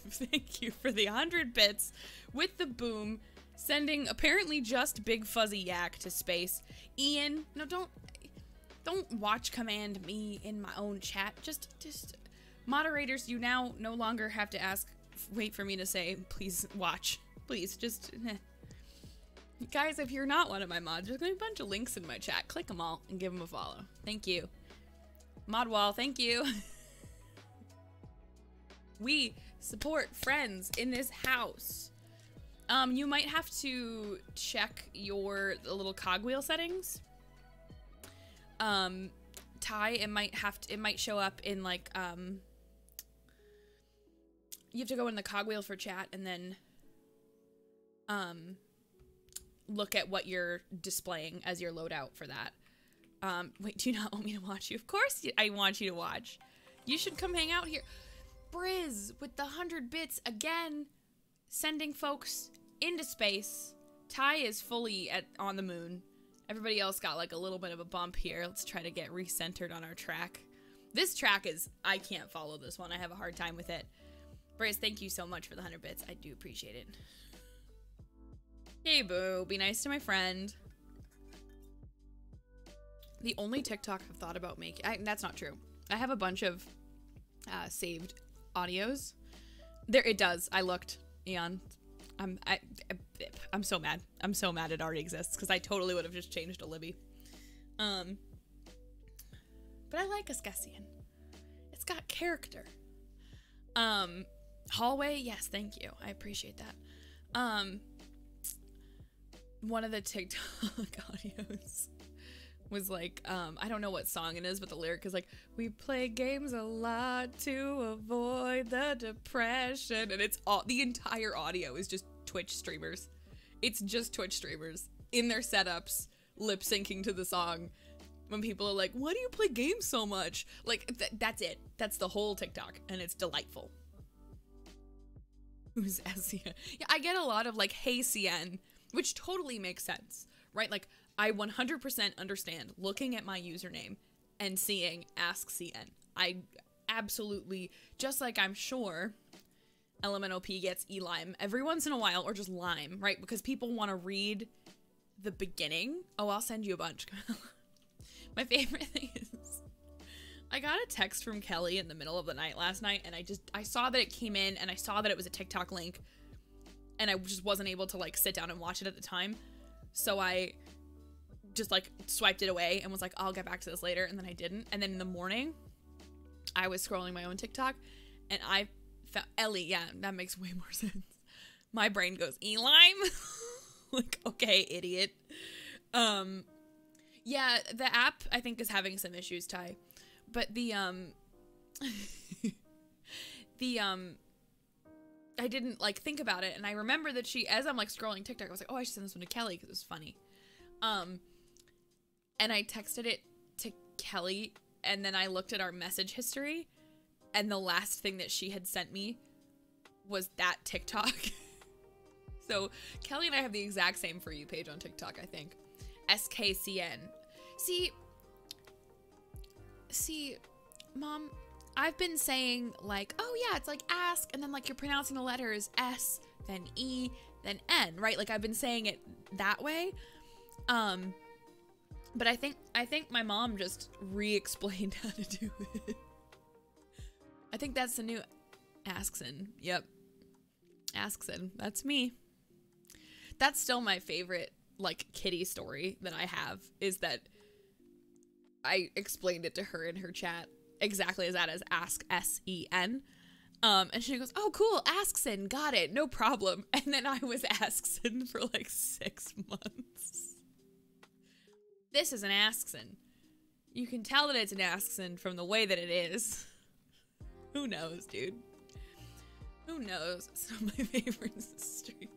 Thank you for the 100 bits with the boom. Sending apparently just Big Fuzzy Yak to space. Ian, no, don't watch command me in my own chat. Just moderators, you now no longer have to wait for me to say, please watch. Please, just, Guys, if you're not one of my mods, there's gonna be a bunch of links in my chat. Click them all and give them a follow. Thank you. Modwall, thank you. We support friends in this house. You might have to check the little cogwheel settings. Ty, it might show up in, like, you have to go in the cogwheel for chat and then, look at what you're displaying as your loadout for that. Wait, do you not want me to watch you? Of course I want you to watch. You should come hang out here. Briz with the 100 bits again, sending folks into space. Ty is fully on the moon. Everybody else got, like, a little bit of a bump here. Let's try to get recentered on our track. This track is, I can't follow this one. I have a hard time with it. Briz, thank you so much for the 100 bits. I do appreciate it. Hey, boo. Be nice to my friend. The only TikTok I've thought about making... that's not true. I have a bunch of saved audios. There, it does. I looked, Eon. I'm so mad. I'm so mad it already exists, because I totally would have just changed to Libby. But I like Ascasian. It's got character. Hallway, yes, thank you. I appreciate that. One of the TikTok audios was like, I don't know what song it is, but the lyric is like, we play games a lot to avoid the depression. And it's all, the entire audio is just Twitch streamers. It's just Twitch streamers in their setups, lip syncing to the song. When people are like, why do you play games so much? Like, that's it. That's the whole TikTok, and it's delightful. Who's SCN? Yeah, I get a lot of, like, hey, CN, which totally makes sense, right? Like, I 100% understand looking at my username and seeing Ask CN. I absolutely, just like I'm sure LMNOP gets E-Lime every once in a while, or just Lime, right? Because people want to read the beginning. Oh, I'll send you a bunch. My favorite thing is, I got a text from Kelly in the middle of the night last night, and I saw that it came in, and I saw that it was a TikTok link, and I just wasn't able to, like, sit down and watch it at the time. So I just like swiped it away and was like, I'll get back to this later. And then I didn't. And then in the morning, I was scrolling my own TikTok and I found Ellie. Yeah, that makes way more sense. My brain goes, Elime. Like, okay, idiot. Yeah, the app I think is having some issues, Ty. But the I didn't like think about it, and I remember that as I'm like scrolling TikTok, I was like, oh, I should send this one to Kelly because it was funny. And I texted it to Kelly, and then I looked at our message history, and the last thing that she had sent me was that TikTok. So Kelly and I have the exact same For You page on TikTok, I think. SKCN. See, Mom, I've been saying like, oh yeah, it's like ask, and then like you're pronouncing the letters S, then E, then N, right? Like I've been saying it that way. But I think my mom just re-explained how to do it. I think that's the new Askson. Yep. Askson. That's me. That's still my favorite, like, kitty story that I have, is that I explained it to her in her chat exactly as that, as ask, S-E-N. And she goes, oh, cool, Askson, got it, no problem. And then I was Askson for like 6 months. This is an Askson. You can tell that it's an Askson from the way that it is. Who knows, dude? Who knows? It's not my favorite streamer.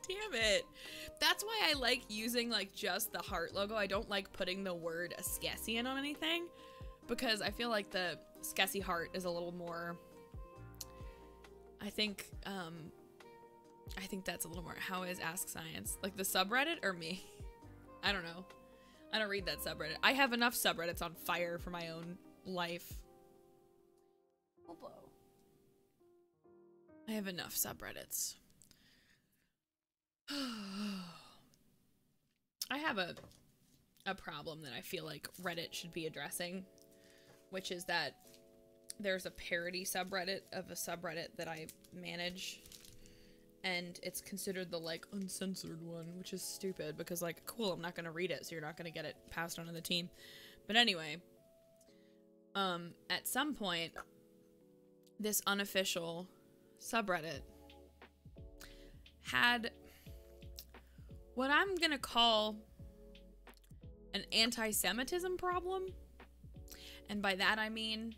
Damn it. That's why I like using like just the heart logo. I don't like putting the word Skessian on anything, because I feel like the Skessy heart is a little more, I think that's a little more, how is Ask Science? Like the subreddit or me? I don't know. I don't read that subreddit. I have enough subreddits on fire for my own life. I have enough subreddits. I have a problem that I feel like Reddit should be addressing, which is that there's a parody subreddit of a subreddit that I manage, and it's considered the like uncensored one, which is stupid because like, cool, I'm not gonna read it, so you're not gonna get it passed on to the team. But anyway, at some point, this unofficial subreddit had what I'm gonna call an anti-Semitism problem. And by that I mean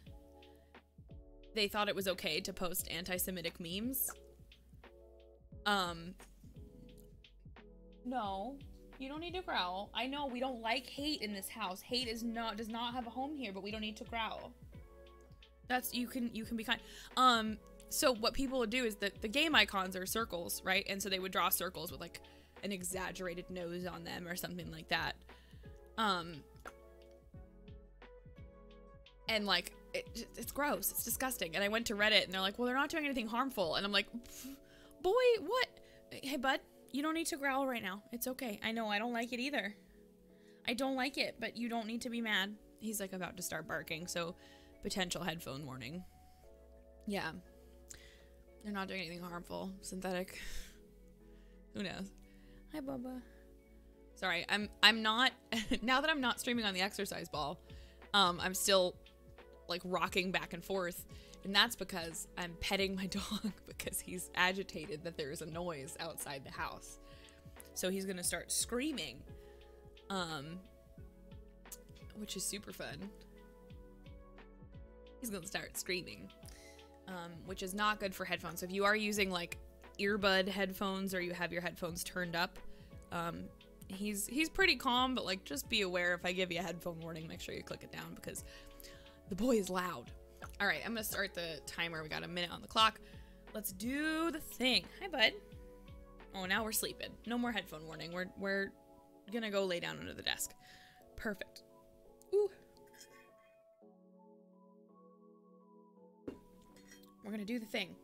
they thought it was okay to post anti-Semitic memes. No, you don't need to growl. I know we don't like hate in this house. Hate does not have a home here, but we don't need to growl. That's, you can be kind. So what people would do is that the game icons are circles, right? And so they would draw circles with like an exaggerated nose on them or something like that. And like, it's gross. It's disgusting. And I went to Reddit and they're like, well, they're not doing anything harmful. And I'm like, boy, what? Hey, bud, you don't need to growl right now. It's okay. I know I don't like it either. I don't like it, but you don't need to be mad. He's like about to start barking. So potential headphone warning. Yeah. They're not doing anything harmful. Synthetic. Who knows? Hi, Bubba. Sorry, I'm not, now that I'm not streaming on the exercise ball, I'm still like rocking back and forth, and that's because I'm petting my dog because he's agitated that there is a noise outside the house. So he's gonna start screaming, which is super fun. He's gonna start screaming, which is not good for headphones. So if you are using like earbud headphones or you have your headphones turned up, he's pretty calm, but like just be aware if I give you a headphone warning, make sure you click it down because the boy is loud. All right, I'm gonna start the timer. We got a minute on the clock. Let's do the thing. Hi, bud. Oh, now we're sleeping. No more headphone warning. We're gonna go lay down under the desk. Perfect. Ooh. We're gonna do the thing.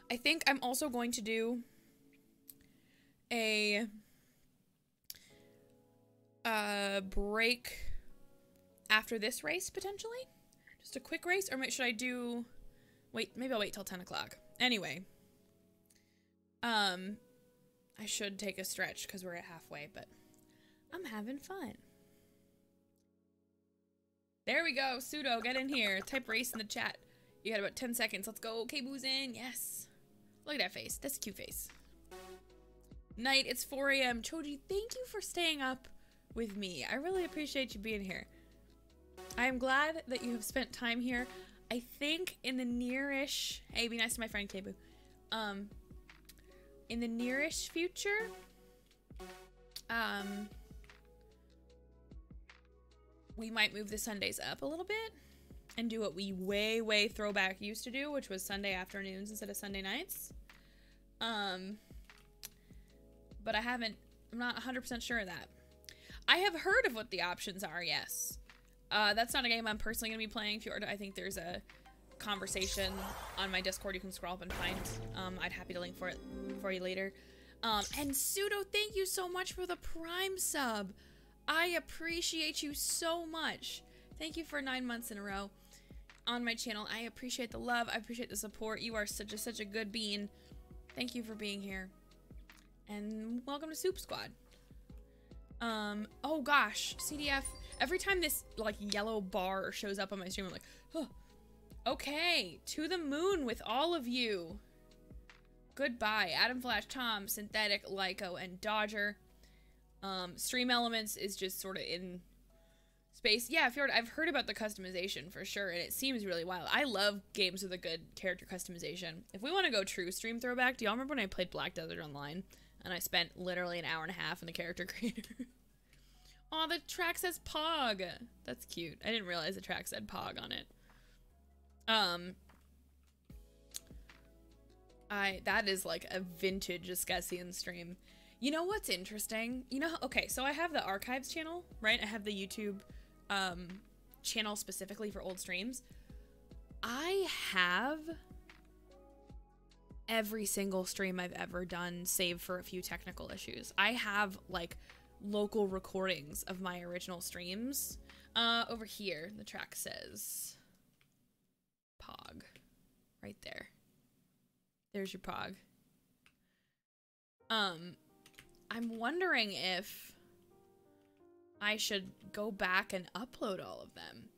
I think I'm also going to do a break after this race, potentially. Just a quick race, or should I do, wait, maybe I'll wait till 10 o'clock. Anyway, I should take a stretch because we're at halfway, but I'm having fun. There we go. Pseudo, get in here. Type race in the chat. You got about 10 seconds. Let's go. Okay, boo's in. Yes. Look at that face. That's a cute face. Night, it's 4 a.m. Choji, thank you for staying up with me. I really appreciate you being here. I am glad that you have spent time here. I think in the nearish... Hey, be nice to my friend Kebu. In the nearish future... we might move the Sundays up a little bit and do what we way throwback used to do, which was Sunday afternoons instead of Sunday nights. But I'm not 100% sure of that. I have heard of what the options are, yes. That's not a game I'm personally going to be playing. I think there's a conversation on my Discord you can scroll up and find. I'd happy to link for it for you later. And Pseudo, thank you so much for the Prime sub. I appreciate you so much. Thank you for 9 months in a row on my channel. I appreciate the love. I appreciate the support. You are such a good bean. Thank you for being here. And welcome to Soup Squad. Oh gosh, CDF. Every time this like yellow bar shows up on my stream, I'm like, huh. Okay, to the moon with all of you. Goodbye, Adam Flash, Tom, Synthetic, Lyco, and Dodger. Stream Elements is just sort of in space. Yeah, I've heard about the customization for sure, and it seems really wild. I love games with a good character customization. If we want to go true stream throwback, do y'all remember when I played Black Desert Online? And I spent literally an hour and a half in the character creator. Oh, the track says Pog. That's cute. I didn't realize the track said Pog on it. That is like a vintage Escessian stream. You know what's interesting? You know, okay, so I have the archives channel, right? I have the YouTube channel specifically for old streams. I have every single stream I've ever done, save for a few technical issues. I have like local recordings of my original streams. Over here, the track says Pog. Right there. There's your Pog. I'm wondering if I should go back and upload all of them.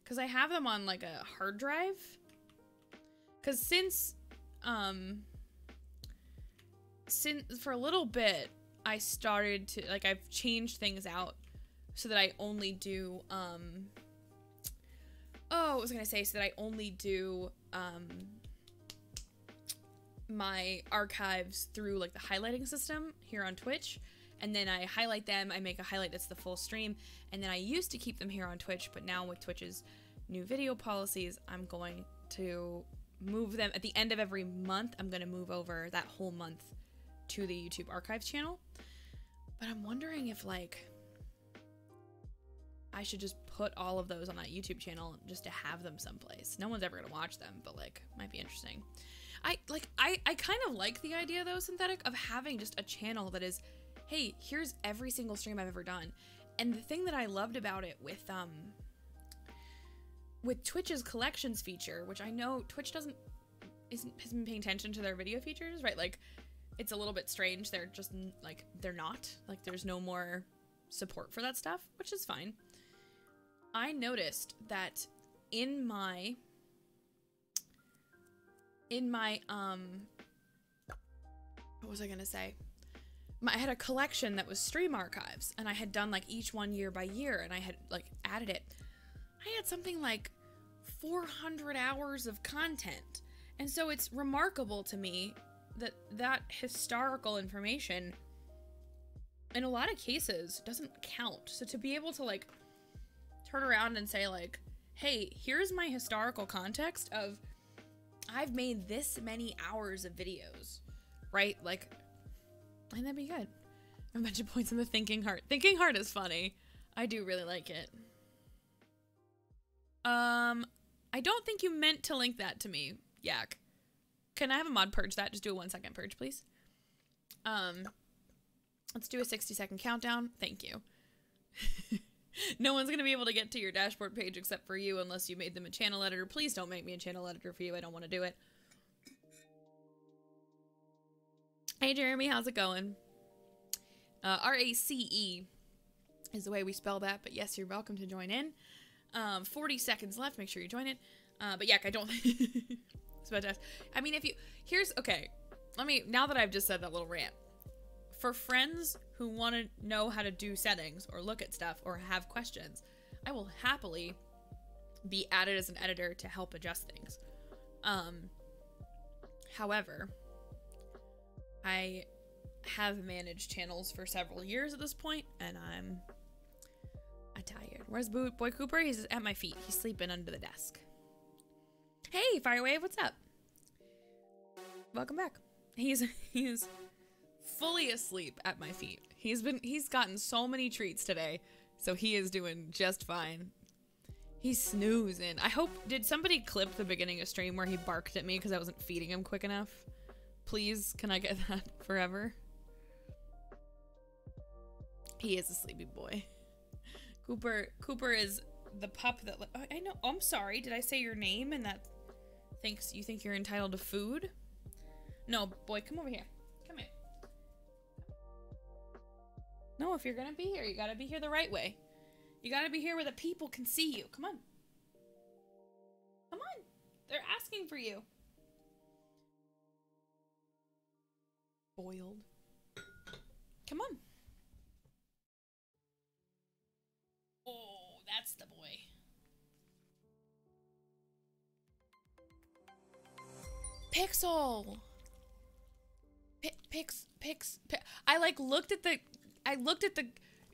Because I have them on like a hard drive. Because since for a little bit, I started to, like, I've changed things out so that I only do, what was I gonna say? So that I only do, my archives through like the highlighting system here on Twitch, and then I highlight them. I make a highlight that's the full stream, and then I used to keep them here on Twitch, but now with Twitch's new video policies, I'm going to move them at the end of every month. I'm going to move over that whole month to the YouTube archives channel. But I'm wondering if like I should just put all of those on that YouTube channel just to have them someplace. No one's ever going to watch them, but like might be interesting. I kind of like the idea though, Synthetic, of having just a channel that is, hey, here's every single stream I've ever done. And the thing that I loved about it with Twitch's collections feature, which I know Twitch hasn't been paying attention to their video features, right? Like it's a little bit strange. They're just like, they're not like, there's no more support for that stuff, which is fine. I noticed that in my what was I gonna say? I had a collection that was stream archives, and I had done like each one year by year, and I had like added it. I had something like 400 hours of content, and so it's remarkable to me that that historical information in a lot of cases doesn't count. So to be able to like turn around and say like, hey, here's my historical context of I've made this many hours of videos, right? Like, I think that'd be good. A bunch of points in the thinking heart. Thinking heart is funny. I do really like it. I don't think you meant to link that to me, Yak. Can I have a mod purge that? Just do a 1 second purge, please. Let's do a 60-second countdown. Thank you. No one's gonna be able to get to your dashboard page except for you unless you made them a channel editor. Please don't make me a channel editor for you. I don't want to do it. Hey Jeremy, how's it going? RACE. is the way we spell that. But yes, you're welcome to join in. 40 seconds left. Make sure you join it. But yeah, I don't. It's about to ask. I mean, if you okay. Now that I've just said that little rant, for friends who want to know how to do settings or look at stuff or have questions, I will happily be added as an editor to help adjust things. However, I have managed channels for several years at this point, and I'm tired. Where's Boy Cooper? He's at my feet. He's sleeping under the desk. Hey, Firewave, what's up? Welcome back. He's fully asleep at my feet. He's gotten so many treats today, so he is doing just fine. He's snoozing. I hope, did somebody clip the beginning of stream where he barked at me because I wasn't feeding him quick enough? Please, can I get that forever? He is a sleepy boy. Cooper is the pup that, I know, I'm sorry, did I say your name and that you think you're entitled to food? No, boy, come over here. Come here. No, if you're gonna be here, you gotta be here the right way. You gotta be here where the people can see you. Come on. Come on. They're asking for you. Boiled. Come on. Oh, that's the boy. Pixel. I looked at the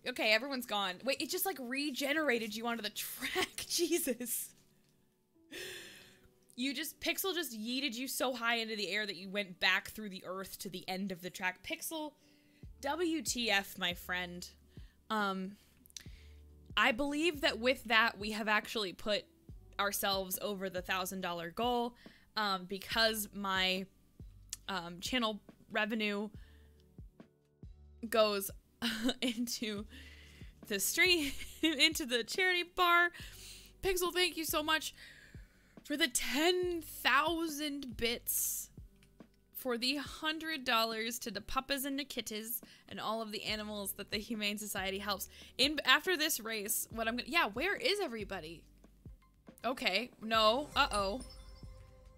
okay, everyone's gone. Wait, it just like regenerated you onto the track. Jesus. Pixel just yeeted you so high into the air that you went back through the earth to the end of the track. Pixel, WTF, my friend. I believe that with that, we have actually put ourselves over the $1,000 goal, because my channel revenue goes into the stream, into the charity bar. Pixel, thank you so much for the 10,000 bits, for the $100 to the puppas and the kitties and all of the animals that the Humane Society helps. After this race, what I'm gonna, yeah, where is everybody? Okay, no, uh-oh.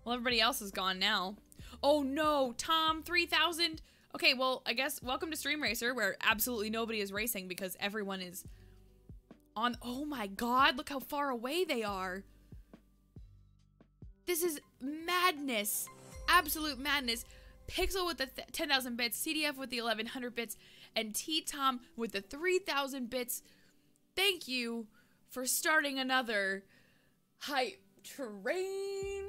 Well, everybody else is gone now. Oh no, Tom, 3,000. Okay, well, I guess welcome to Stream Racer, where absolutely nobody is racing because everyone is on. Oh my god, look how far away they are. This is madness. Absolute madness. Pixel with the 10,000 bits, CDF with the 1,100 bits, and T-Tom with the 3,000 bits. Thank you for starting another hype train.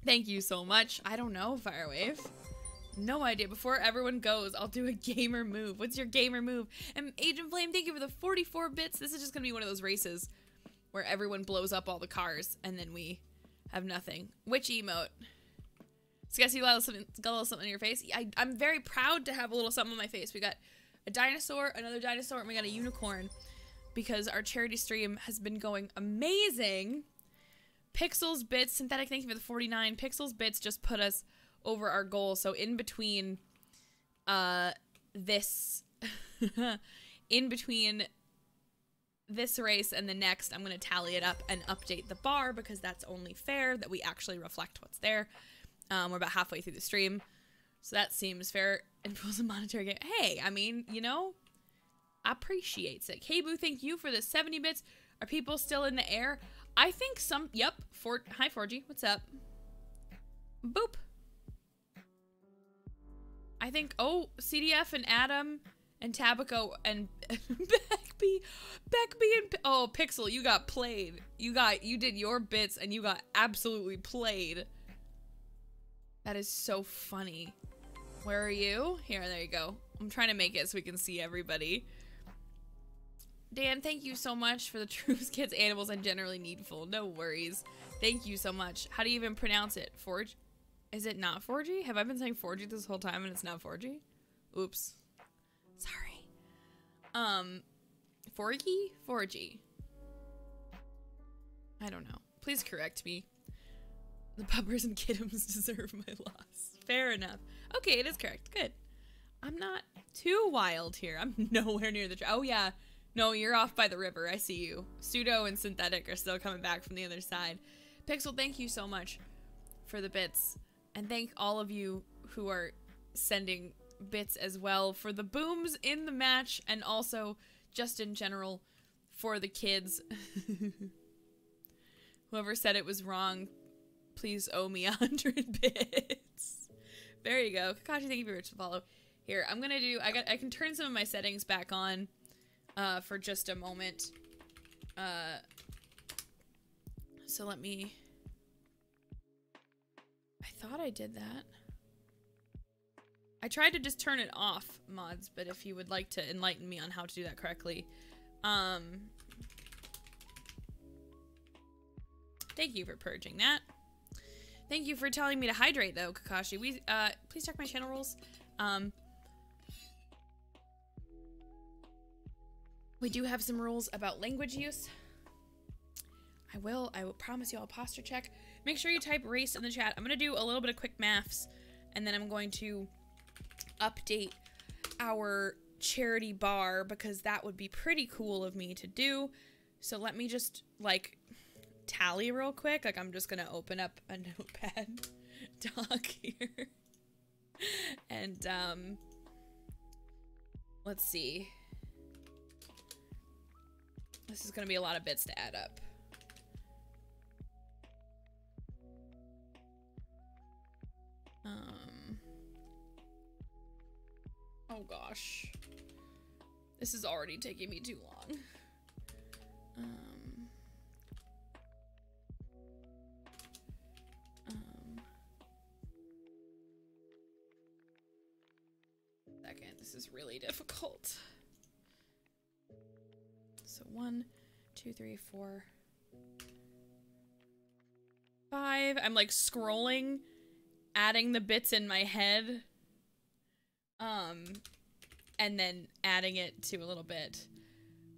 Thank you so much. I don't know, Firewave. No idea. Before everyone goes, I'll do a gamer move. What's your gamer move? And Agent Flame, thank you for the 44 bits. This is just gonna be one of those races where everyone blows up all the cars and then we have nothing. Which emote? Skessy, you got a little something on your face? I'm very proud to have a little something on my face. We got a dinosaur, another dinosaur, and we got a unicorn because our charity stream has been going amazing. Pixels Bits, Synthetic, thank you for the 49. Pixels Bits just put us over our goal. So in between this this race and the next, I'm going to tally it up and update the bar because that's only fair that we actually reflect what's there. We're about halfway through the stream, so that seems fair. And pulls a monetary gain. Hey, I mean, you know, appreciates it. K-Boo, thank you for the 70 bits. Are people still in the air? I think some, yep. Hi, 4G, what's up? Boop. I think, oh, CDF and Adam and Tabico and Beckby and, oh, Pixel, you got played. You did your bits and you got absolutely played. That is so funny. Where are you? Here, there you go. I'm trying to make it so we can see everybody. Dan, thank you so much for the Troops, Kids, Animals, and Generally Needful. No worries. Thank you so much. How do you even pronounce it? Forge? Is it not 4G? Have I been saying 4G this whole time and it's not 4G? Oops. Sorry. 4G? 4G. I don't know. Please correct me. The puppers and kittums deserve my loss. Fair enough. Okay, it is correct. Good. I'm not too wild here. I'm nowhere near the... Oh, yeah. No, you're off by the river. I see you. Pseudo and Synthetic are still coming back from the other side. Pixel, thank you so much for the bits. And thank all of you who are sending bits as well for the booms in the match and also just in general for the kids. Whoever said it was wrong, please owe me 100 bits. There you go. Kakashi, thank you very much for the follow. Here, I'm gonna do... I can turn some of my settings back on for just a moment. So let me... I thought I did that. I tried to just turn it off, mods, but if you would like to enlighten me on how to do that correctly. Thank you for purging that. Thank you for telling me to hydrate, though, Kakashi. Please check my channel rules. We do have some rules about language use. I will promise you I'll posture check. Make sure you type race in the chat. I'm gonna do a little bit of quick maths, and then I'm going to update our charity bar because that would be pretty cool of me to do. So let me just, like, tally real quick. Like, I'm just gonna open up a notepad doc here. And, let's see. This is gonna be a lot of bits to add up. Oh gosh. This is already taking me too long. Second, this is really difficult. So 1, 2, 3, 4, 5. I'm like scrolling, adding the bits in my head. And then adding it to a little bit.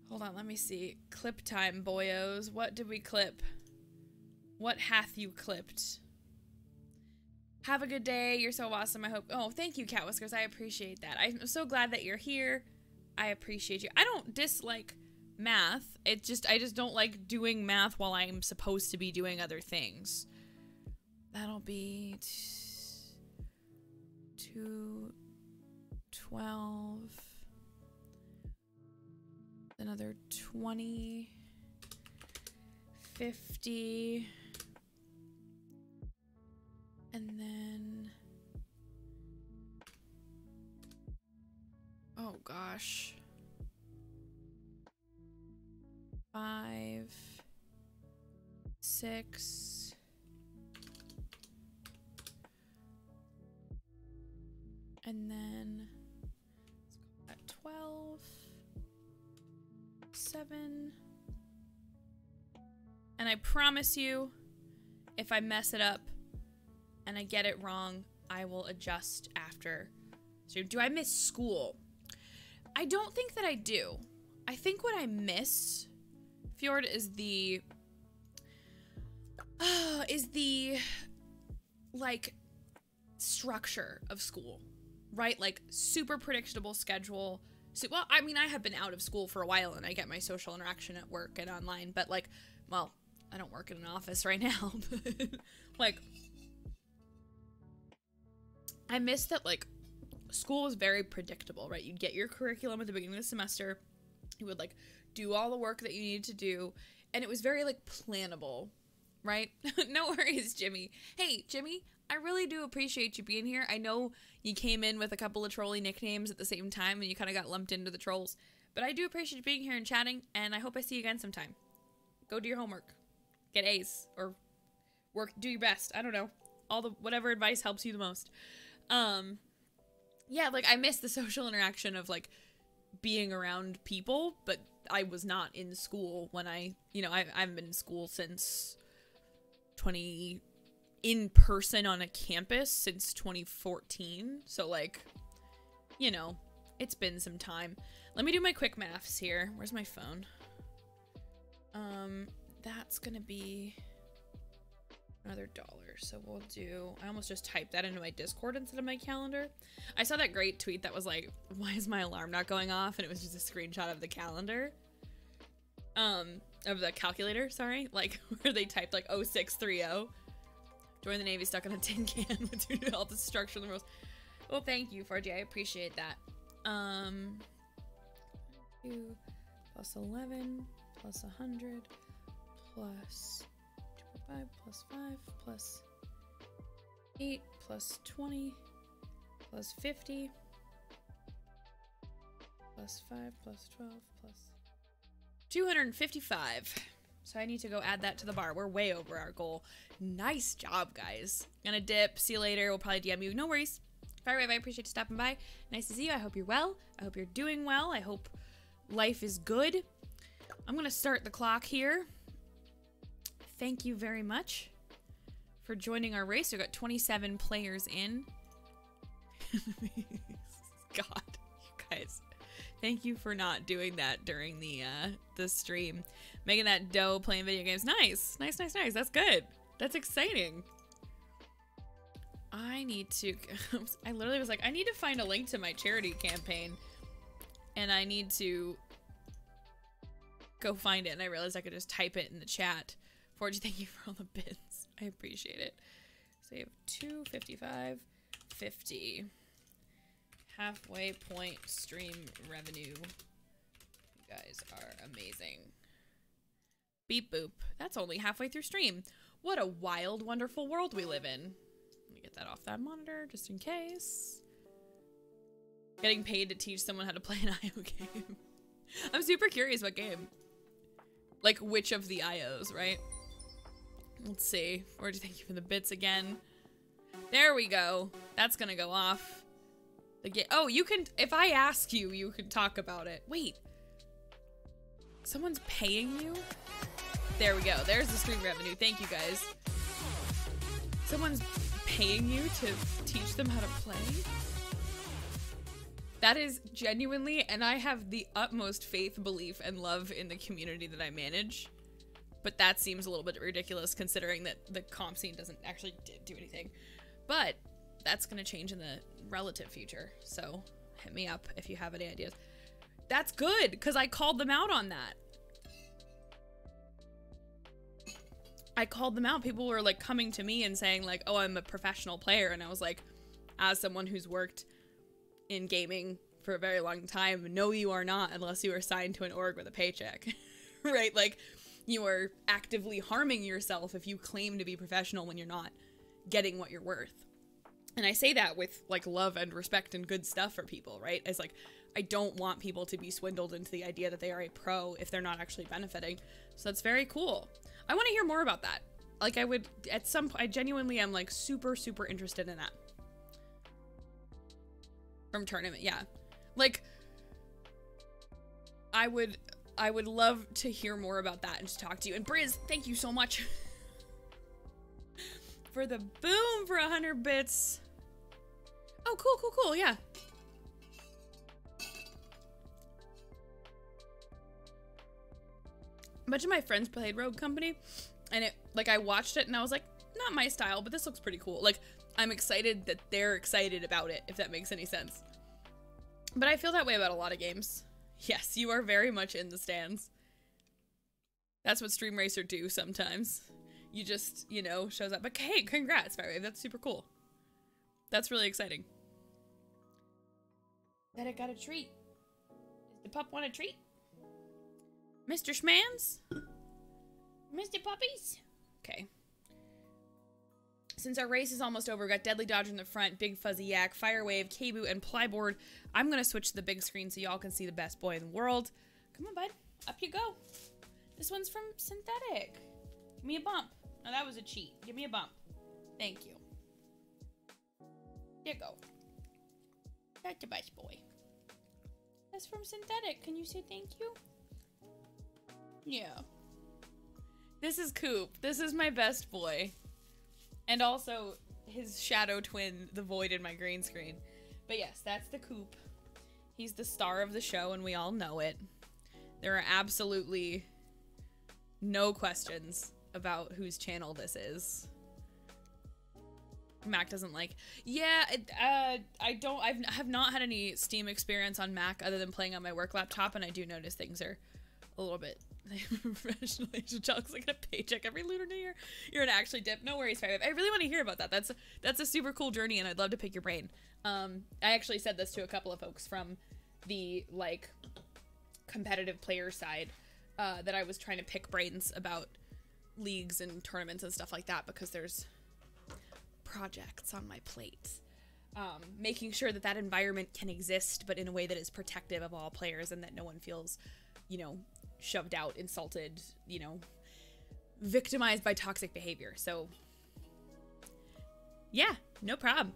Hold on, let me see. Clip time, boyos. What did we clip? What hath you clipped? Have a good day. You're so awesome. I hope... Oh, thank you, Cat Whiskers. I appreciate that. I'm so glad that you're here. I appreciate you. I don't dislike math. I just don't like doing math while I'm supposed to be doing other things. That'll be... 2... 12, another 20, 50, and then, oh gosh, 5, 6, and then 12, 7, and I promise you, if I mess it up and I get it wrong, I will adjust after. So, do I miss school? I don't think that I do. I think what I miss, Fjord, is the like structure of school, right? Like super predictable schedule. So, well, I mean, I have been out of school for a while and I get my social interaction at work and online, but like, well, I don't work in an office right now, but like, I miss that, like, school was very predictable, right? You'd get your curriculum at the beginning of the semester, you would like do all the work that you needed to do, and it was very like plannable, right? No worries, Jimmy. Hey, Jimmy, I really do appreciate you being here. I know you came in with a couple of trolly nicknames at the same time and you kind of got lumped into the trolls. But I do appreciate you being here and chatting, and I hope I see you again sometime. Go do your homework. Get A's. Or work, do your best. I don't know. Whatever advice helps you the most. Yeah, like, I miss the social interaction of, like, being around people, but I was not in school when I haven't been in school since in person on a campus since 2014. So, like, you know, it's been some time. Let me do my quick maths here. Where's my phone? That's gonna be Another $1. So we'll do, I almost just typed that into my Discord instead of my calendar. I saw that great tweet that was like, why is my alarm not going off? And it was just a screenshot of the calendar. Of the calculator, sorry. Like, where they typed like 0630. Join the Navy stuck in a tin can with due to health destruction of the rules. Well, thank you, 4G. I appreciate that. 2 plus 11 plus 100 plus 2.5 plus 5 plus 8 plus 20 plus 50 plus 5 plus 12 plus 255. So I need to go add that to the bar. We're way over our goal. Nice job, guys. Gonna dip. See you later. We'll probably DM you. No worries. Firewave, I appreciate you stopping by. Nice to see you. I hope you're well. I hope you're doing well. I hope life is good. I'm gonna start the clock here. Thank you very much for joining our race. We've got 27 players in. God, you guys. Thank you for not doing that during the stream. Making that dough playing video games. Nice. Nice, nice, nice. That's good. That's exciting. I need to... I literally was like, I need to find a link to my charity campaign. And I need to go find it. And I realized I could just type it in the chat. Forgy, thank you for all the bits. I appreciate it. So you have 255, 50. Halfway point stream revenue. You guys are amazing. Beep boop. That's only halfway through stream. What a wild, wonderful world we live in. Let me get that off that monitor just in case. Getting paid to teach someone how to play an IO game. I'm super curious what game. Like which of the IOs, right? Let's see. Or do you thank you for the bits again? There we go. That's gonna go off. Oh, you can, if I ask you, you can talk about it. Wait. Someone's paying you? There we go. There's the stream revenue. Thank you, guys. Someone's paying you to teach them how to play? That is genuinely, and I have the utmost faith, belief, and love in the community that I manage. But that seems a little bit ridiculous considering that the comp scene doesn't actually do anything. But that's going to change in the relative future. So hit me up if you have any ideas. That's good, because I called them out on that. I called them out. People were like coming to me and saying like, oh, I'm a professional player. And I was like, as someone who's worked in gaming for a very long time, no, you are not unless you are signed to an org with a paycheck, right? Like you are actively harming yourself if you claim to be professional when you're not getting what you're worth. And I say that with like love and respect and good stuff for people, right? It's like, I don't want people to be swindled into the idea that they are a pro if they're not actually benefiting. So that's very cool. I want to hear more about that. Like I would, at some point, I genuinely am like super, super interested in that. From tournament, yeah. Like, I would love to hear more about that and to talk to you. And Briz, thank you so much for the boom for 100 bits. Oh, cool, cool, cool, yeah. A bunch of my friends played Rogue Company, and it, like, I watched it and I was like, not my style, but this looks pretty cool. Like, I'm excited that they're excited about it, if that makes any sense. But I feel that way about a lot of games. Yes, you are very much in the stands. That's what Stream Racer do sometimes. You just, you know, shows up. But hey, congrats, Firewave. That's super cool. That's really exciting. That I got a treat. Does the pup want a treat? Mr. Schmans? Mr. Puppies? Okay. Since our race is almost over, we got Deadly Dodger in the front, Big Fuzzy Yak, Firewave, K-Boo, and Plyboard. I'm gonna switch to the big screen so y'all can see the best boy in the world. Come on, bud. Up you go. This one's from Synthetic. Give me a bump. Oh, that was a cheat. Give me a bump. Thank you. Here you go. That's the best boy. That's from Synthetic. Can you say thank you? Yeah. This is Coop. This is my best boy. And also his shadow twin, the Void, in my green screen. But yes, that's the Coop. He's the star of the show and we all know it. There are absolutely no questions about whose channel this is. Mac doesn't like. Yeah, I have not had any Steam experience on Mac other than playing on my work laptop, and I do notice things are a little bit professional. John's like a paycheck every Lunar New Year. You're an actually dip. No worries, Five. I really want to hear about that. That's a super cool journey, and I'd love to pick your brain. I actually said this to a couple of folks from the like competitive player side that I was trying to pick brains about leagues and tournaments and stuff like that, because there's projects on my plate. Making sure that that environment can exist, but in a way that is protective of all players and that no one feels, you know, shoved out, insulted, you know, victimized by toxic behavior. So yeah, no problem.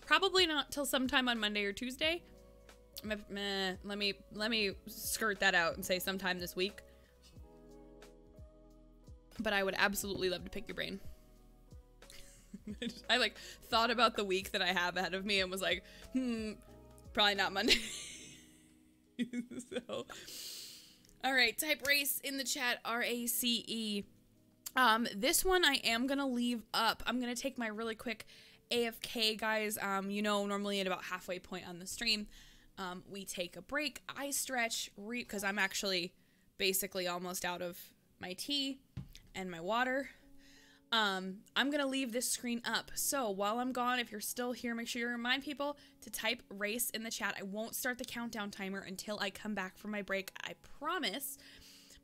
Probably not till sometime on Monday or Tuesday. Let me skirt that out and say sometime this week. But I would absolutely love to pick your brain. I like thought about the week that I have ahead of me and was like, probably not Monday. So, all right, type race in the chat, RACE. This one I am gonna leave up. I'm gonna take my really quick AFK, guys. You know, normally at about halfway point on the stream, we take a break. I stretch, because I'm actually basically almost out of my tea and my water. I'm gonna leave this screen up. So while I'm gone, if you're still here, make sure you remind people to type race in the chat. I won't start the countdown timer until I come back from my break, I promise.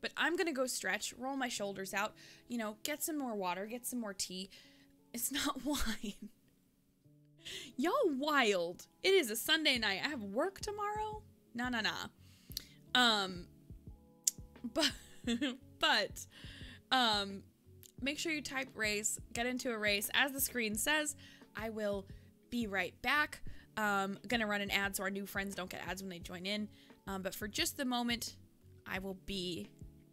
But I'm gonna go stretch, roll my shoulders out, you know, get some more water, get some more tea. It's not wine. Y'all wild. It is a Sunday night. I have work tomorrow. Nah. But make sure you type race, get into a race. As the screen says, I will be right back. Gonna run an ad so our new friends don't get ads when they join in. But for just the moment, I will be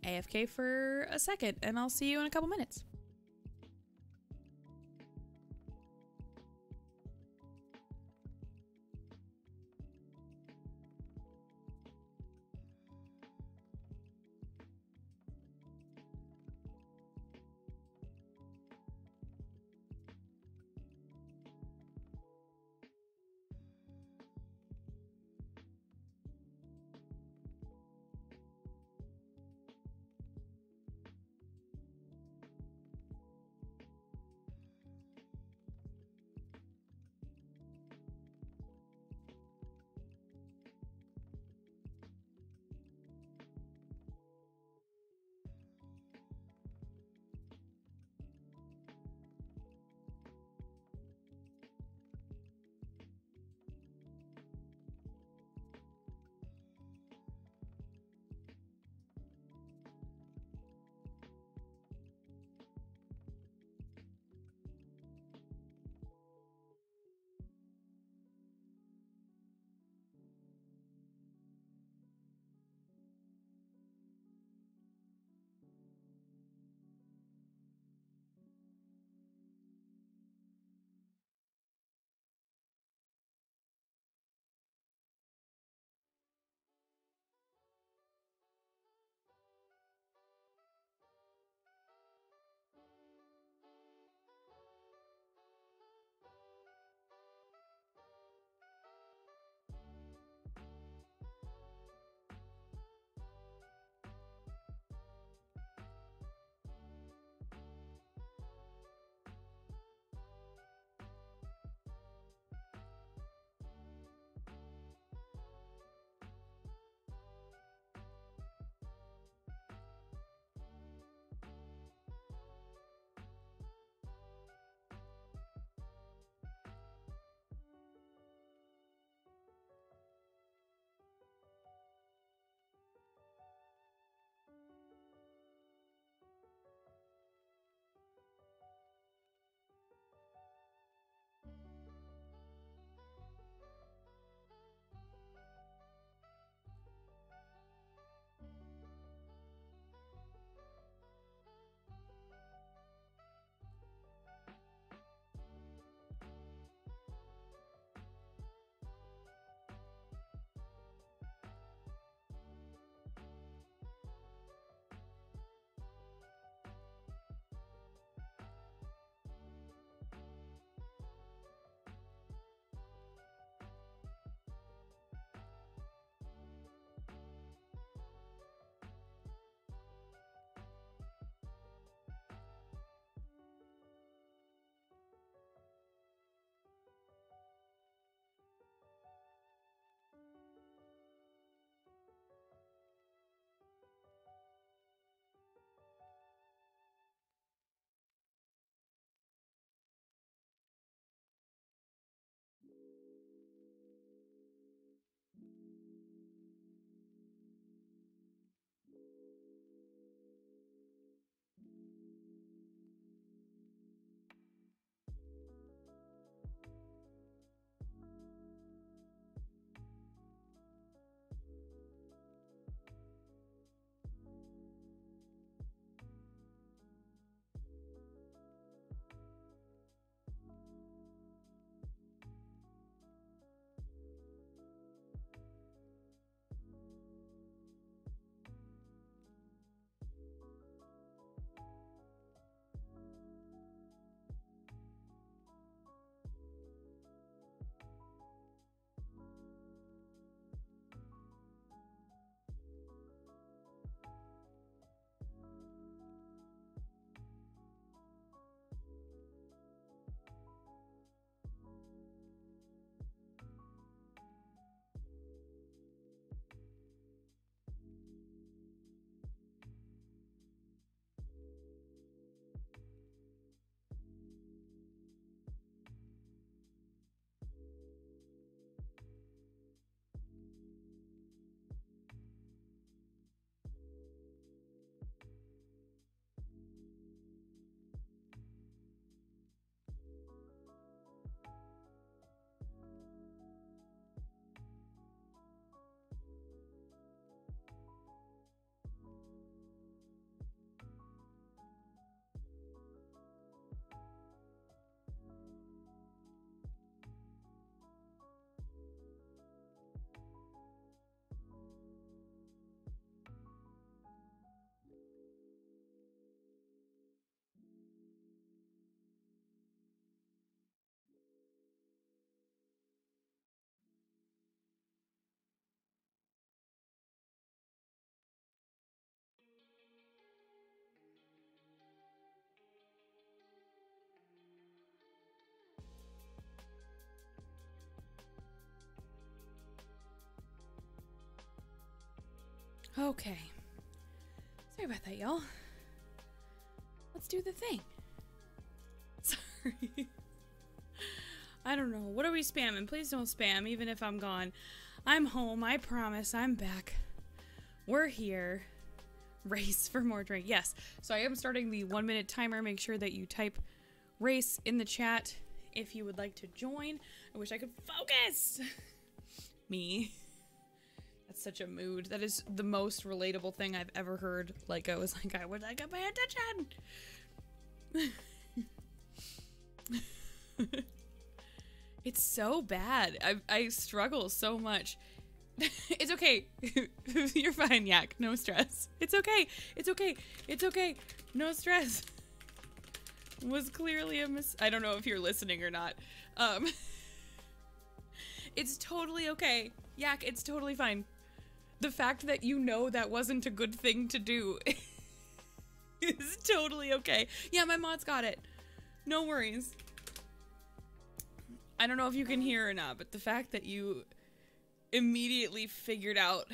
AFK for a second, and I'll see you in a couple minutes. Okay. Sorry about that, y'all. Let's do the thing. Sorry. I don't know. What are we spamming? Please don't spam, even if I'm gone. I'm home. I promise. I'm back. We're here. Race for more drink. Yes. So I am starting the 1-minute timer. Make sure that you type race in the chat if you would like to join. I wish I could focus. Me. That's such a mood. That is the most relatable thing I've ever heard. Like, I was like, I would like to pay attention. It's so bad. I struggle so much. It's okay. You're fine, Yak. No stress. It's okay. It's okay. It's okay. No stress. Was clearly a I don't know if you're listening or not. It's totally okay. Yak, it's totally fine. The fact that you know that wasn't a good thing to do is totally okay. Yeah, my mod's got it. No worries. I don't know if you can hear or not, but the fact that you immediately figured out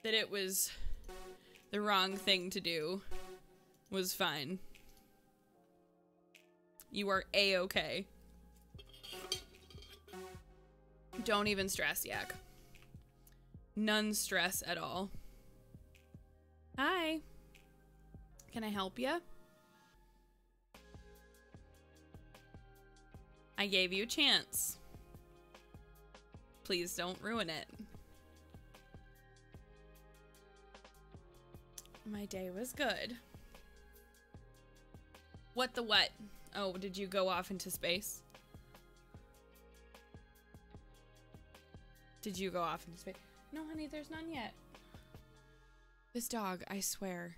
that it was the wrong thing to do was fine. You are A-okay. Don't even stress, Yak. None stress at all. Hi. Can I help you? I gave you a chance. Please don't ruin it. My day was good. What the what? Oh, did you go off into space? Did you go off into space? No, honey, there's none yet. This dog, I swear,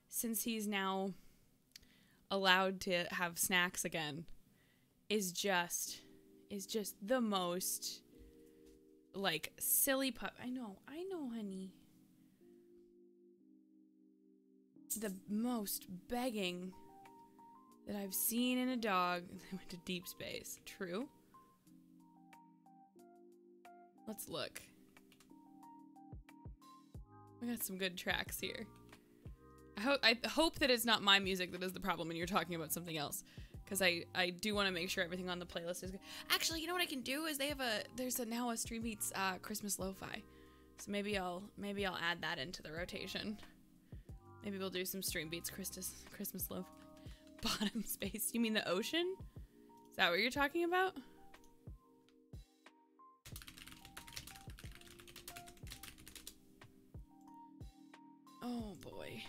since he's now allowed to have snacks again, is just the most, like, silly pup. I know, honey. The most begging that I've seen in a dog. I went to deep space. True. Let's look. We got some good tracks here. I hope that it's not my music that is the problem and you're talking about something else. Because I do want to make sure everything on the playlist is good. Actually, you know what I can do is there's now a Stream Beats Christmas lo-fi. So maybe I'll add that into the rotation. Maybe we'll do some Stream Beats Christmas lo-fi. Bottom space. You mean the ocean? Is that what you're talking about? Oh boy.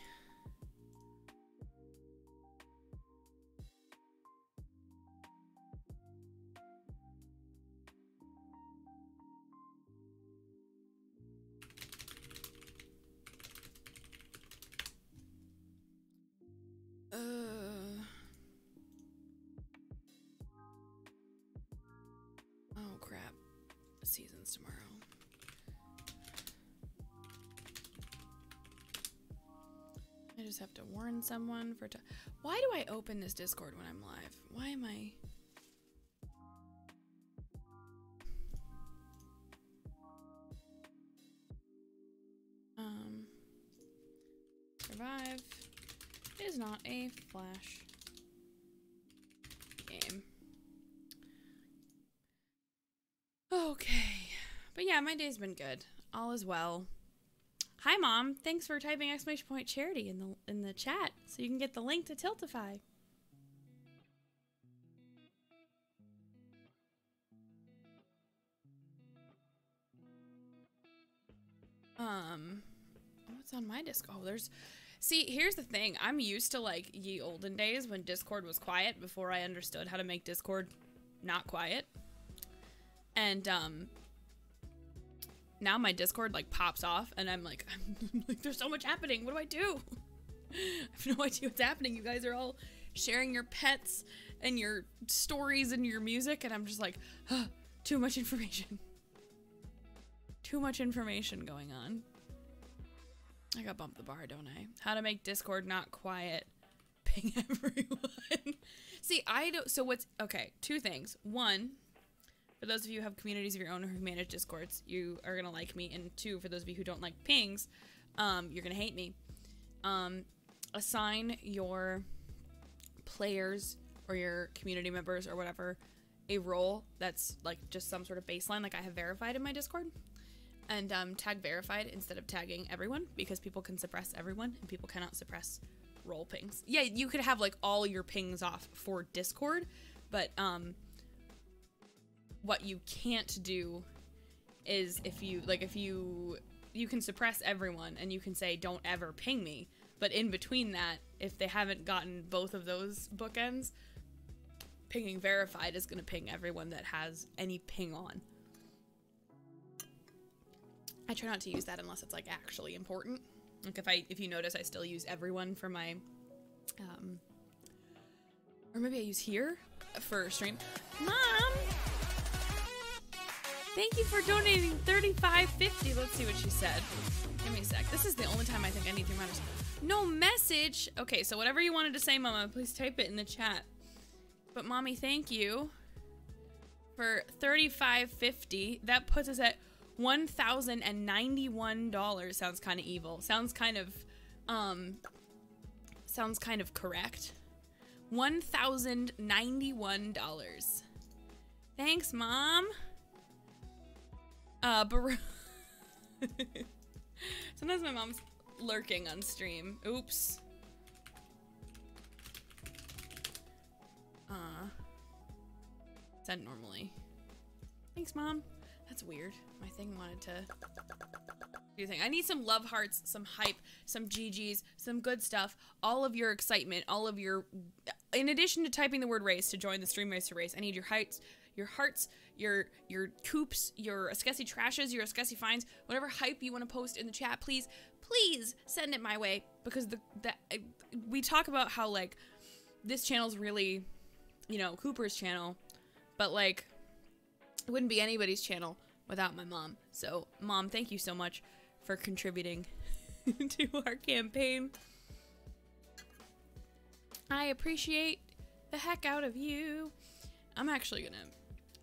Oh crap. Season's tomorrow. I just have to warn someone for why do I open this Discord when I'm live? Why am I... Survive is not a Flash game. Okay. But yeah, my day's been good. All is well. Hi, Mom. Thanks for typing ! charity in the chat so you can get the link to Tiltify. What's on my Discord? Oh, see, here's the thing. I'm used to, like, ye olden days when Discord was quiet before I understood how to make Discord not quiet. And, now my Discord, like, pops off, and I'm like, there's so much happening. What do I do? I have no idea what's happening. You guys are all sharing your pets and your stories and your music, and I'm just like, too much information. Too much information going on. I got bumped the bar, don't I? How to make Discord not quiet. Ping everyone. See, I don't... So what's... Okay, two things. One, for those of you who have communities of your own or who manage Discords, you are going to like me. And 2, for those of you who don't like pings, you're going to hate me. Assign your players or your community members or whatever a role that's like just some sort of baseline, like I have verified in my Discord. And tag verified instead of tagging everyone, because people can suppress everyone and people cannot suppress role pings. Yeah, you could have like all your pings off for Discord, but what you can't do is if you can suppress everyone and you can say don't ever ping me, but in between that, if they haven't gotten both of those bookends, pinging verified is going to ping everyone that has any ping on. I try not to use that unless it's like actually important. Like if you notice, I still use everyone for my, or maybe I use here for stream. Mom, thank you for donating $35.50. Let's see what she said. Give me a sec. This is the only time I think anything matters. No message. Okay, so whatever you wanted to say, Mama, please type it in the chat. But Mommy, thank you for $35.50. That puts us at $1,091. Sounds kind of evil. Sounds kind of correct. $1,091. Thanks, Mom. Sometimes my mom's lurking on stream. Oops. Send normally. Thanks, Mom. That's weird. My thing wanted to do thing. I need some love hearts, some hype, some GGs, some good stuff. All of your excitement, all of your... In addition to typing the word race to join the Stream Racer race, I need your hearts, your coops, your Escussi trashes, your Escussi finds, whatever hype you want to post in the chat, please send it my way, because we talk about how, like, this channel's really, you know, Cooper's channel, but, like, it wouldn't be anybody's channel without my mom. So, Mom, thank you so much for contributing to our campaign. I appreciate the heck out of you. I'm actually gonna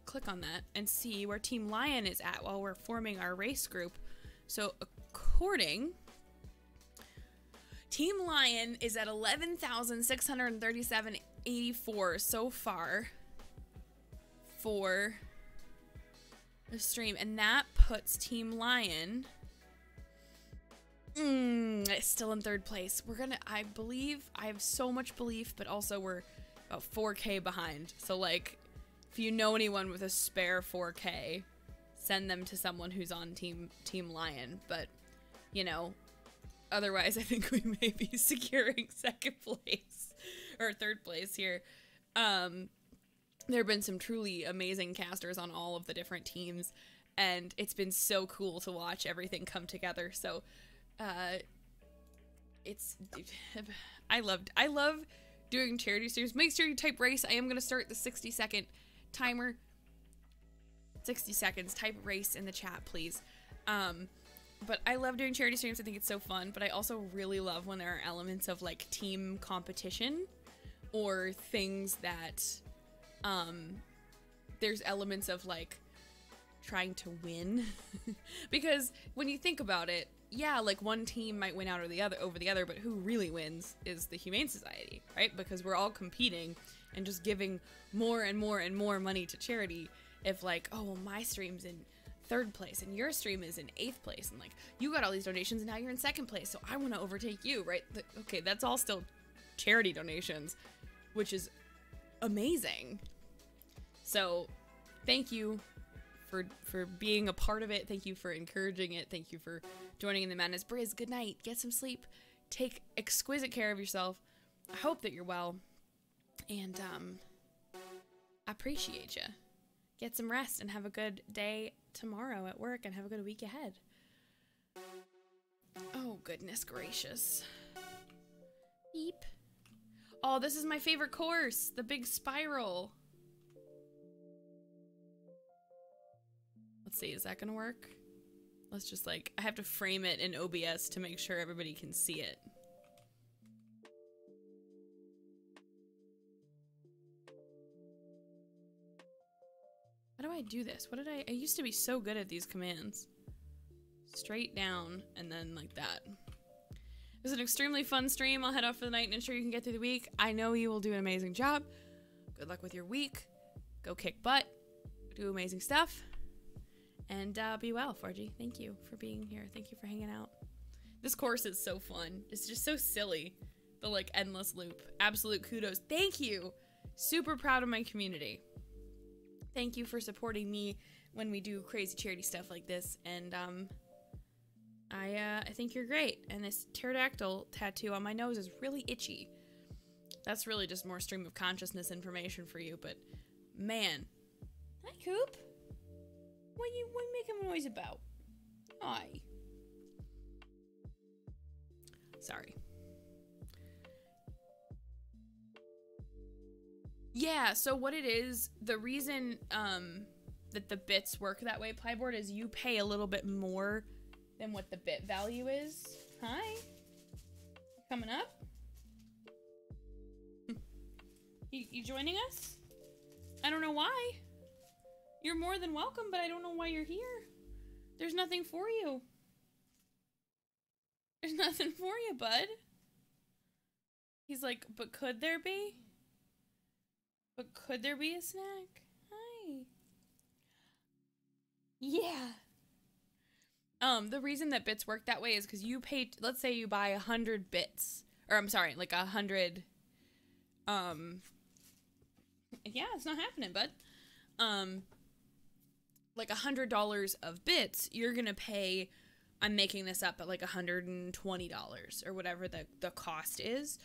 click on that and see where Team Lion is at while we're forming our race group. So, Team Lion is at 11,637.84 so far for the stream, and that puts Team Lion still in 3rd place. I have so much belief, but also we're about 4K behind. So, like, if you know anyone with a spare 4K, send them to someone who's on Team Lion. But, you know, otherwise I think we may be securing 2nd place or 3rd place here. There have been some truly amazing casters on all of the different teams, and it's been so cool to watch everything come together. So, I love doing charity streams. Make sure you type race. I am going to start the 60-second timer. 60 seconds. Type race in the chat, please. But I love doing charity streams. I think it's so fun, but I also really love when there are elements of, like, team competition or things that, there's elements of, like, trying to win. Because when you think about it, yeah, like, one team might win out over the other, but who really wins is the Humane Society, right? Because we're all competing and just giving more and more and more money to charity. If, like, oh, well, my stream's in 3rd place and your stream is in 8th place, and, like, you got all these donations and now you're in 2nd place, so I want to overtake you, right? Okay, that's all still charity donations, which is amazing. So thank you for being a part of it. Thank you for encouraging it. Thank you for joining in the madness. Briz, good night. Get some sleep. Take exquisite care of yourself. I hope that you're well. And I appreciate you. Get some rest and have a good day tomorrow at work, and have a good week ahead. Oh, goodness gracious. Beep. Oh, this is my favorite course. The big spiral. Let's see, is that gonna work? Let's just, like, I have to frame it in OBS to make sure everybody can see it. How do I do this? What did I used to be so good at these commands. Straight down and then like that. It was an extremely fun stream. I'll head off for the night and ensure you can get through the week. I know you will do an amazing job. Good luck with your week. Go kick butt. Do amazing stuff. And be well, Forgy. Thank you for being here. Thank you for hanging out. This course is so fun. It's just so silly. The like endless loop. Absolute kudos. Thank you. Super proud of my community. Thank you for supporting me when we do crazy charity stuff like this. And I think you're great. And this pterodactyl tattoo on my nose is really itchy. That's really just more stream of consciousness information for you. But man, hi Coop. What you making a noise about? Hi. Sorry. Yeah, so what it is, the reason that the bits work that way, Plyboard, is you pay a little bit more than what the bit value is. Hi. Coming up? You joining us? I don't know why. You're more than welcome, but I don't know why you're here. There's nothing for you. There's nothing for you, bud. He's like, but could there be? But could there be a snack? Hi. Yeah. The reason that bits work that way is because you pay, let's say you buy 100 bits. Or I'm sorry, like 100, yeah, it's not happening, bud. Like $100 of bits, you're gonna pay, I'm making this up, at like $120 or whatever the cost is.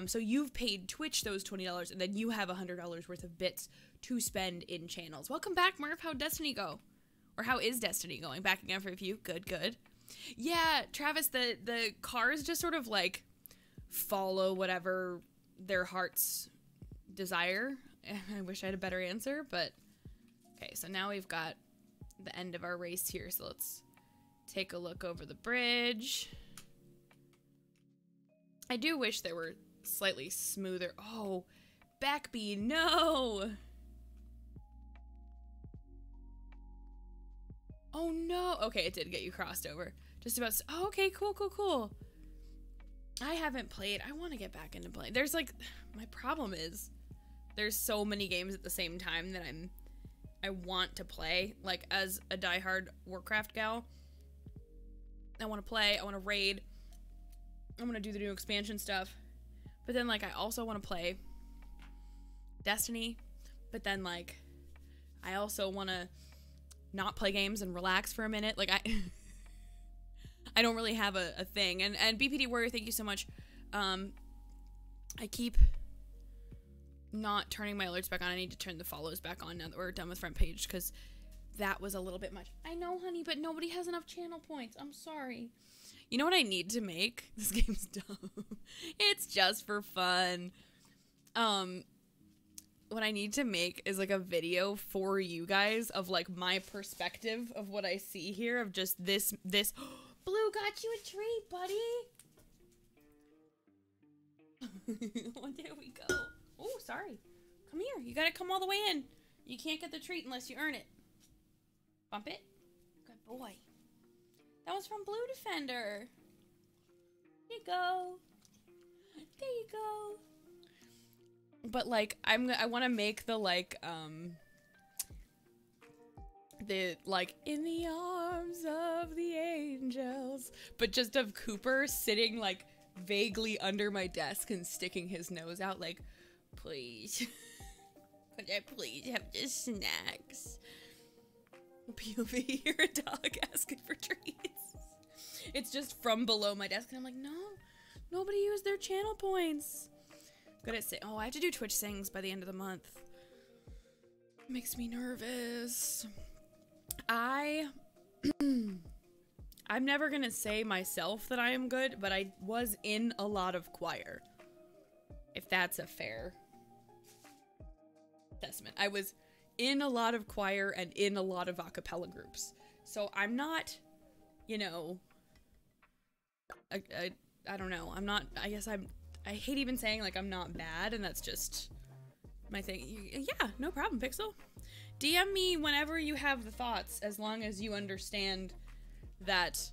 So you've paid Twitch those $20 and then you have $100 worth of bits to spend in channels. Welcome back, Murph. How'd Destiny go? Or how is Destiny going? Back again for a few. Good, good. Yeah, Travis, the cars just sort of like follow whatever their hearts desire. I wish I had a better answer, but okay, so now we've got the end of our race here, so let's take a look over the bridge. I do wish there were slightly smoother. Oh, Backbee, no! Oh no! Okay, it did get you crossed over. Just about. Oh, okay, cool, cool, cool. I haven't played. I want to get back into playing. There's like, my problem is, there's so many games at the same time that I want to play. Like, as a diehard Warcraft gal, I want to play, I want to raid, I want to do the new expansion stuff, but then, like, I also want to play Destiny, but then, like, I also want to not play games and relax for a minute. Like, I don't really have a thing. And BPD Warrior, thank you so much. I keep not turning my alerts back on. I need to turn the follows back on now that we're done with front page, because that was a little bit much. I know, honey, but nobody has enough channel points. I'm sorry. You know what I need to make? This game's dumb. It's just for fun. What I need to make is like a video for you guys of like my perspective of what I see here, of just this Blue got you a treat, buddy. Oh, there we go. Oh, sorry. Come here. You gotta come all the way in. You can't get the treat unless you earn it. Bump it. Good boy. That was from Blue Defender. There you go. There you go. But like, I want to make the like, the like, in the arms of the angels, but just of Cooper sitting like vaguely under my desk and sticking his nose out like, please, could I please have just snacks? POV, you're a dog asking for treats. It's just from below my desk and I'm like, no, nobody used their channel points. Good at oh, I have to do Twitch sings by the end of the month. Makes me nervous. I'm never gonna say myself that I am good, but I was in a lot of choir. If that's a fair assessment. I was in a lot of choir and in a lot of a cappella groups. So I'm not, you know, I don't know. I'm not, I guess I hate even saying like I'm not bad, and that's just my thing. Yeah, no problem, Pixel. DM me whenever you have the thoughts, as long as you understand that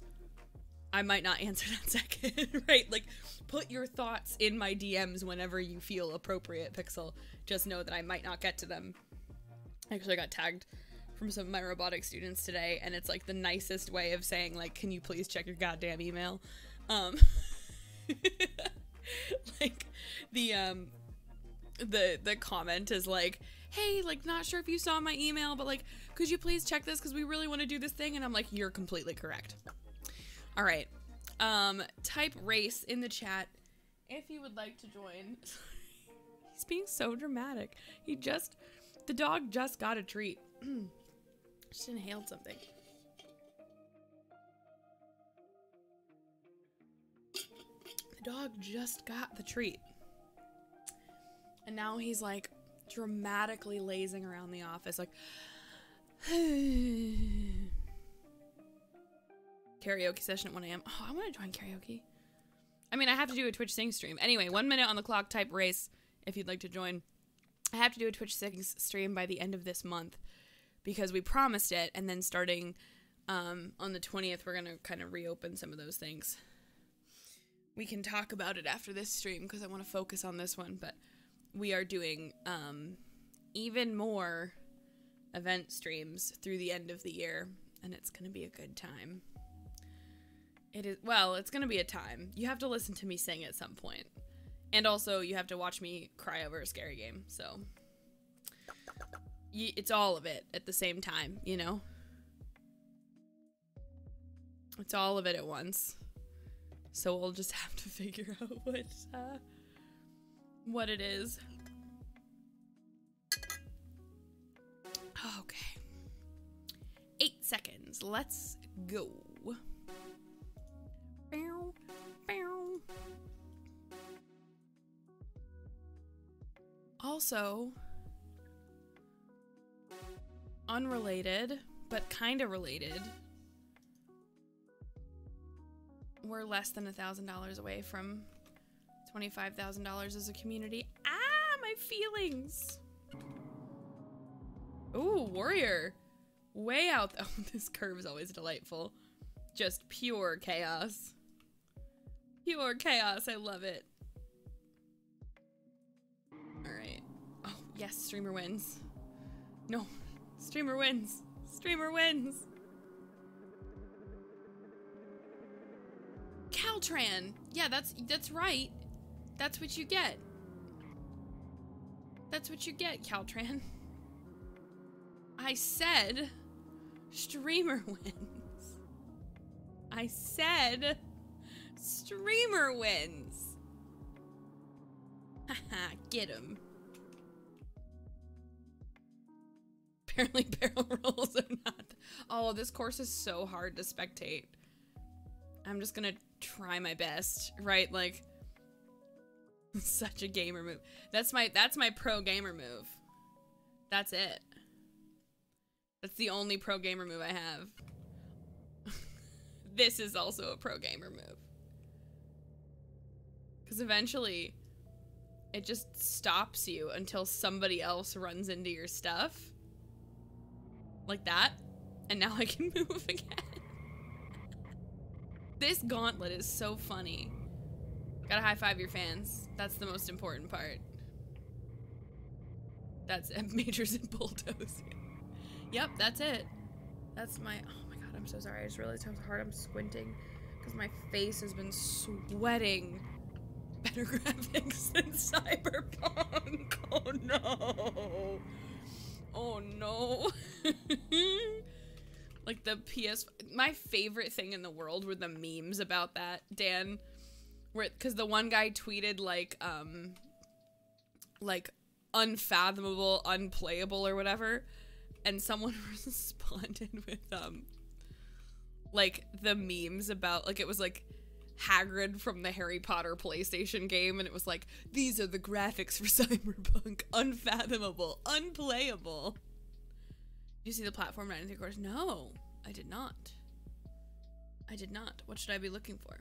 I might not answer that second, right? Like, put your thoughts in my DMs whenever you feel appropriate, Pixel. Just know that I might not get to them. Actually, I got tagged from some of my robotics students today, and it's like the nicest way of saying, like, can you please check your goddamn email? Like, the comment is like, hey, like, not sure if you saw my email, but like, could you please check this because we really want to do this thing? And I'm like, you're completely correct. All right. Type race in the chat if you would like to join. He's being so dramatic. The dog just got a treat. Just inhaled something. The dog just got the treat. And now he's like dramatically lazing around the office like karaoke session at 1 a.m. Oh, I want to join karaoke. I mean, I have to do a Twitch Sing stream. Anyway, 1 minute on the clock, type race if you'd like to join. I have to do a Twitch Sing stream by the end of this month because we promised it, and then starting on the 20th, we're going to kind of reopen some of those things. We can talk about it after this stream because I want to focus on this one, but we are doing even more event streams through the end of the year, and it's going to be a good time. It is, well, it's going to be a time. You have to listen to me sing at some point. And also, you have to watch me cry over a scary game, so it's all of it at the same time, you know? It's all of it at once. So we'll just have to figure out what it is. Okay. 8 seconds. Let's go. Bow, bow. Also, unrelated, but kind of related, we're less than $1,000 away from $25,000 as a community. Ah, my feelings. Ooh, warrior. Way out. Oh, this curve is always delightful. Just pure chaos. Pure chaos. I love it. Alright. Oh, yes, streamer wins. No. Streamer wins. Streamer wins. Caltran. Yeah, that's right. That's what you get. That's what you get, Caltran. I said streamer wins. I said streamer wins. Haha, get him. Apparently barrel rolls are not. Oh, this course is so hard to spectate. I'm just gonna try my best, right? Like, such a gamer move. That's my pro gamer move. That's it. That's the only pro gamer move I have. This is also a pro gamer move. Because eventually, it just stops you until somebody else runs into your stuff. Like that. And now I can move again. This gauntlet is so funny. Gotta high five your fans. That's the most important part. That's majors and bulldozing. Yep, that's it. That's my, oh my god, I'm so sorry. I just realized how hard I'm squinting because my face has been sweating. Better graphics than Cyberpunk. Oh no. Oh no. Like the PS, my favorite thing in the world were the memes about that, Dan, where, cause the one guy tweeted like unfathomable, unplayable or whatever, and someone responded with like the memes about, like, it was like Hagrid from the Harry Potter PlayStation game, and it was like, these are the graphics for Cyberpunk, unfathomable, unplayable. Did you see the platform 93 course? No, I did not. I did not. What should I be looking for?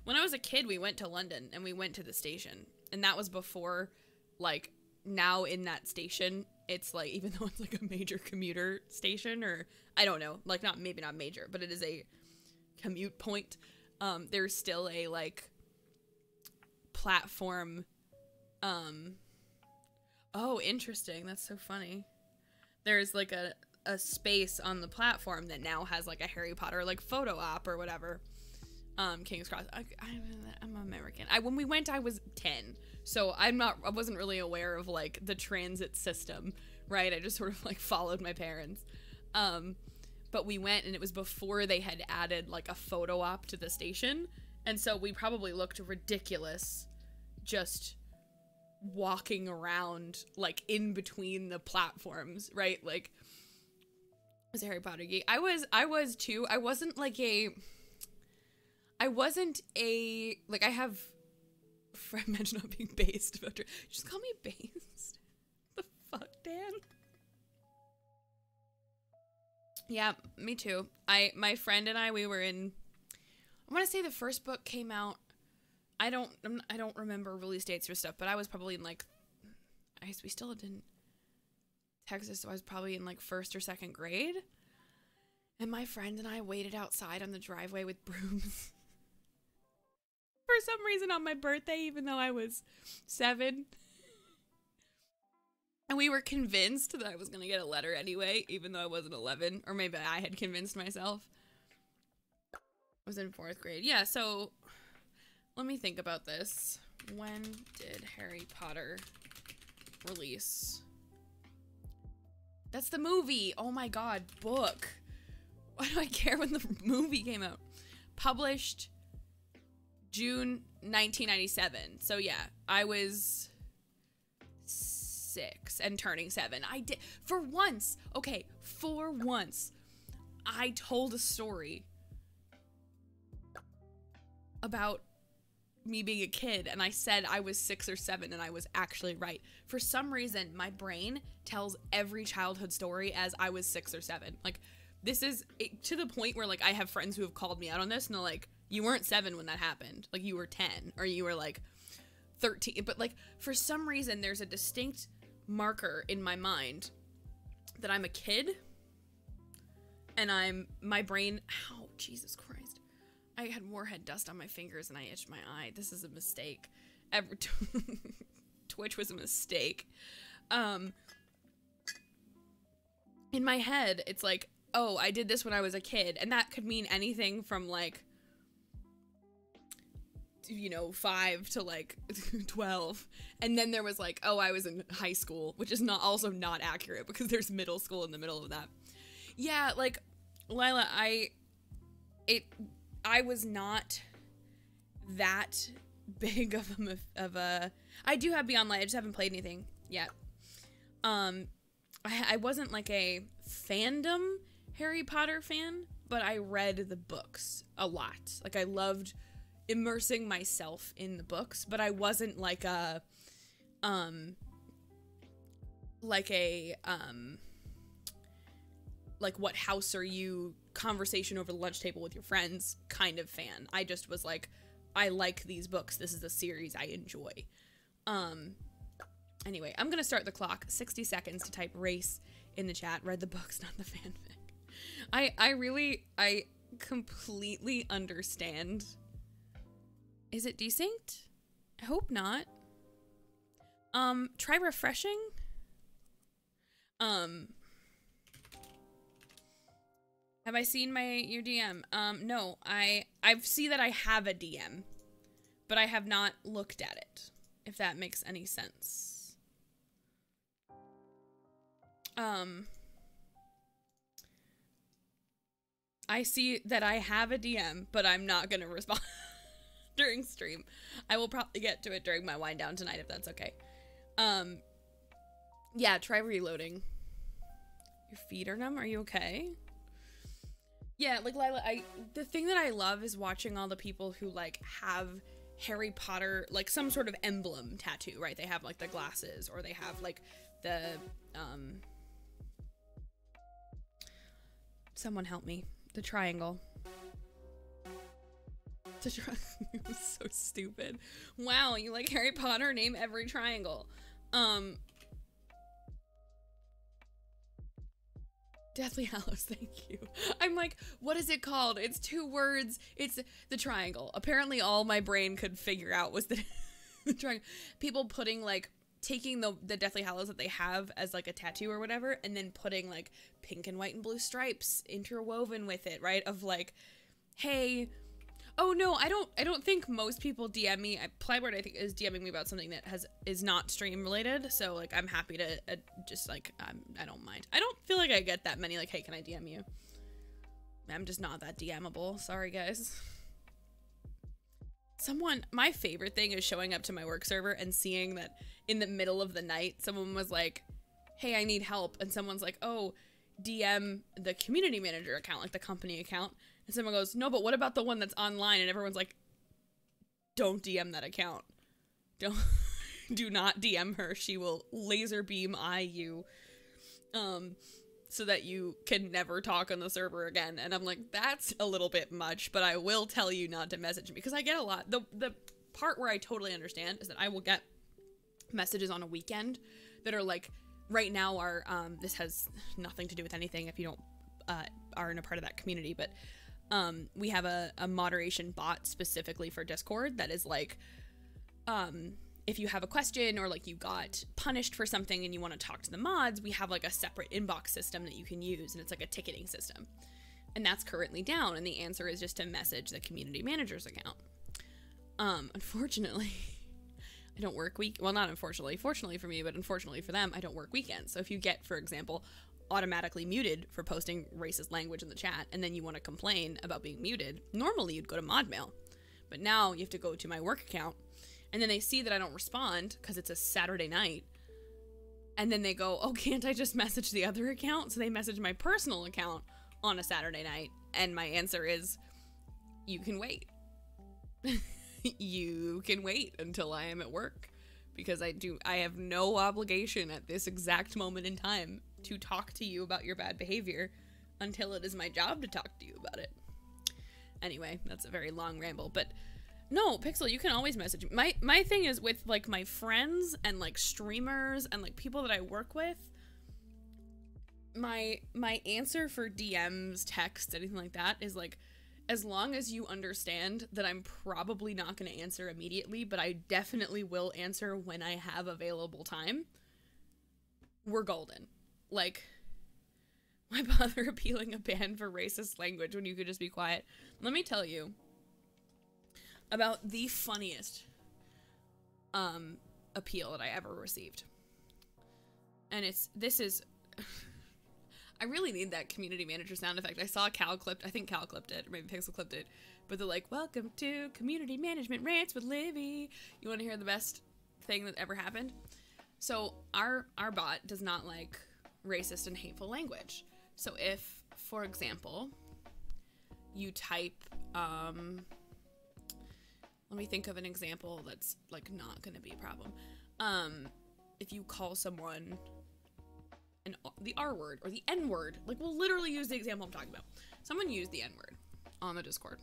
When I was a kid, we went to London and we went to the station, and that was before, like, now in that station, it's like, even though it's like a major commuter station, or I don't know, like maybe not major, but it is a commute point. There's still a like platform. Oh, interesting. That's so funny. There's like a space on the platform that now has like a Harry Potter like photo op or whatever. King's Cross. I'm American. When we went, I was 10, so I wasn't really aware of like the transit system, right? I just sort of like followed my parents. But we went, and it was before they had added like a photo op to the station, and so we probably looked ridiculous just walking around like in between the platforms, right? Like, I was a Harry Potter geek. I was too. I wasn't like, I have, imagine not being based. Just call me based. The fuck, Dan? Yeah, me too. My friend and I, we were in, I want to say the first book came out, I don't remember release dates or stuff, but I was probably in like, I guess we still lived in Texas, so I was probably in like 1st or 2nd grade. And my friend and I waited outside on the driveway with brooms. For some reason on my birthday, even though I was 7. And we were convinced that I was going to get a letter anyway, even though I wasn't 11. Or maybe I had convinced myself. I was in 4th grade. Yeah, so let me think about this. When did Harry Potter release? That's the movie. Oh my god, book. Why do I care when the movie came out? Published June 1997. So yeah, I was 6 and turning 7. I did, for once, okay, for once, I told a story about me being a kid, and I said I was 6 or 7, and I was actually right. For some reason, my brain tells every childhood story as I was 6 or 7. Like, this is to the point where, like, I have friends who have called me out on this, and they're like, you weren't 7 when that happened. Like, you were 10, or you were, like, 13. But, like, for some reason, there's a distinct marker in my mind that I'm a kid, and my brain, ow, Jesus Christ. I had warhead dust on my fingers, and I itched my eye. This is a mistake. Twitch was a mistake. In my head, it's like, oh, I did this when I was a kid, and that could mean anything from, like, you know, 5 to, like, 12, and then there was, like, oh, I was in high school, which is also not accurate, because there's middle school in the middle of that. Yeah, like, Lila, I was not that big of a, I do have Beyond Light, I just haven't played anything yet. I wasn't, like, a fandom Harry Potter fan, but I read the books a lot. Like, I loved immersing myself in the books, but I wasn't like a like what house are you conversation over the lunch table with your friends kind of fan. I just was like, I like these books. This is a series I enjoy. Anyway, I'm gonna start the clock. 60 seconds to type race in the chat. Read the books, not the fanfic. I completely understand. Is it desynced? I hope not. Try refreshing. Have I seen your DM? No, I see that I have a DM, but I have not looked at it, if that makes any sense. I see that I have a DM, but I'm not gonna respond during stream. I will probably get to it during my wind down tonight, if that's okay. Yeah, try reloading. Your feet are numb? Are you okay? Yeah, like, Lila, the thing that I love is watching all the people who, like, have Harry Potter, like, some sort of emblem tattoo, right? They have, like, the glasses, or they have, like, the, someone help me. The triangle. It was so stupid. Wow, you like Harry Potter? Name every triangle. Deathly Hallows, thank you. I'm like, what is it called? It's 2 words. It's the triangle. Apparently all my brain could figure out was the triangle. People putting like, taking the Deathly Hallows that they have as like a tattoo or whatever, and then putting like pink and white and blue stripes interwoven with it, right? Of like, hey, oh no, I don't think most people DM me. Plyboard, I think, is DMing me about something that is not stream related. So like, I'm happy to just like, I don't mind. I don't feel like I get that many like, hey, can I DM you? I'm just not that DMable. Sorry, guys. My favorite thing is showing up to my work server and seeing that in the middle of the night, someone was like, hey, I need help. And someone's like, oh, DM the community manager account, like the company account. And someone goes, no, but what about the one that's online? And everyone's like, don't DM that account. Do not DM her. She will laser beam eye you. So that you can never talk on the server again. And I'm like, that's a little bit much, but I will tell you not to message me, because I get a lot. The part where I totally understand is that I will get messages on a weekend that are like, right now our, this has nothing to do with anything if you don't, aren't a part of that community, but, we have a moderation bot specifically for Discord that is like, if you have a question or like you got punished for something and you want to talk to the mods, we have like a separate inbox system that you can use, and it's like a ticketing system. And that's currently down, and the answer is just to message the community manager's account. Unfortunately, I don't work well, not unfortunately, fortunately for me, but unfortunately for them, I don't work weekends. So if you get, for example, automatically muted for posting racist language in the chat, and then you want to complain about being muted, normally you'd go to ModMail. But now you have to go to my work account, and then they see that I don't respond because it's a Saturday night. And then they go, oh, can't I just message the other account? So they message my personal account on a Saturday night. And my answer is, you can wait. You can wait until I am at work, because I have no obligation at this exact moment in time to talk to you about your bad behavior until it is my job to talk to you about it. Anyway, that's a very long ramble, but no, Pixel, you can always message me. My thing is with like my friends and like streamers and like people that I work with, my answer for DMs, texts, anything like that is like, as long as you understand that I'm probably not going to answer immediately, but I definitely will answer when I have available time, we're golden. Like, why bother appealing a ban for racist language when you could just be quiet? Let me tell you about the funniest appeal that I ever received. And this is I really need that community manager sound effect. I saw Cal clipped, I think Cal clipped it, or maybe Pixel clipped it, but they're like, welcome to Community Management Rants with Livy. You want to hear the best thing that ever happened? So our bot does not like racist and hateful language. So if, for example, you type, let me think of an example that's like not gonna be a problem. If you call someone the R word or the N word, like we'll literally use the example I'm talking about. Someone used the N word on the Discord.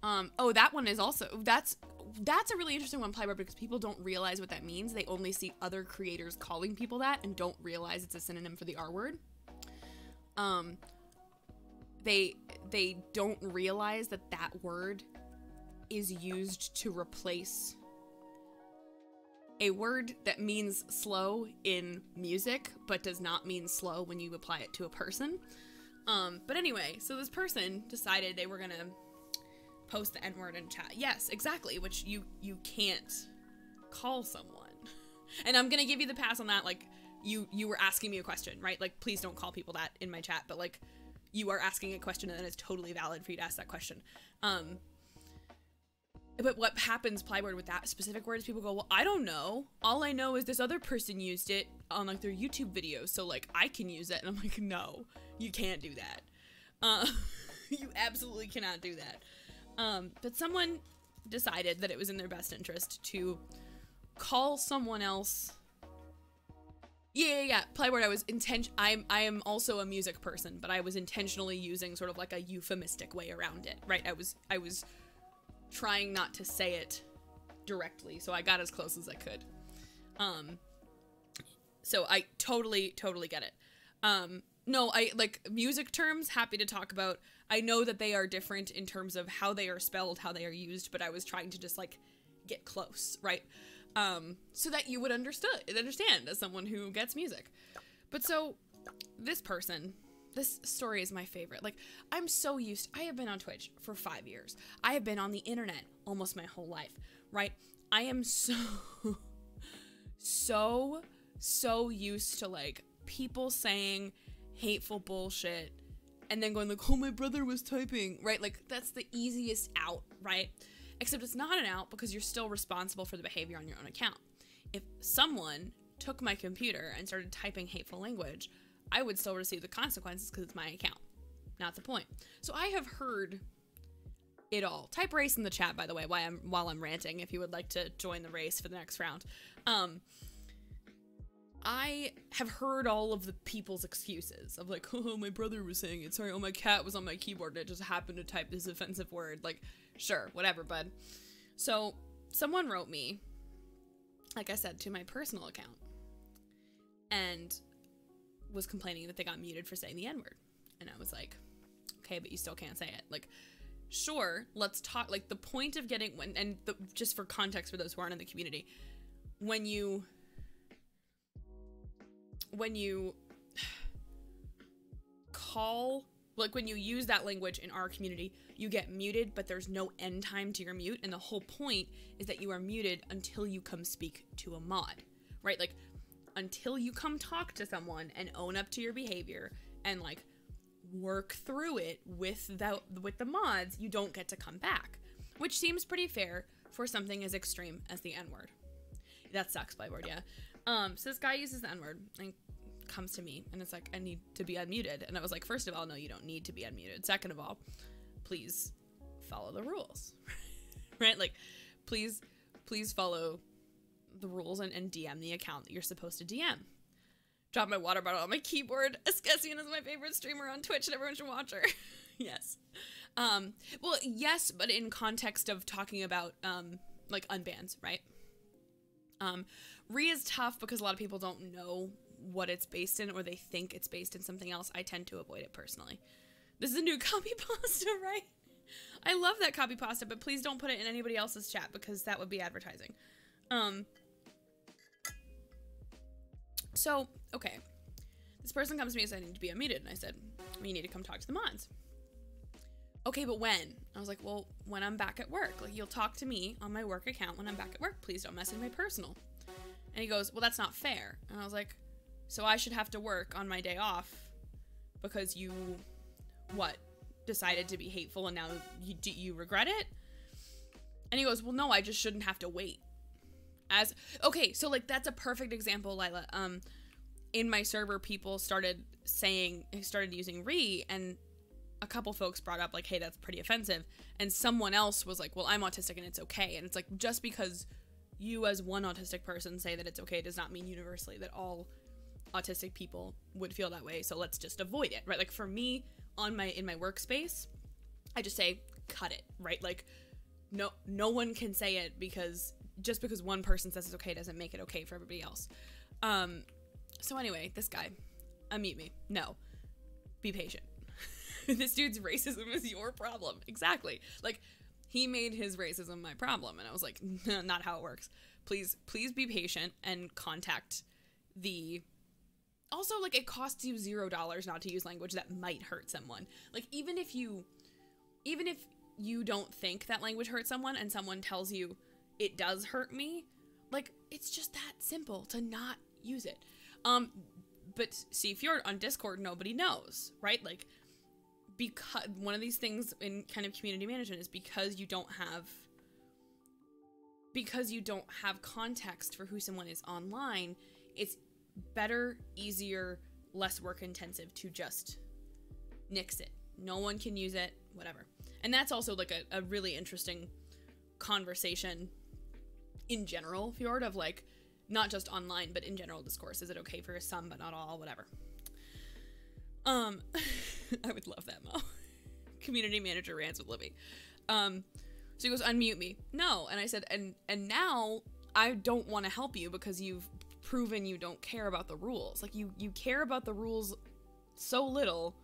Oh, that one is also, that's a really interesting one, Plyboard, because people don't realize what that means. They only see other creators calling people that and don't realize it's a synonym for the R word. They don't realize that that word is used to replace a word that means slow in music, but does not mean slow when you apply it to a person. But anyway, so this person decided they were gonna post the N-word in chat. Yes, exactly, which you can't call someone. And I'm gonna give you the pass on that, like, you were asking me a question, right? Like, please don't call people that in my chat, but like, you are asking a question and it's totally valid for you to ask that question. But what happens, Plyboard, with that specific word is people go, well, I don't know. All I know is this other person used it on like their YouTube videos, so like I can use it. And I'm like, no, you can't do that. You absolutely cannot do that. But someone decided that it was in their best interest to call someone else. Yeah. Plyboard, I am also a music person, but I was intentionally using sort of like a euphemistic way around it, right? I was trying not to say it directly, so I got as close as I could. So I totally get it. No, I like music terms, happy to talk about. I know that they are different in terms of how they are spelled, how they are used, but I was trying to just like get close, right? So that you would understand as someone who gets music. But so this story is my favorite. Like, I'm so used, I have been on Twitch for 5 years. I have been on the internet almost my whole life, right? I am so used to like people saying hateful bullshit and then going like, oh, my brother was typing, right? Like, that's the easiest out, right? Except it's not an out because you're still responsible for the behavior on your own account. If someone took my computer and started typing hateful language, I would still receive the consequences because it's my account. Not the point. So I have heard it all. Type race in the chat, by the way, while I'm ranting, if you would like to join the race for the next round. I have heard all of the people's excuses of like, oh, my brother was saying it. Sorry, oh, my cat was on my keyboard and it just happened to type this offensive word. Like, sure, whatever, bud. So someone wrote me, like I said, to my personal account and was complaining that they got muted for saying the N-word. And I was like, okay, but you still can't say it. Like, sure, let's talk. Like, the point of getting, just for context for those who aren't in the community, when you call, like when you use that language in our community, you get muted, but there's no end time to your mute. And the whole point is that you are muted until you come speak to a mod, right? Like, until you come talk to someone and own up to your behavior and like work through it with the mods, you don't get to come back, which seems pretty fair for something as extreme as the N-word. That sucks, Playboard, yeah. So this guy uses the N-word and comes to me and it's like, I need to be unmuted. And I was like, first of all, no, you don't need to be unmuted. Second of all, please follow the rules, right? Like, please follow the rules and DM the account that you're supposed to DM. Drop my water bottle on my keyboard. Escessian is my favorite streamer on Twitch and everyone should watch her. Yes. Well, yes, but in context of talking about, like, unbans, right? Re is tough because a lot of people don't know what it's based in or they think it's based in something else. I tend to avoid it personally. This is a new copy pasta, right? I love that copy pasta, but please don't put it in anybody else's chat because that would be advertising. So, okay. This person comes to me and said, I need to be unmuted. And I said, you need to come talk to the mods. Okay, but when? I was like, well, when I'm back at work. Like, you'll talk to me on my work account when I'm back at work. Please don't message my personal. And he goes, well, that's not fair. And I was like, so I should have to work on my day off because you, decided to be hateful and now you regret it? And he goes, well, no, I just shouldn't have to wait. Okay, so like that's a perfect example, Lila. In my server, people started using re, and a couple folks brought up like, hey, that's pretty offensive. And someone else was like, well, I'm autistic and it's okay. And it's like, just because you as one autistic person say that it's okay does not mean universally that all autistic people would feel that way. So let's just avoid it, right? Like for me in my workspace, I just say, cut it, right? Like no one can say it because just because one person says it's okay doesn't make it okay for everybody else. So anyway, this guy, unmute me. No, be patient. This dude's racism is your problem. Exactly. Like, he made his racism my problem. And I was like, no, not how it works. Please be patient and contact the... Also, like, it costs you $0 not to use language that might hurt someone. Like, even if you don't think that language hurts someone and someone tells you it does hurt me, like, it's just that simple to not use it. But see, if you're on Discord, nobody knows, right? Like, because one of these things in kind of community management is because you don't have context for who someone is online, it's better, easier, less work intensive to just nix it. No one can use it, whatever. And that's also like a really interesting conversation in general, Fjord, of like, not just online, but in general discourse. Is it okay for some, but not all, whatever. I would love that, Mo. Community manager rants with Libby. So he goes, unmute me. No. And I said, and now I don't want to help you because you've proven you don't care about the rules. Like, you care about the rules so little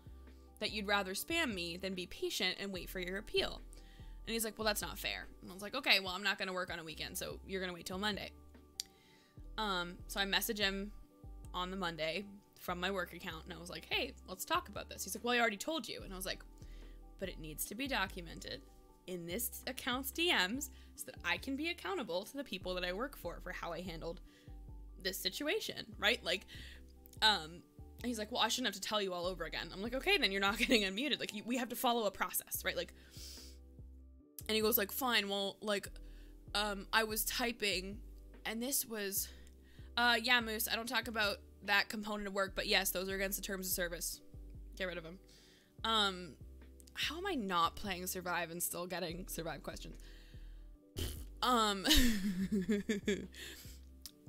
that you'd rather spam me than be patient and wait for your appeal. And he's like, well, that's not fair. And I was like, okay, well, I'm not going to work on a weekend, so you're going to wait till Monday. So I message him on the Monday from my work account, and I was like, hey, let's talk about this. He's like, well, I already told you. And I was like, but it needs to be documented in this account's DMs so that I can be accountable to the people that I work for how I handled this situation, right? Like, and he's like, well, I shouldn't have to tell you all over again. I'm like, okay, then you're not getting unmuted. Like, we have to follow a process, right? Like, and he goes like, fine, well, like, I was typing, and this was, yeah, Moose, I don't talk about that component of work, but yes, those are against the terms of service. Get rid of them. How am I not playing Survive and still getting Survive questions?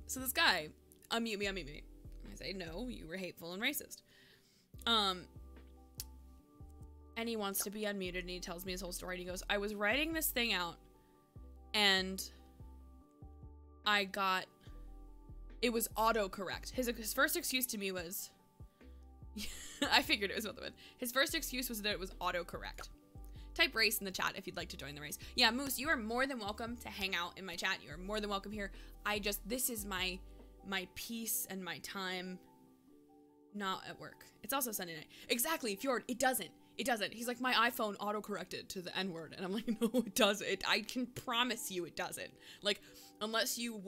So this guy, unmute me. I say, no, you were hateful and racist. And he wants to be unmuted, and he tells me his whole story, and he goes, I was writing this thing out, and it was autocorrect. His first excuse to me was, I figured it was about the win. His first excuse was that it was autocorrect. Type race in the chat if you'd like to join the race. Yeah, Moose, you are more than welcome to hang out in my chat. You are more than welcome here. This is my peace and my time, not at work. It's also Sunday night. Exactly, Fjord, it doesn't. He's like, my iPhone autocorrected to the N-word. And I'm like, no, it doesn't. I can promise you it doesn't. Like, unless you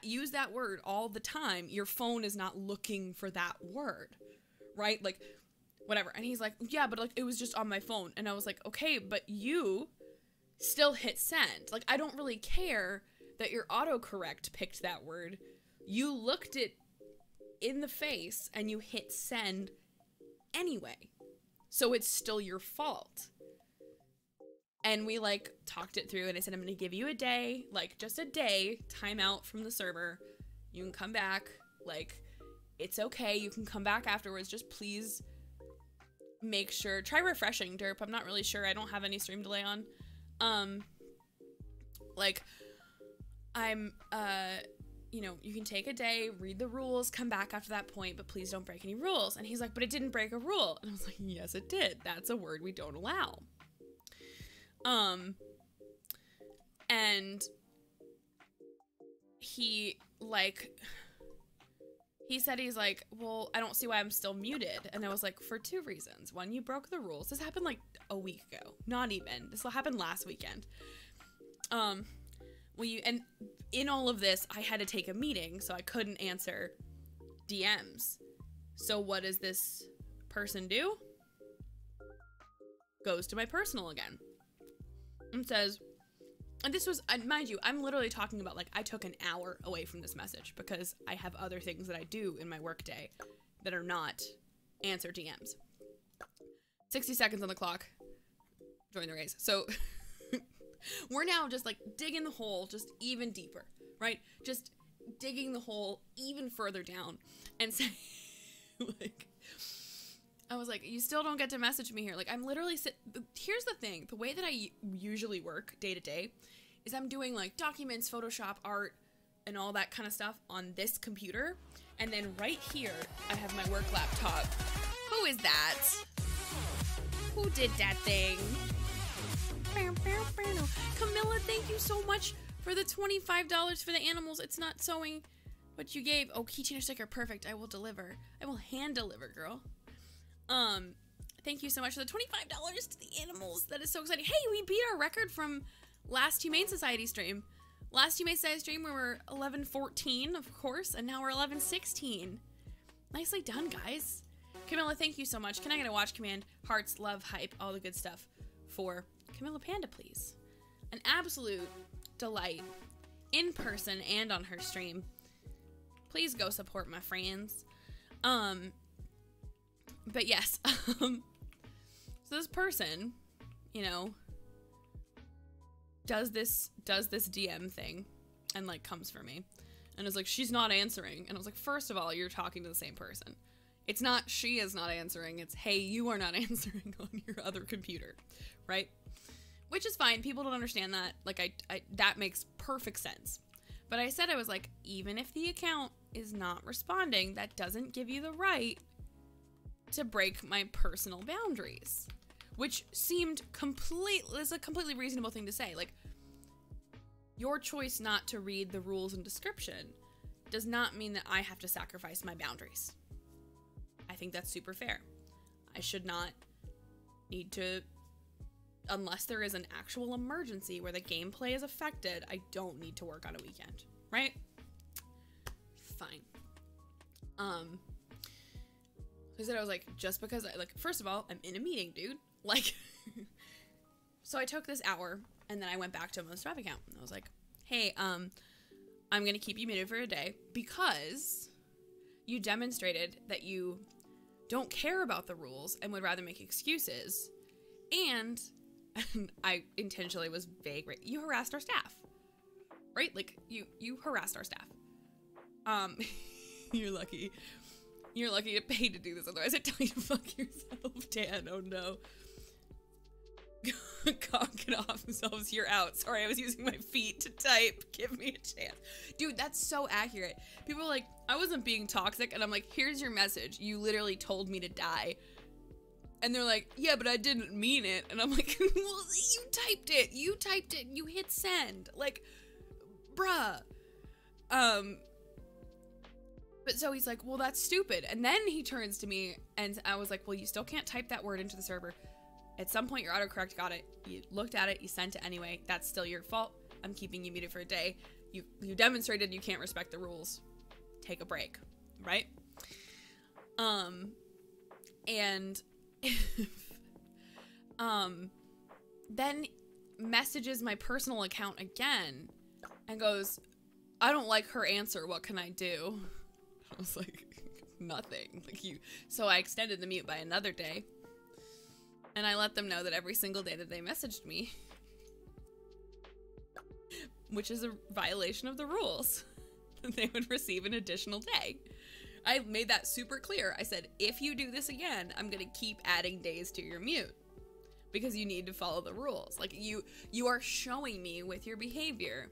use that word all the time, your phone is not looking for that word, right? Like, whatever. And he's like, yeah, but like, it was just on my phone. And I was like, okay, but you still hit send. Like, I don't really care that your autocorrect picked that word. You looked it in the face and you hit send anyway. So it's still your fault. And we like talked it through, and I said, I'm gonna give you a day, like just a day, time out from the server. You can come back, like, it's okay. You can come back afterwards. Just please make sure, try refreshing, Derp. I'm not really sure. I don't have any stream delay on. Like, you know, you can take a day, read the rules, come back after that point, but please don't break any rules. And he's like, but it didn't break a rule. And I was like, yes, it did. That's a word we don't allow. And he said, he's like, well, I don't see why I'm still muted. And I was like, for two reasons. One, you broke the rules. This happened like a week ago. Not even. This happened last weekend. And in all of this, I had to take a meeting, so I couldn't answer DMs. So what does this person do? Goes to my personal again. And says, and this was, mind you, I'm literally talking about, like, I took an hour away from this message because I have other things that I do in my workday that are not answer DMs. 60 seconds on the clock. Join the race. So we're now just like digging the hole just even deeper, right? Just digging the hole even further down and saying, like, I was like, you still don't get to message me here. Like, I'm literally here's the thing. The way that I usually work day to day is I'm doing like documents, Photoshop, art, and all that kind of stuff on this computer. And then right here, I have my work laptop. Who is that? Who did that thing? Camilla, thank you so much for the $25 for the animals. It's not sewing what you gave. Oh, keychain sticker, perfect. I will deliver. I will hand deliver, girl. Thank you so much for the $25 to the animals. That is so exciting. Hey, we beat our record from last Humane Society stream. Last Humane Society stream we were 11:14, of course, and now we're 11:16. Nicely done, guys. Camilla, thank you so much. Can I get a watch command? Hearts, love, hype, all the good stuff for Camilla Panda, please. An absolute delight in person and on her stream. Please go support my friends. But yes, so this person, you know, does this DM thing and like comes for me and is like, she's not answering. And I was like, first of all, you're talking to the same person. It's not she is not answering. It's, hey, you are not answering on your other computer, right? Which is fine. People don't understand that. Like, that makes perfect sense. But I said, I was like, even if the account is not responding, that doesn't give you the right to break my personal boundaries, which seemed is a completely reasonable thing to say. Like, your choice not to read the rules and description does not mean that I have to sacrifice my boundaries. I think that's super fair. I should not need to, unless there is an actual emergency where the gameplay is affected, I don't need to work on a weekend, right? Fine. I said, I was like, just because first of all, I'm in a meeting, dude. Like, so I took this hour and then I went back to my Stripe account and I was like, hey, I'm going to keep you muted for a day because you demonstrated that you don't care about the rules and would rather make excuses. And I intentionally was vague, right? You harassed our staff, right? Like, you harassed our staff. You're lucky. You're lucky to pay to do this, otherwise I'd tell you to fuck yourself, Dan. Oh no. Conk it off themselves, you're out. Sorry, I was using my feet to type. Give me a chance. Dude, that's so accurate. People are like, I wasn't being toxic, and I'm like, here's your message. You literally told me to die. And they're like, yeah, but I didn't mean it. And I'm like, well, you typed it. You typed it. You hit send. Like, bruh. But so he's like, well, that's stupid. And then he turns to me and I was like, well, you still can't type that word into the server. At some point, your autocorrect got it. You looked at it. You sent it anyway. That's still your fault. I'm keeping you muted for a day. You demonstrated you can't respect the rules. Take a break, right? And then messages my personal account again and goes, I don't like her answer. What can I do? I was like, nothing. So I extended the mute by another day. And I let them know that every single day that they messaged me, which is a violation of the rules, they would receive an additional day. I made that super clear. I said, if you do this again, I'm going to keep adding days to your mute because you need to follow the rules. Like, you are showing me with your behavior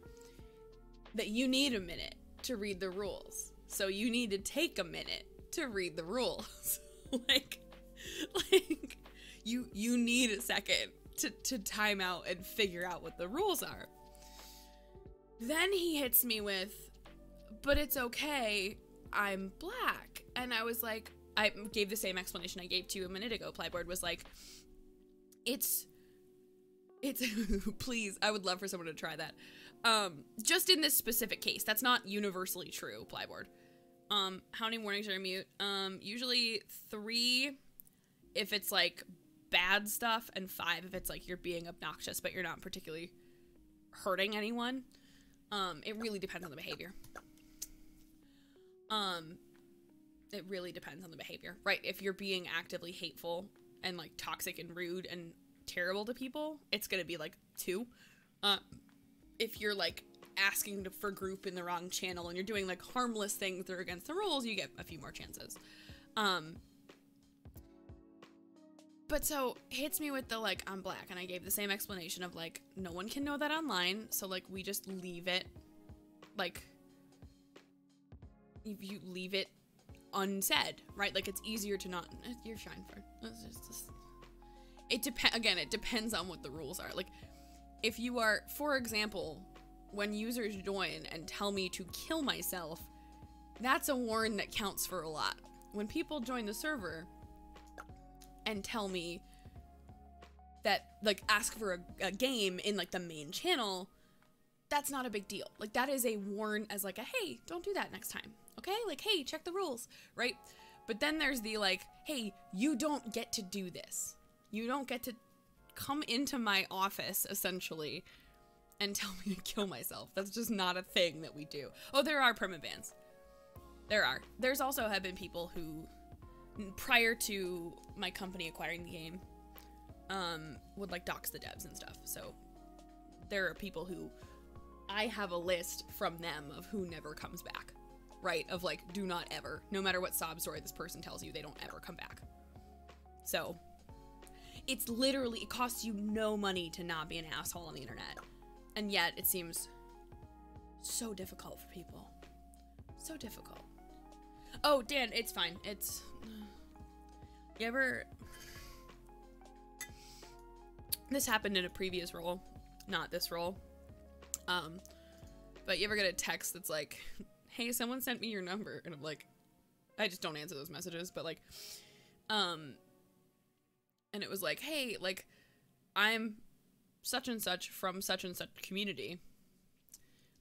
that you need a minute to read the rules. So you need to take a minute to read the rules. like you need a second to time out and figure out what the rules are. Then he hits me with, but it's okay, I'm black. And I was like, I gave the same explanation I gave to you a minute ago. Plyboard was like, it's please, I would love for someone to try that. Just in this specific case, that's not universally true, Plyboard. How many warnings are in mute? Usually 3 if it's like bad stuff, and 5 if it's like you're being obnoxious, but you're not particularly hurting anyone. It really depends on the behavior. It really depends on the behavior, right? If you're being actively hateful and like toxic and rude and terrible to people, it's gonna be like 2. If you're like asking for group in the wrong channel and you're doing like harmless things that are against the rules, you get a few more chances. But so hits me with the like, I'm black, and I gave the same explanation of like, no one can know that online, so like we just leave it, like, if you leave it unsaid, right? Like, it's easier to not, you're fine for it. It depends on what the rules are. Like, if you are, for example, when users join and tell me to kill myself, that's a warn that counts for a lot. When people join the server and tell me that, like, ask for a game in like the main channel, that's not a big deal. Like, that is a warn as like a, hey, don't do that next time. Okay? Like, hey, check the rules, right? But then there's the like, hey, you don't get to do this. You don't get to come into my office, essentially, and tell me to kill myself. That's just not a thing that we do. Oh, there are perma bans. There are. There's also have been people who, prior to my company acquiring the game, would like dox the devs and stuff. So there are people who, I have a list from them of who never comes back, right? Of like, do not ever, no matter what sob story this person tells you, they don't ever come back. So it's literally, it costs you no money to not be an asshole on the internet. And yet it seems so difficult for people. So difficult. Oh, Dan, it's fine. You ever... This happened in a previous role, not this role. But you ever get a text that's like, hey, someone sent me your number, and I'm like, I just don't answer those messages, but like, and it was like, hey, like, I'm such and such from such and such community.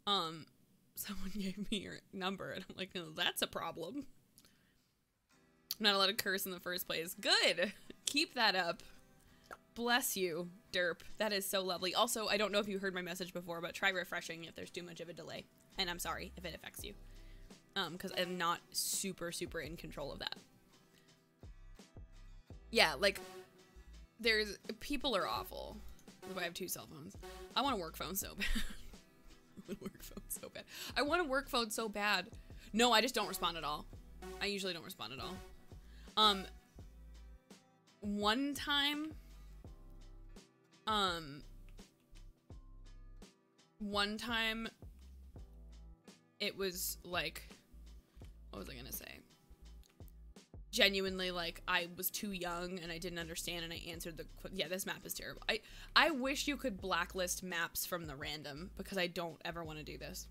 Someone gave me your number, and I'm like, oh, that's a problem. I'm not allowed to curse in the first place. Good. Keep that up. Bless you, derp. That is so lovely. Also, I don't know if you heard my message before, but try refreshing if there's too much of a delay. And I'm sorry if it affects you. Because I'm not super in control of that. Yeah, like, people are awful. That's why I have 2 cell phones. I want a work phone so bad. I want a work phone so bad. I want a work phone so bad. No, I just don't respond at all. I usually don't respond at all. One time it was like, what was I gonna say? Genuinely, like, I was too young and I didn't understand, and I answered yeah, this map is terrible. I wish you could blacklist maps from the random, because I don't ever want to do this.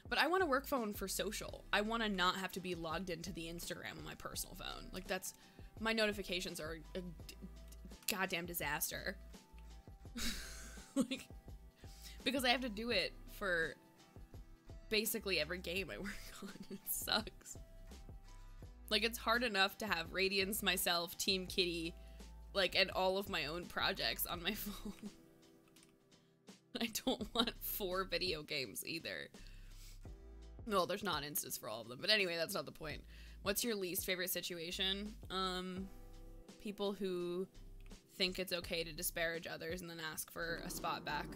But I want a work phone for social. I want to not have to be logged into the Instagram on my personal phone. Like, that's, my notifications are a goddamn disaster. Like, because I have to do it for basically every game I work on. It sucks. Like, it's hard enough to have Radiance, myself, Team Kitty, like, and all of my own projects on my phone. I don't want 4 video games either. Well, there's not instances for all of them, but anyway, that's not the point. What's your least favorite situation? People who think it's okay to disparage others and then ask for a spot back.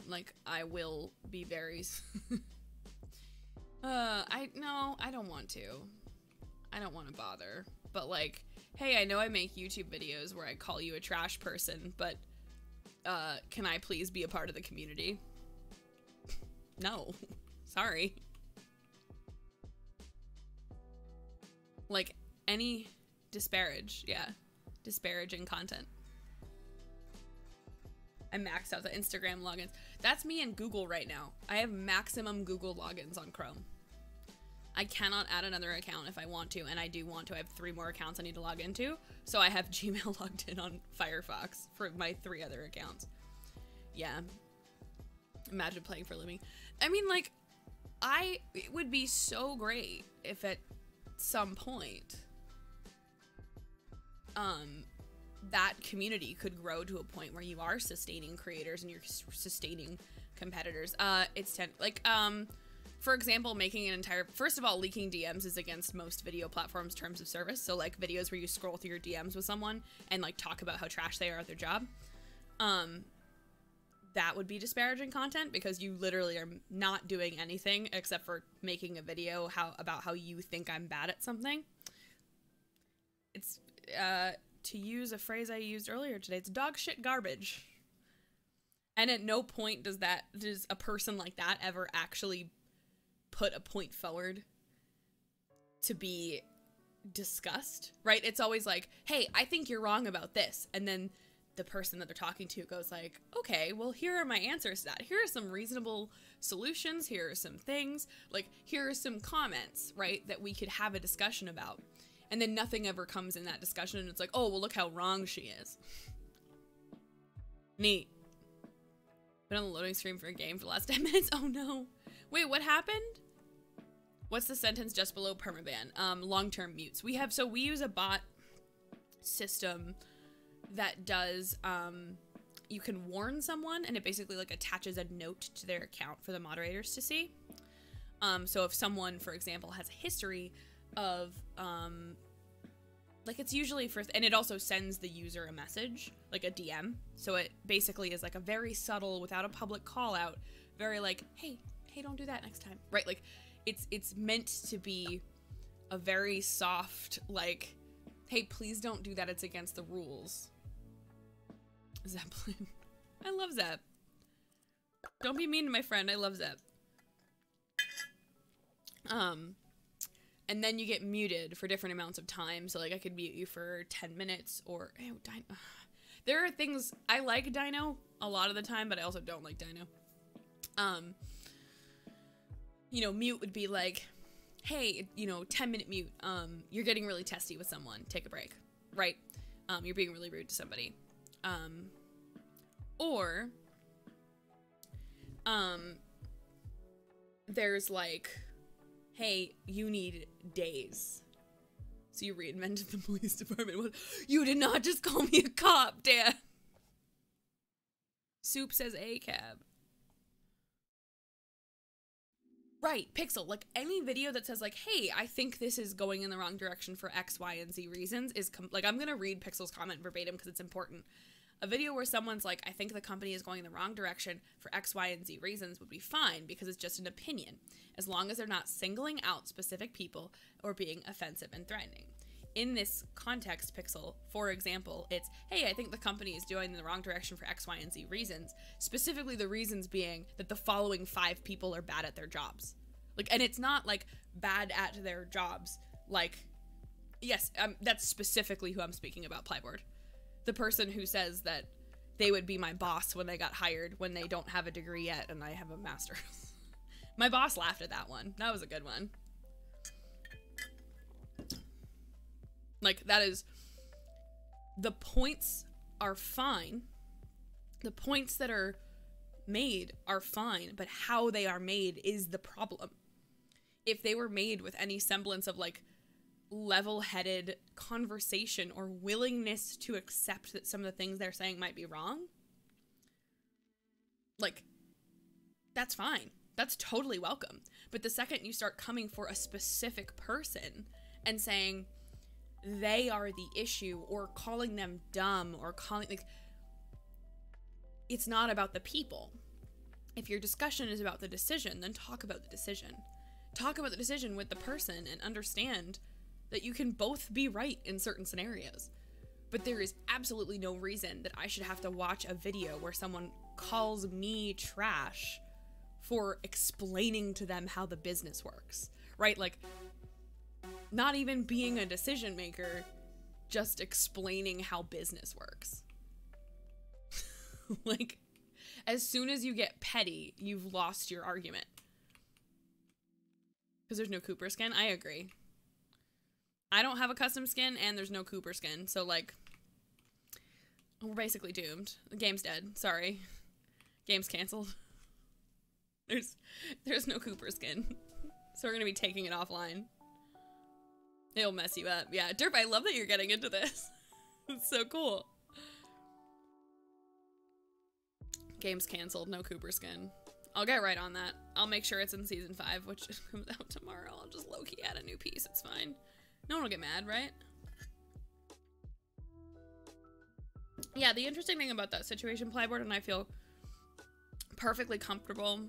Like, I will be very... no, I don't want to. I don't want to bother. But like, hey, I know I make YouTube videos where I call you a trash person, but, can I please be a part of the community? No. Sorry. Like, any disparaging content. I maxed out the Instagram logins. That's me and Google right now. I have maximum Google logins on Chrome. I cannot add another account if I want to, and I do want to. I have 3 more accounts I need to log into, so I have Gmail logged in on Firefox for my 3 other accounts. Yeah. Imagine playing for a living. I mean, like, it would be so great if at some point, that community could grow to a point where you are sustaining creators and you're sustaining competitors. For example, making an entire, first of all, leaking DMs is against most video platforms' terms of service. So like videos where you scroll through your DMs with someone and like talk about how trash they are at their job. That would be disparaging content because you literally are not doing anything except for making a video about how you think I'm bad at something. It's, to use a phrase I used earlier today, it's dog shit garbage. And at no point does a person like that ever actually put a point forward to be discussed, right? It's always like, hey, I think you're wrong about this. And then the person that they're talking to goes like, okay, well, here are my answers to that. Here are some reasonable solutions. Here are some things. Like, here are some comments, right, that we could have a discussion about. And then nothing ever comes in that discussion, and it's like, oh, well, look how wrong she is. Neat. Been on the loading screen for a game for the last 10 minutes. Oh, no. Wait, what happened? What's the sentence just below permaban? Long-term mutes. We use a bot system that does, you can warn someone, and it basically, like, attaches a note to their account for the moderators to see. So if someone, for example, has a history of, like, it's usually and it also sends the user a message, like a DM. So it basically is like a very subtle, without a public call out, very like, hey, don't do that next time. Right? Like, it's meant to be a very soft, like, hey, please don't do that. It's against the rules. Zeppelin. I love Zepp. Don't be mean to my friend. I love Zepp. And then you get muted for different amounts of time. So like I could mute you for 10 minutes or there are things I like Dino a lot of the time, but I also don't like Dino. You know, mute would be like, hey, you know, 10-minute mute. You're getting really testy with someone. Take a break, right? You're being really rude to somebody. Or there's like, hey, you need days. So you reinvented the police department. You did not just call me a cop, Dan. Soup says a cab. Right, Pixel, like any video that says like, hey, I think this is going in the wrong direction for X, Y, and Z reasons is like, I'm gonna read Pixel's comment verbatim because it's important. A video where someone's like, I think the company is going in the wrong direction for X, Y, and Z reasons would be fine because it's just an opinion, as long as they're not singling out specific people or being offensive and threatening. In this context, Pixel, for example, it's, hey, I think the company is doing in the wrong direction for X, Y, and Z reasons. Specifically, the reasons being that the following 5 people are bad at their jobs. Like, and it's not like bad at their jobs. Like, yes, that's specifically who I'm speaking about, Plyboard. The person who says that they would be my boss when they got hired when they don't have a degree yet and I have a master's. My boss laughed at that one. That was a good one. Like, that is, the points are fine. The points that are made are fine, but how they are made is the problem. If they were made with any semblance of, like, level-headed conversation or willingness to accept that some of the things they're saying might be wrong, like, that's fine. That's totally welcome. But the second you start coming for a specific person and saying they are the issue or calling them dumb or calling, like, it's not about the people. If your discussion is about the decision, then talk about the decision. Talk about the decision with the person and understand that you can both be right in certain scenarios. But there is absolutely no reason that I should have to watch a video where someone calls me trash for explaining to them how the business works, right? Like, not even being a decision maker, just explaining how business works. Like, as soon as you get petty, you've lost your argument. Because there's no Cooper skin? I agree. I don't have a custom skin, and there's no Cooper skin, so, like, we're basically doomed. The game's dead. Sorry. Game's canceled. There's no Cooper skin. So we're gonna be taking it offline. It'll mess you up. Yeah, Derp, I love that you're getting into this. It's so cool. Game's canceled. No Cooper skin. I'll get right on that. I'll make sure it's in season 5, which comes out tomorrow. I'll just low-key add a new piece. It's fine. No one will get mad, right? Yeah, the interesting thing about that situation, Plyboard, and I feel perfectly comfortable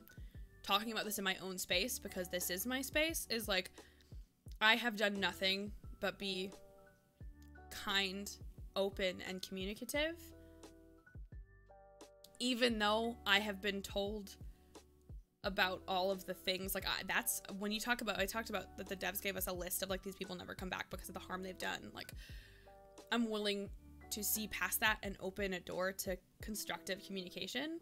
talking about this in my own space because this is my space, is like, I have done nothing but be kind, open, and communicative. Even though I have been told about all of the things, like, that's when you talk about, I talked about that the devs gave us a list of like, these people never come back because of the harm they've done. Like, I'm willing to see past that and open a door to constructive communication.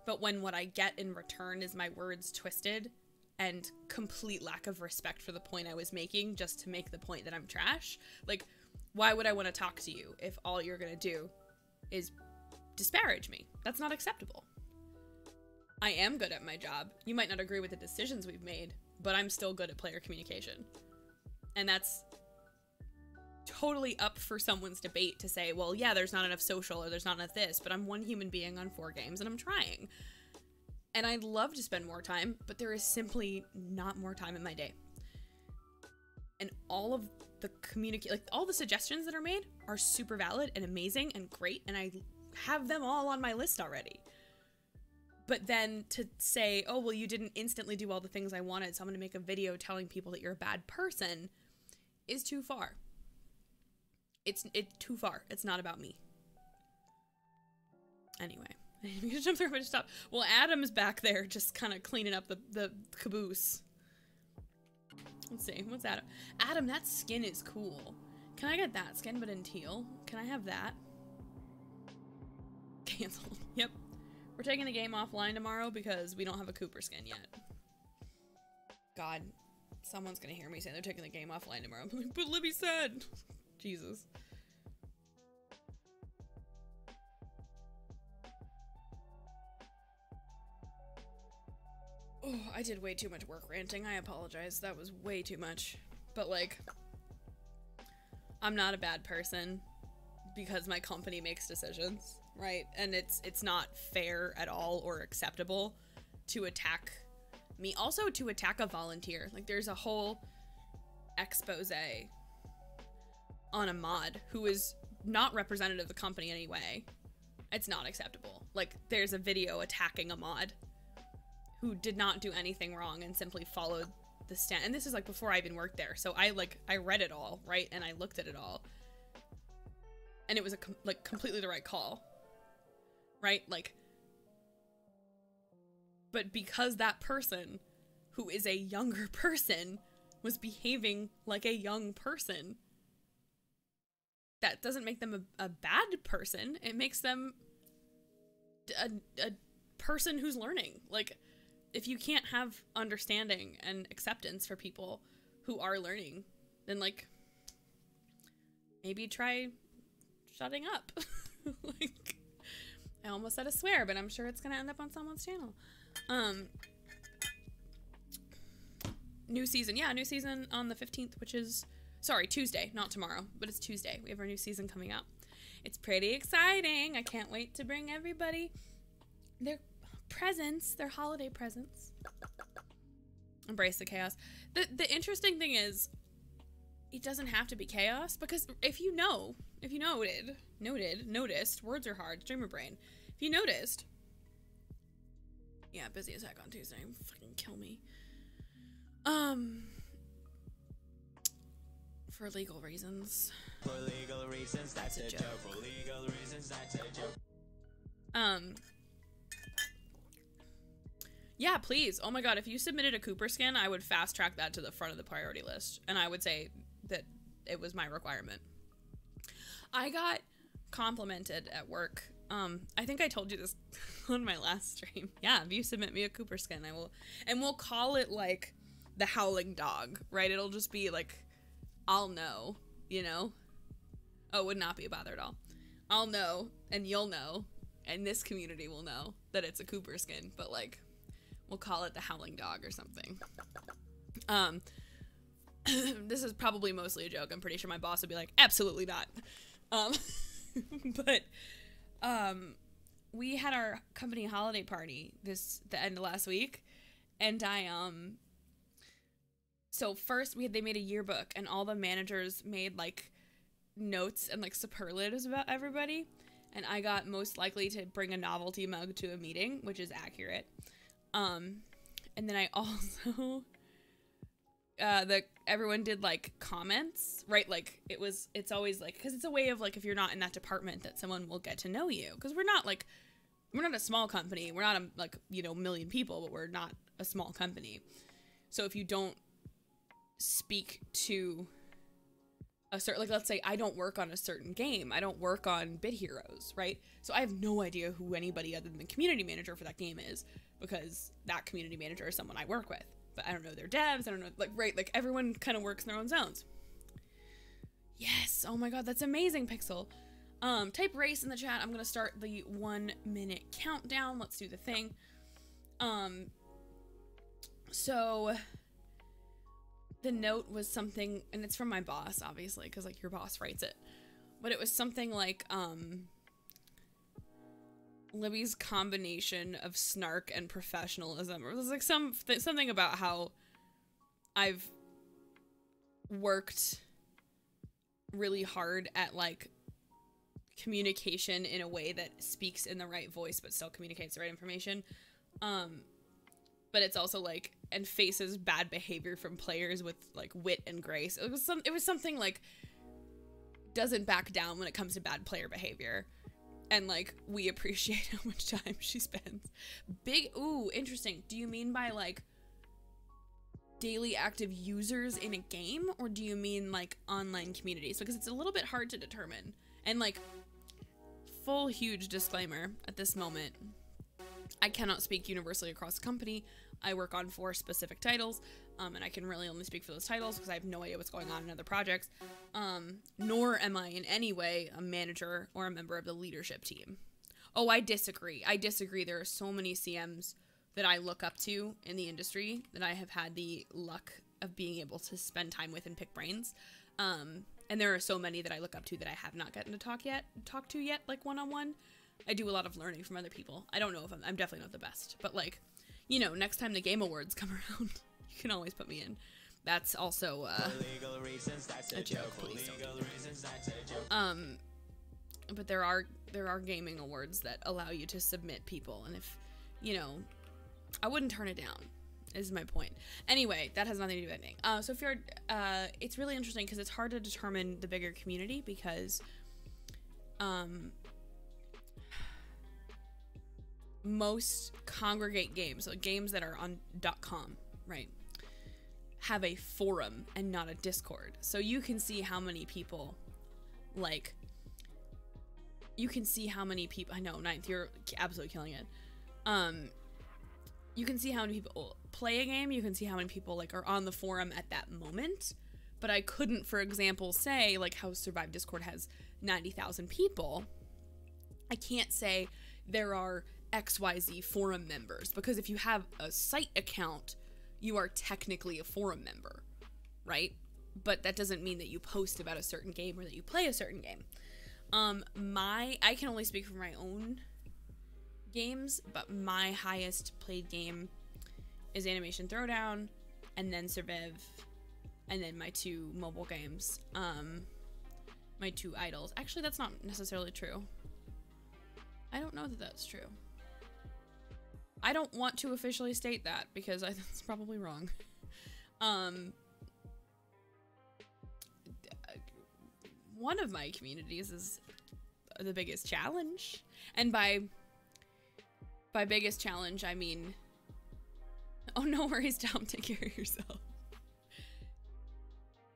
But when what I get in return is my words twisted and complete lack of respect for the point I was making just to make the point that I'm trash, like, why would I want to talk to you if all you're gonna do is disparage me? That's not acceptable. I am good at my job. You might not agree with the decisions we've made, but I'm still good at player communication. And that's totally up for someone's debate to say, well, yeah, there's not enough social or there's not enough this, but I'm one human being on 4 games and I'm trying. And I'd love to spend more time, but there is simply not more time in my day. And all of the all the suggestions that are made are super valid and amazing and great, and I have them all on my list already. But then to say, oh, well, you didn't instantly do all the things I wanted, so I'm going to make a video telling people that you're a bad person, is too far. It's too far. It's not about me. Anyway, I'm going to jump through a bunch of stuff. Well, Adam's back there just kind of cleaning up the caboose. Let's see. What's Adam? Adam, that skin is cool. Can I get that skin, but in teal? Can I have that? Canceled. Yep. We're taking the game offline tomorrow because we don't have a Cooper skin yet. God. Someone's gonna hear me say they're taking the game offline tomorrow. I'm like, but Libby said. Jesus. Oh, I did way too much work ranting. I apologize. That was way too much. But like, I'm not a bad person because my company makes decisions, right? And it's not fair at all or acceptable to attack me. Also to attack a volunteer. Like, there's a whole expose on a mod who is not representative of the company anyway. It's not acceptable. Like, there's a video attacking a mod who did not do anything wrong and simply followed the stand. And this is like before I even worked there. So I read it all, right? And I looked at it all. And it was completely the right call. Right? Like, but because that person who is a younger person was behaving like a young person, that doesn't make them a bad person. It makes them a person who's learning. Like, if you can't have understanding and acceptance for people who are learning, then like, maybe try shutting up. Like, I almost said a swear, but I'm sure it's gonna end up on someone's channel. New season. Yeah, new season on the 15th, which is, sorry, Tuesday, not tomorrow, but it's Tuesday. We have our new season coming out. It's pretty exciting. I can't wait to bring everybody their presents, their holiday presents. Embrace the chaos. The interesting thing is, it doesn't have to be chaos, because if you noticed, words are hard, streamer brain. If you noticed, yeah, busy attack on Tuesday, fucking kill me. For legal reasons. For legal reasons, that's a joke. For legal reasons, that's a joke. Yeah, please. Oh my god, if you submitted a Cooper skin, I would fast track that to the front of the priority list. And I would say that it was my requirement. I got complimented at work. I think I told you this on my last stream. Yeah, if you submit me a Cooper skin, I will. And we'll call it like the howling dog, right? It'll just be like, I'll know, you know? Oh, it would not be a bother at all. I'll know, and you'll know, and this community will know that it's a Cooper skin, but like, we'll call it the howling dog or something. This is probably mostly a joke. I'm pretty sure my boss would be like, absolutely not. But we had our company holiday party the end of last week, and so first they made a yearbook, and all the managers made like notes and like superlatives about everybody, and I got most likely to bring a novelty mug to a meeting, which is accurate. And then I also everyone did like comments, right? Like it's always like, because it's a way of like, if you're not in that department, that someone will get to know you, because we're not a small company, we're not like, you know, 1 million people, but we're not a small company. So if you don't speak to a certain, like, let's say I don't work on a certain game, I don't work on Bit Heroes, right? So I have no idea who anybody other than the community manager for that game is, because that community manager is someone I work with, but I don't know their devs, I don't know, like, right, like everyone kind of works in their own zones. Yes, oh my god, that's amazing, Pixel. Type race in the chat. I'm gonna start the 1 minute countdown. Let's do the thing. So the note was something, and it's from my boss, obviously, because like your boss writes it, but it was something like Libby's combination of snark and professionalism. It was like something about how I've worked really hard at like communication in a way that speaks in the right voice but still communicates the right information, but it's also like, and faces bad behavior from players with like wit and grace. It was something like, doesn't back down when it comes to bad player behavior, and like we appreciate how much time she spends. Ooh, interesting. Do you mean by like daily active users in a game, or do you mean like online communities? Because it's a little bit hard to determine. And like, full huge disclaimer at this moment, I cannot speak universally across the company. I work on 4 specific titles, and I can really only speak for those titles because I have no idea what's going on in other projects. Nor am I in any way a manager or a member of the leadership team. Oh, I disagree. There are so many CMs that I look up to in the industry that I have had the luck of being able to spend time with and pick brains. And there are so many that I look up to that I have not gotten to talk to yet, like one-on-one. I do a lot of learning from other people. I don't know if I'm definitely not the best, but like, you know, next time the Game Awards come around, you can always put me in. That's also a joke. Please don't. But there are gaming awards that allow you to submit people, and if, you know, I wouldn't turn it down, is my point. Anyway, that has nothing to do with anything. So if you're, it's really interesting because it's hard to determine the bigger community because, most congregate games, so games that are on .com, right, have a forum and not a Discord. So you can see how many people, like, you can see how many people, I know, Ninth, you're absolutely killing it. You can see how many people play a game, you can see how many people, like, are on the forum at that moment, but I couldn't, for example, say, like, how Survive Discord has 90,000 people. I can't say there are XYZ forum members, because if you have a site account, you are technically a forum member, right? But that doesn't mean that you post about a certain game or that you play a certain game. I can only speak for my own games, but my highest played game is Animation Throwdown, and then Surviv, and then my 2 mobile games, my 2 idols. Actually, that's not necessarily true. I don't know that that's true. I don't want to officially state that because it's probably wrong. One of my communities is the biggest challenge, and by biggest challenge I mean, oh, no worries, Tom, take care of yourself.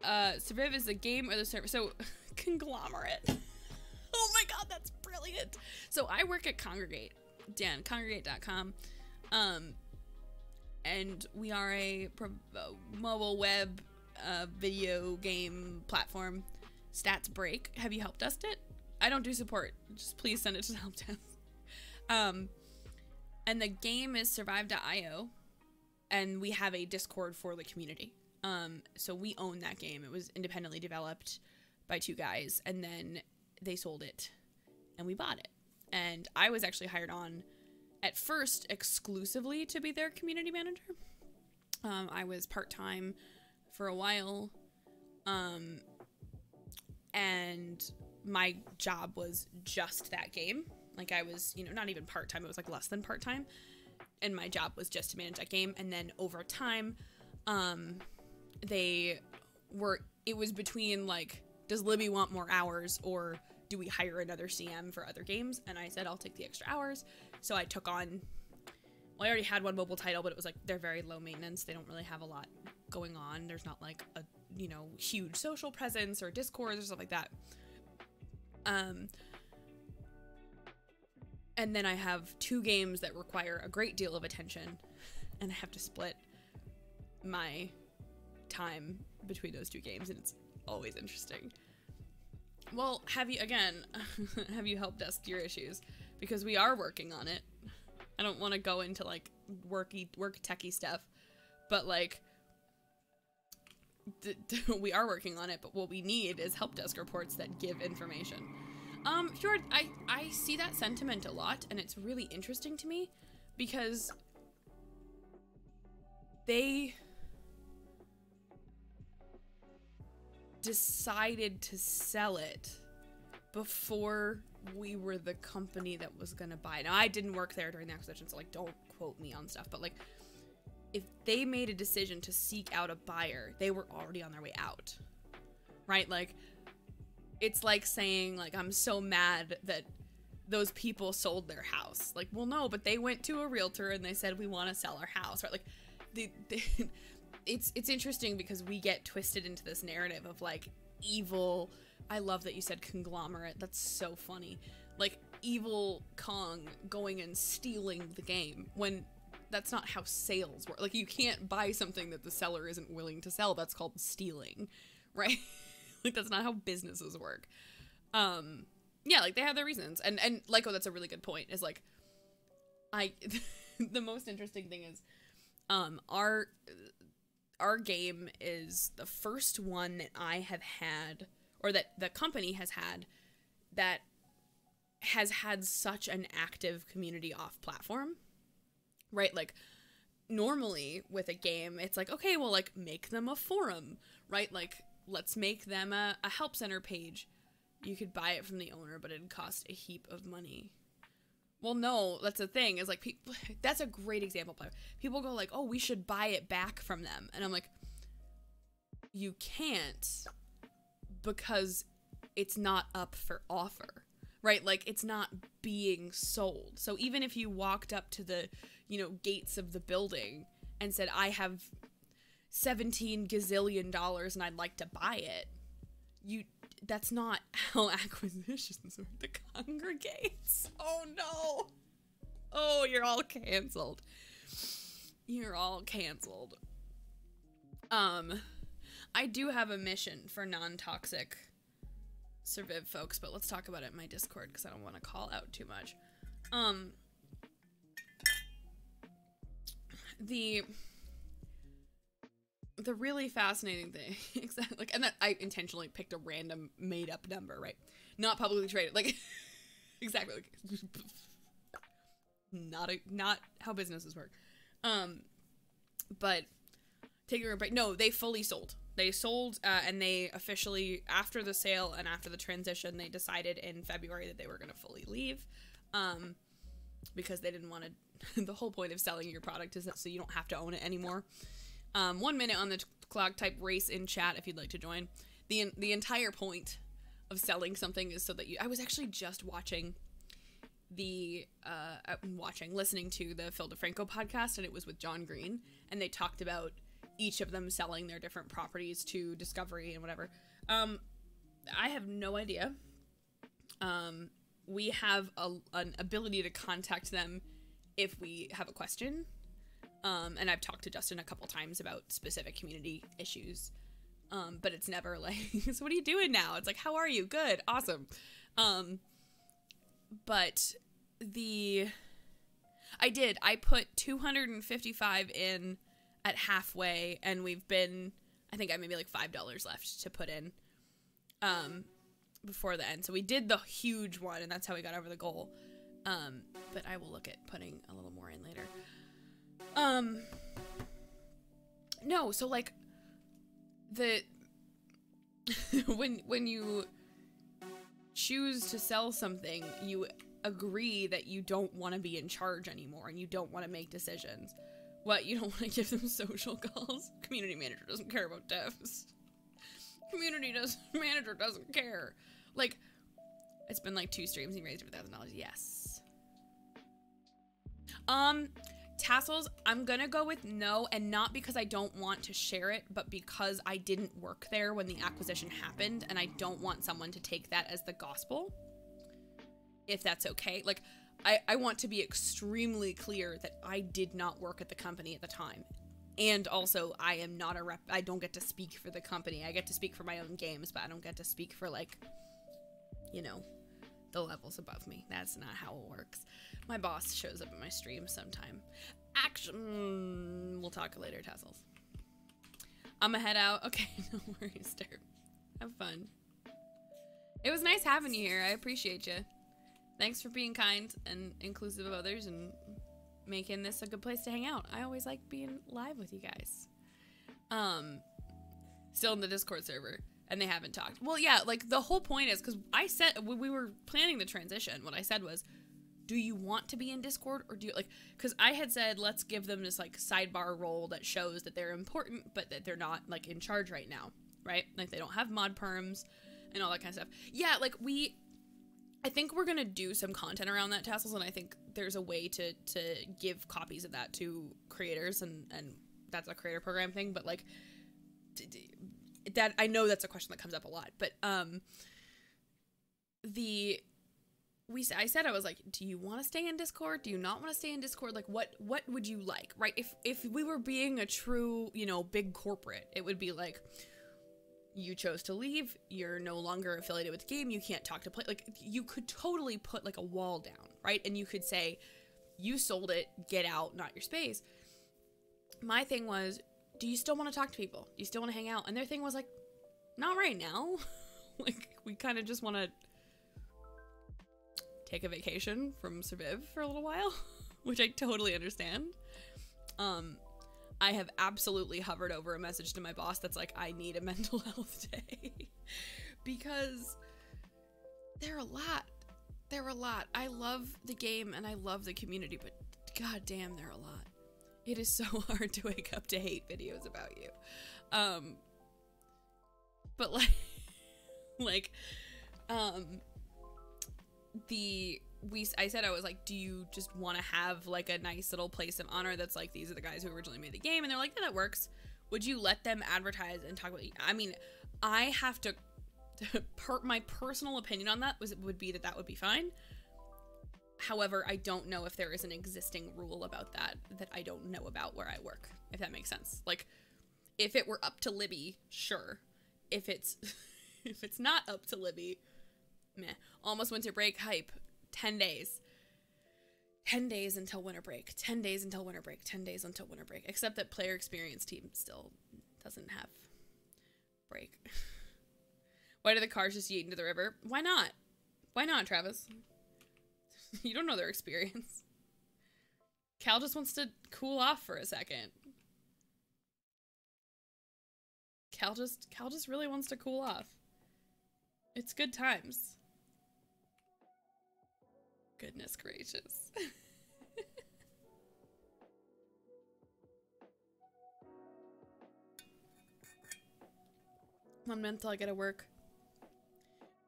Surviv is the game or the server, so conglomerate. Oh my god, that's brilliant. So I work at Congregate, Dan, congregate.com, and we are a mobile web video game platform. Stats break. Have you help desked it? I don't do support. Just please send it to the help desk. And the game is survive.io, and we have a Discord for the community. So we own that game. It was independently developed by 2 guys, and then they sold it and we bought it. And I was actually hired on at first exclusively to be their community manager. I was part-time for a while. And my job was just that game. Like, I was, you know, not even part-time, it was like less than part-time. And my job was just to manage that game. And then over time, it was between like, does Libby want more hours, or do we hire another CM for other games? And I said, I'll take the extra hours. So I took on, well, I already had 1 mobile title, but it was like, they're very low maintenance. They don't really have a lot going on. There's not like a, you know, huge social presence or Discord or stuff like that. And then I have 2 games that require a great deal of attention, and I have to split my time between those 2 games, and it's always interesting. Well, have you help desk your issues? Because we are working on it. I don't want to go into like work techie stuff, but like we are working on it. But what we need is help desk reports that give information. Sure, I see that sentiment a lot, and it's really interesting to me because they decided to sell it before we were the company that was gonna buy it. Now, I didn't work there during the acquisition, so like, don't quote me on stuff, but like, if they made a decision to seek out a buyer, they were already on their way out, right? Like, it's like saying, like, I'm so mad that those people sold their house. Like, well, no, but they went to a realtor and they said, we want to sell our house, right? Like, it's interesting because we get twisted into this narrative of like evil. I love that you said conglomerate. That's so funny. Like evil Kong going and stealing the game when that's not how sales work. Like you can't buy something that the seller isn't willing to sell. That's called stealing, right? Like that's not how businesses work. Yeah, like they have their reasons. And like, oh, that's a really good point. Is like the most interesting thing is our game is the first one that I have had, or that the company has had, that has had such an active community off platform, right? Like normally with a game, it's like, okay, well, like make them a forum, right? Like let's make them a help center page. You could buy it from the owner, but it'd cost a heap of money. Well, no, that's the thing, is like, that's a great example. People go like, oh, we should buy it back from them. And I'm like, you can't, because it's not up for offer, right? Like, it's not being sold. So even if you walked up to the, you know, gates of the building and said, I have $17 gazillion and I'd like to buy it, that's not how acquisitions work. The congregates. Oh no. Oh, you're all canceled. You're all canceled. I do have a mission for non-toxic Surviv folks, but let's talk about it in my Discord because I don't want to call out too much. The really fascinating thing, exactly, like, and that I intentionally picked a random made up number, right? Not publicly traded, like, exactly, like, not how businesses work. But taking a break, no, they fully sold. They sold, and they officially, after the sale and after the transition, they decided in February that they were going to fully leave, because they didn't want to, the whole point of selling your product is that so you don't have to own it anymore. 1 minute on the clock, type race in chat if you'd like to join. The entire point of selling something is so that I was actually just watching listening to the Phil DeFranco podcast, and it was with John Green, and they talked about each of them selling their different properties to Discovery and whatever. I have no idea. We have an ability to contact them if we have a question. And I've talked to Justin a couple times about specific community issues. But it's never like, so what are you doing now? It's like, how are you? Good. Awesome. But I put 255 in at halfway, and we've been, I think I maybe like $5 left to put in, before the end. So we did the huge one, and that's how we got over the goal. But I will look at putting a little more in later. No, so like when you choose to sell something, you agree that you don't want to be in charge anymore and you don't want to make decisions. What, you don't want to give them social calls? Community manager doesn't care about devs. Manager doesn't care. Like, it's been like 2 streams and you raised over $1,000. Yes. Tassels, I'm gonna go with no, and not because I don't want to share it, but because I didn't work there when the acquisition happened, and I don't want someone to take that as the gospel, if that's okay. Like, I want to be extremely clear that I did not work at the company at the time, and also I am not a rep. I don't get to speak for the company. I get to speak for my own games, but I don't get to speak for, like, you know, the levels above me. That's not how it works. My boss shows up at my stream sometime. We'll talk later, Tassels. I'ma head out. Okay, no worries, Derp. Have fun. It was nice having you here. I appreciate you. Thanks for being kind and inclusive of others and making this a good place to hang out. I always like being live with you guys. Still in the Discord server. And they haven't talked. Well, yeah, like, the whole point is, because I said, when we were planning the transition, what I said was, do you want to be in Discord, or do you, like, because I had said, let's give them this, like, sidebar role that shows that they're important, but that they're not, like, in charge right now, right? Like, they don't have mod perms and all that kind of stuff. Yeah, like, I think we're gonna do some content around that, Tassels, and I think there's a way to give copies of that to creators and that's a creator program thing, but like that, I know that's a question that comes up a lot, but I said, I was like, do you want to stay in Discord? Do you not want to stay in Discord? Like, what would you like, right? If we were being a true, you know, big corporate, it would be like, you chose to leave, you're no longer affiliated with the game, you can't talk to play. Like, you could totally put like a wall down, right? And you could say, you sold it, get out, not your space. My thing was, do you still want to talk to people? Do you still want to hang out? And their thing was like, not right now. Like, we kind of just want to take a vacation from Surviv for a little while, which I totally understand. I have absolutely hovered over a message to my boss that's like, I need a mental health day. Because they're a lot. They're a lot. I love the game and I love the community, but god damn, they're a lot. It is so hard to wake up to hate videos about you. But I said, I was like, do you just want to have like a nice little place of honor that's like, these are the guys who originally made the game, and they're like, yeah, that works. Would you let them advertise and talk about you? I mean, I have to my personal opinion on that would be that would be fine. However, I don't know if there is an existing rule about that I don't know about where I work, if that makes sense. Like, if it were up to Libby, sure. If it's if it's not up to Libby, meh. Almost winter break hype. 10 days. 10 days until winter break. 10 days until winter break. 10 days until winter break. Except that player experience team still doesn't have break. Why do the cars just yeet into the river? Why not? Why not, Travis? You don't know their experience. Cal just wants to cool off for a second. Cal just really wants to cool off. It's good times. Goodness gracious. One minute till I gotta work.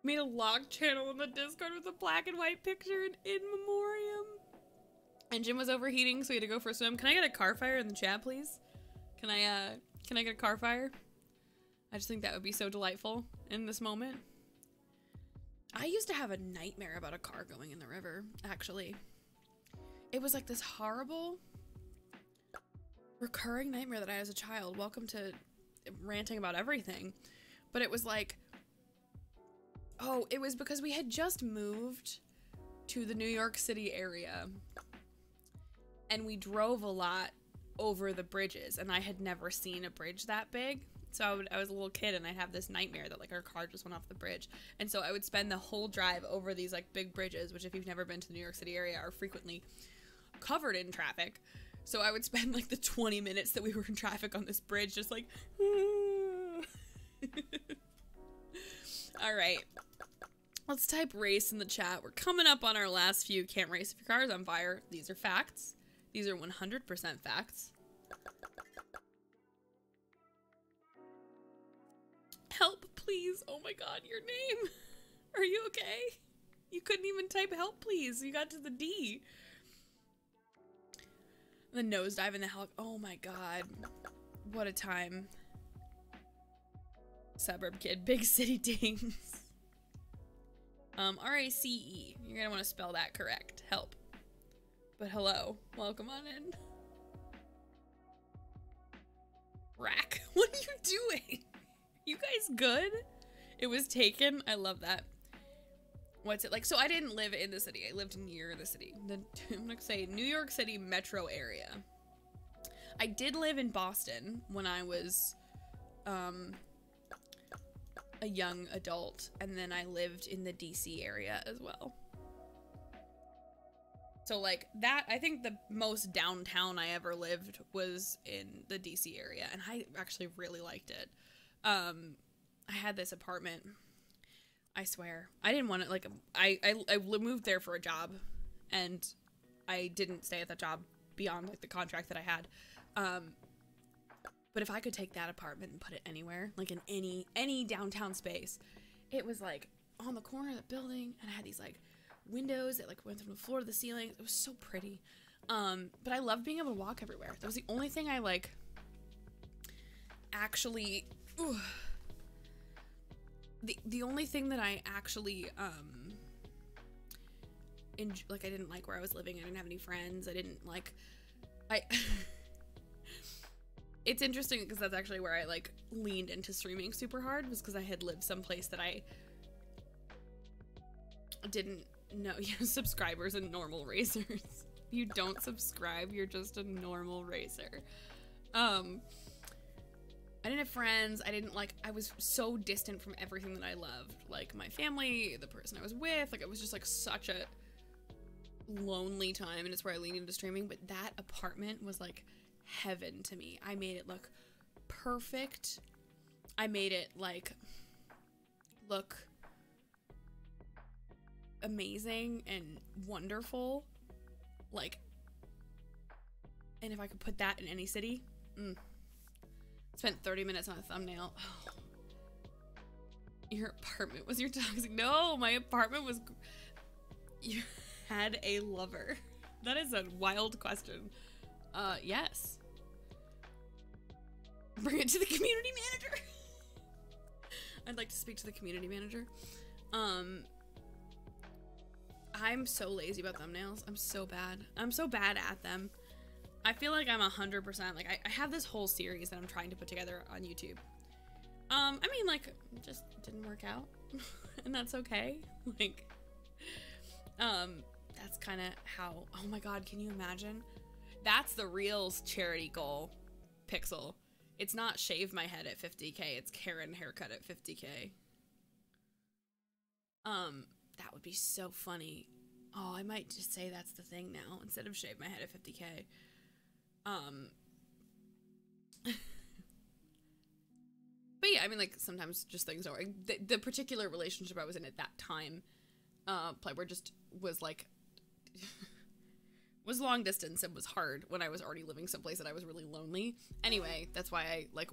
Made a log channel in the Discord with a black and white picture in memoriam. Engine was overheating, so we had to go for a swim. Can I get a car fire in the chat, please? Can I get a car fire? I just think that would be so delightful in this moment. I used to have a nightmare about a car going in the river, actually. It was like this horrible recurring nightmare that I had as a child. Welcome to ranting about everything. But it was like, oh, it was because we had just moved to the New York City area. And we drove a lot over the bridges. And I had never seen a bridge that big. So I was a little kid and I'd have this nightmare that like our car just went off the bridge. And so I would spend the whole drive over these like big bridges, which if you've never been to the New York City area are frequently covered in traffic. So I would spend like the 20 minutes that we were in traffic on this bridge just like, all right, let's type race in the chat. We're coming up on our last few. Can't race if your car is on fire. These are facts. These are 100% facts. Help, please. Oh my god, your name. Are you okay? You couldn't even type help, please. You got to the D. The nosedive in the hell. Oh my god. What a time. Suburb kid. Big city dings. R-A-C-E. You're gonna want to spell that correct. Help. But hello. Welcome on in. Rack. What are you doing? You guys good? It was taken. I love that. What's it like? So I didn't live in the city. I lived near the city. I'm gonna say New York City metro area. I did live in Boston when I was a young adult, and then I lived in the DC area as well. So like that, I think the most downtown I ever lived was in the DC area, and I actually really liked it. I had this apartment. I swear, I didn't want to, like, I moved there for a job, and I didn't stay at that job beyond like the contract that I had. But if I could take that apartment and put it anywhere, like in any downtown space, it was like on the corner of the building, and I had these like windows that like went from the floor to the ceiling. It was so pretty. But I loved being able to walk everywhere. That was the only thing I like actually, the only thing that I actually, like, I didn't like where I was living. I didn't have any friends. I didn't like, it's interesting because that's actually where I like leaned into streaming super hard, was because I had lived someplace that I didn't know. Subscribers and normal racers. You don't subscribe, you're just a normal racer. I didn't have friends. I was so distant from everything that I loved. Like my family, the person I was with, like it was just like such a lonely time, and it's where I leaned into streaming. But that apartment was like heaven to me. I made it look perfect. I made it like look amazing and wonderful. Like, and if I could put that in any city, spent 30 minutes on a thumbnail. Oh. Your apartment was your toxic? No, my apartment was, you had a lover. That is a wild question. Yes. Bring it to the community manager. I'd like to speak to the community manager. I'm so lazy about thumbnails. I'm so bad. I'm so bad at them. I feel like I'm 100%, like, I have this whole series that I'm trying to put together on YouTube. I mean, like, it just didn't work out. And that's okay. Like, that's kind of how, oh my god, can you imagine? That's the real charity goal, Pixel. It's not shave my head at 50K, it's Karen haircut at 50K. That would be so funny. Oh, I might just say that's the thing now, instead of shave my head at 50K. But yeah, I mean, like, sometimes just things don't work. The particular relationship I was in at that time, Playboy just was like, was long distance and was hard when I was already living someplace that I was really lonely. Anyway, that's why I, like,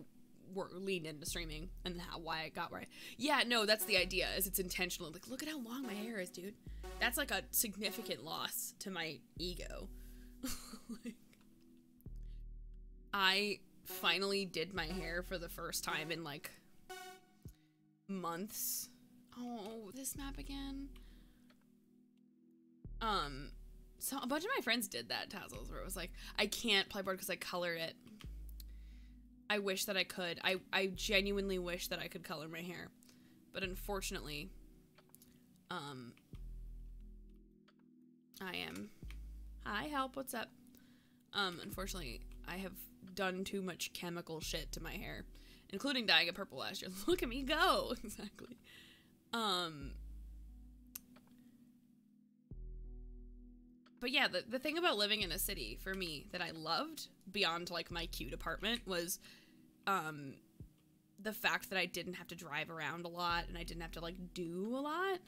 leaned into streaming, and why I got where yeah, no, that's the idea, is it's intentional. Like, look at how long my hair is, dude. That's like a significant loss to my ego. Like, I finally did my hair for the first time in like months. Oh, this map again. So a bunch of my friends did that, Tazzles, where it was like, I can't play board because I colored it. I wish that I could. I genuinely wish that I could color my hair. But unfortunately, I am. Hi, help, what's up? Unfortunately, I have done too much chemical shit to my hair, including dyeing it purple last year. Look at me go! Exactly. But yeah, the thing about living in a city, for me, that I loved, beyond, like, my cute apartment, was, the fact that I didn't have to drive around a lot, and I didn't have to, like, do a lot.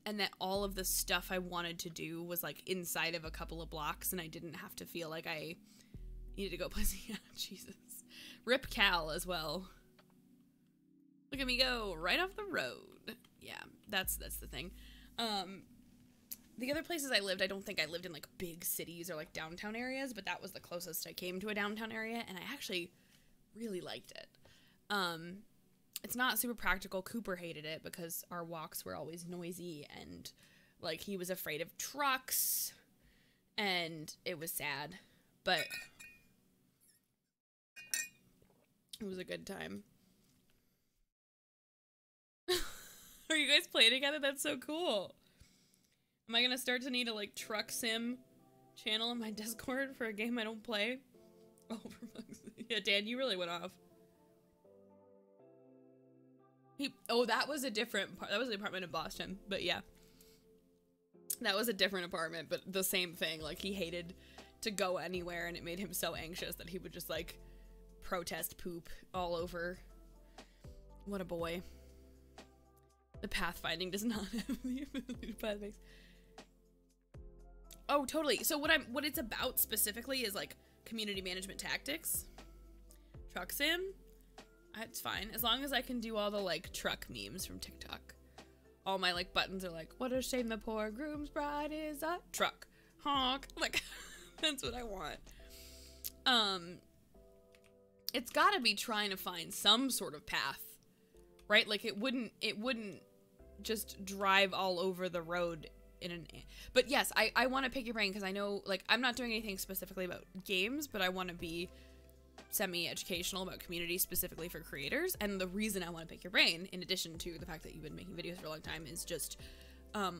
And that all of the stuff I wanted to do was, like, inside of a couple of blocks, and I didn't have to feel like I needed to go places. Yeah, Jesus. Rip Cal as well. Look at me go, right off the road. Yeah, that's the thing. The other places I lived, I don't think I lived in, like, big cities or, like, downtown areas, but that was the closest I came to a downtown area, and I actually really liked it. It's not super practical. Cooper hated it because our walks were always noisy, and, like, he was afraid of trucks, and it was sad, but it was a good time. Are you guys playing together? That's so cool. Am I gonna start to need a, like, truck sim channel in my Discord for a game I don't play? Oh, for fuck's sake. Yeah, Dan, you really went off. Oh, that was a different part. That was the apartment in Boston, but yeah. That was a different apartment, but the same thing. Like, he hated to go anywhere, and it made him so anxious that he would just, like, protest poop all over. What a boy. The pathfinding does not have the ability to pathfix. Oh, totally. So what it's about specifically is, like, community management tactics. Truck sim. It's fine. As long as I can do all the, like, truck memes from TikTok. All my, like, buttons are like, what a shame the poor groom's bride is a truck. Honk. Like, that's what I want. it's got to be trying to find some sort of path, right? Like it wouldn't just drive all over the road but yes, I want to pick your brain because I know, like, I'm not doing anything specifically about games, but I want to be semi-educational about community specifically for creators. And the reason I want to pick your brain, in addition to the fact that you've been making videos for a long time, is just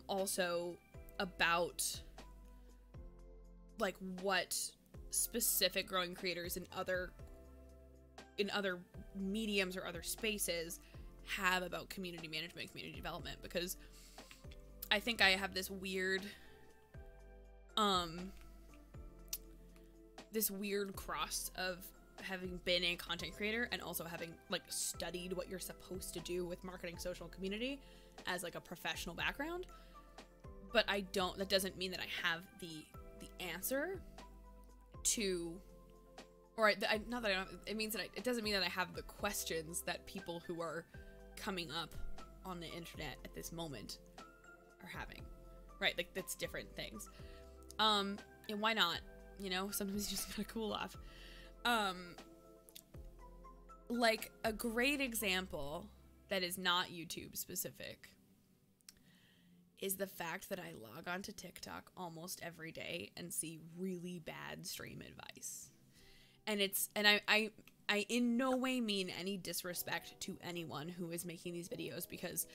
also about like what specific growing creators in other mediums or other spaces have about community management, community development, because I think I have this weird cross of having been a content creator and also having like studied what you're supposed to do with marketing, social, community as like a professional background. But that doesn't mean that I have the answer to, or not that I don't, it means that it doesn't mean that I have the questions that people who are coming up on the internet at this moment are having, right? Like, that's different things. And why not? You know, sometimes you just gotta cool off. Like, a great example that is not YouTube specific is the fact that I log onto TikTok almost every day and see really bad stream advice. And I in no way mean any disrespect to anyone who is making these videos, because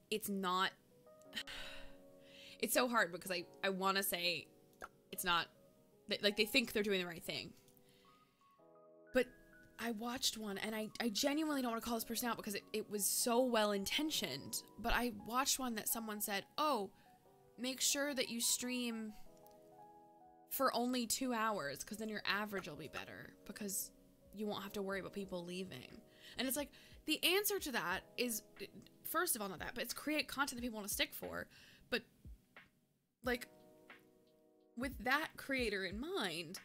it's not, it's so hard because I want to say it's not, like, they think they're doing the right thing. But I watched one, and I genuinely don't want to call this person out because it was so well-intentioned, but I watched one that someone said, oh, make sure that you stream for only 2 hours because then your average will be better because you won't have to worry about people leaving. And it's like, the answer to that is, first of all, not that, but it's create content that people want to stick for. But like, with that creator in mind,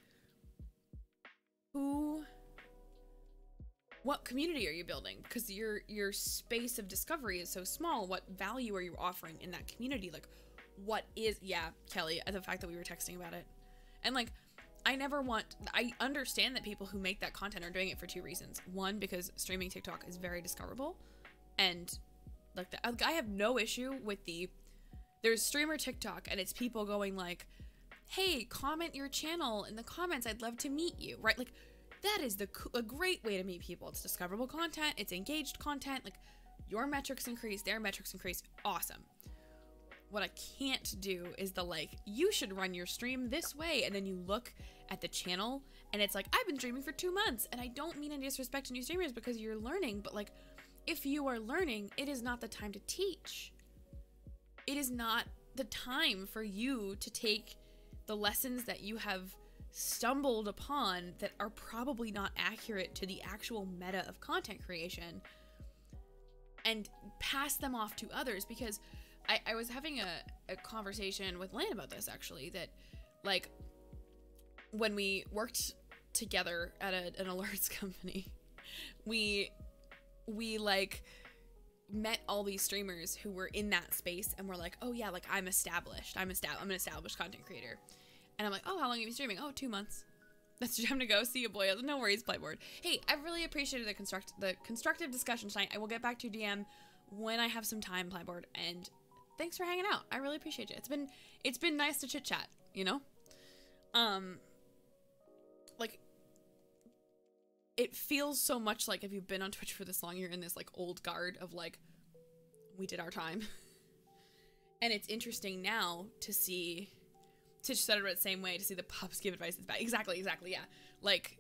what community are you building? Because your space of discovery is so small. What value are you offering in that community? Like, what is, yeah, Kelly, the fact that we were texting about it. And like, I understand that people who make that content are doing it for 2 reasons. One, because streaming TikTok is very discoverable. And like, I have no issue with there's streamer TikTok and it's people going like, hey, comment your channel in the comments. I'd love to meet you, right? Like, that is a great way to meet people. It's discoverable content. It's engaged content. Like, your metrics increase, their metrics increase. Awesome. What I can't do is you should run your stream this way. And then you look at the channel and it's like, I've been streaming for 2 months. And I don't mean any disrespect to new streamers because you're learning. But like, if you are learning, it is not the time to teach. It is not the time for you to take the lessons that you have stumbled upon that are probably not accurate to the actual meta of content creation and pass them off to others. Because I was having a conversation with Lan about this, actually, that like, when we worked together at an alerts company, we like met all these streamers who were in that space and were like, oh yeah, like, I'm established, I'm an established content creator. And I'm like, oh, how long have you been streaming? Oh, 2 months. That's your time to go. See you, boy. No worries, Playboard. Hey, I really appreciated the constructive discussion tonight. I will get back to your DM when I have some time, Playboard. And thanks for hanging out. I really appreciate you. It's been nice to chit chat, you know? Like, it feels so much like, if you've been on Twitch for this long, you're in this like old guard of like, we did our time. And it's interesting now to see, Titch said it the same way, to see the pups give advice that's bad. Exactly, yeah. Like,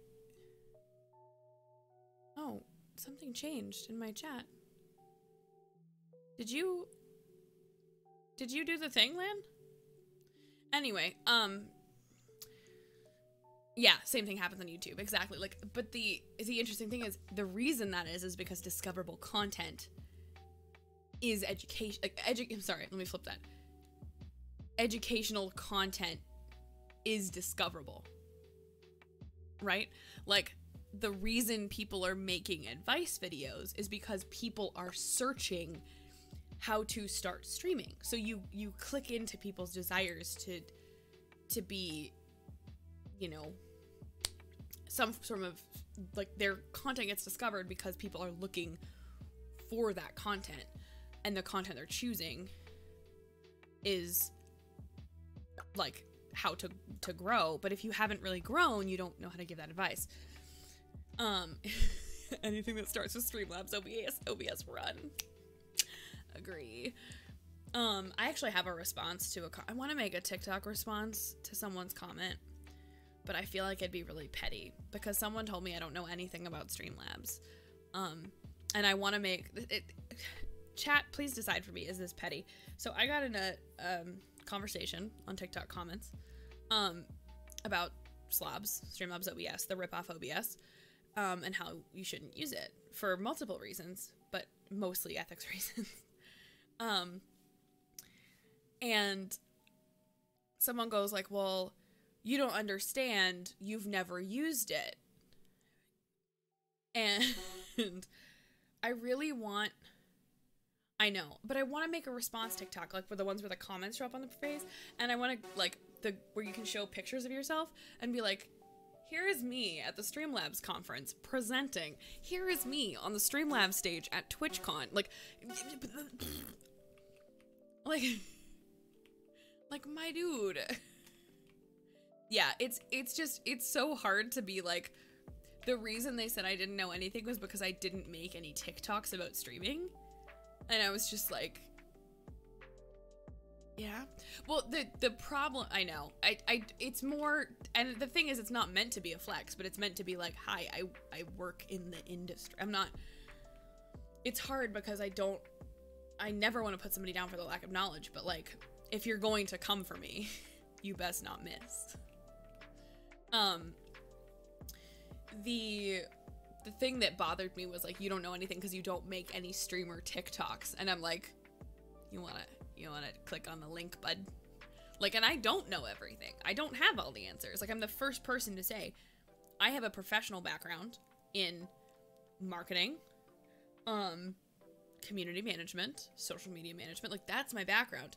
oh, something changed in my chat. Did you do the thing, Lan? Anyway, yeah, same thing happens on YouTube, exactly. Like, but the interesting thing is, the reason that is because discoverable content is education. Like, I'm sorry, let me flip that. Educational content is discoverable, right? Like, the reason people are making advice videos is because people are searching how to start streaming. So you click into people's desires to be, you know, some sort of, like, their content gets discovered because people are looking for that content, and the content they're choosing is like how to grow. But if you haven't really grown, you don't know how to give that advice. Anything that starts with Streamlabs, OBS run. Agree. I actually have a response to I want to make a TikTok response to someone's comment, but I feel like it'd be really petty because someone told me I don't know anything about Streamlabs. And I want to make it. Chat, please decide for me, is this petty? So I got in a conversation on TikTok comments about slobs, Streamlabs OBS, the ripoff OBS, and how you shouldn't use it for multiple reasons, but mostly ethics reasons. And someone goes like, well, you don't understand, you've never used it. And I really want, I know, but I want to make a response TikTok, like for the ones where the comments show up on the face, and I want to, like, where you can show pictures of yourself and be like, here is me at the Streamlabs conference presenting. Here is me on the Streamlabs stage at TwitchCon. Like, my dude. Yeah, it's so hard to be like, the reason they said I didn't know anything was because I didn't make any TikToks about streaming. And I was just like, yeah. Well, the problem, I know, it's more, and the thing is, it's not meant to be a flex, but it's meant to be like, hi, I work in the industry. I'm not, it's hard because I never want to put somebody down for the lack of knowledge, but like, if you're going to come for me, you best not miss. The thing that bothered me was like, you don't know anything because you don't make any streamer TikToks. And I'm like, you wanna click on the link, bud? Like, and I don't know everything. I don't have all the answers. Like, I'm the first person to say, I have a professional background in marketing, community management, social media management. Like, that's my background.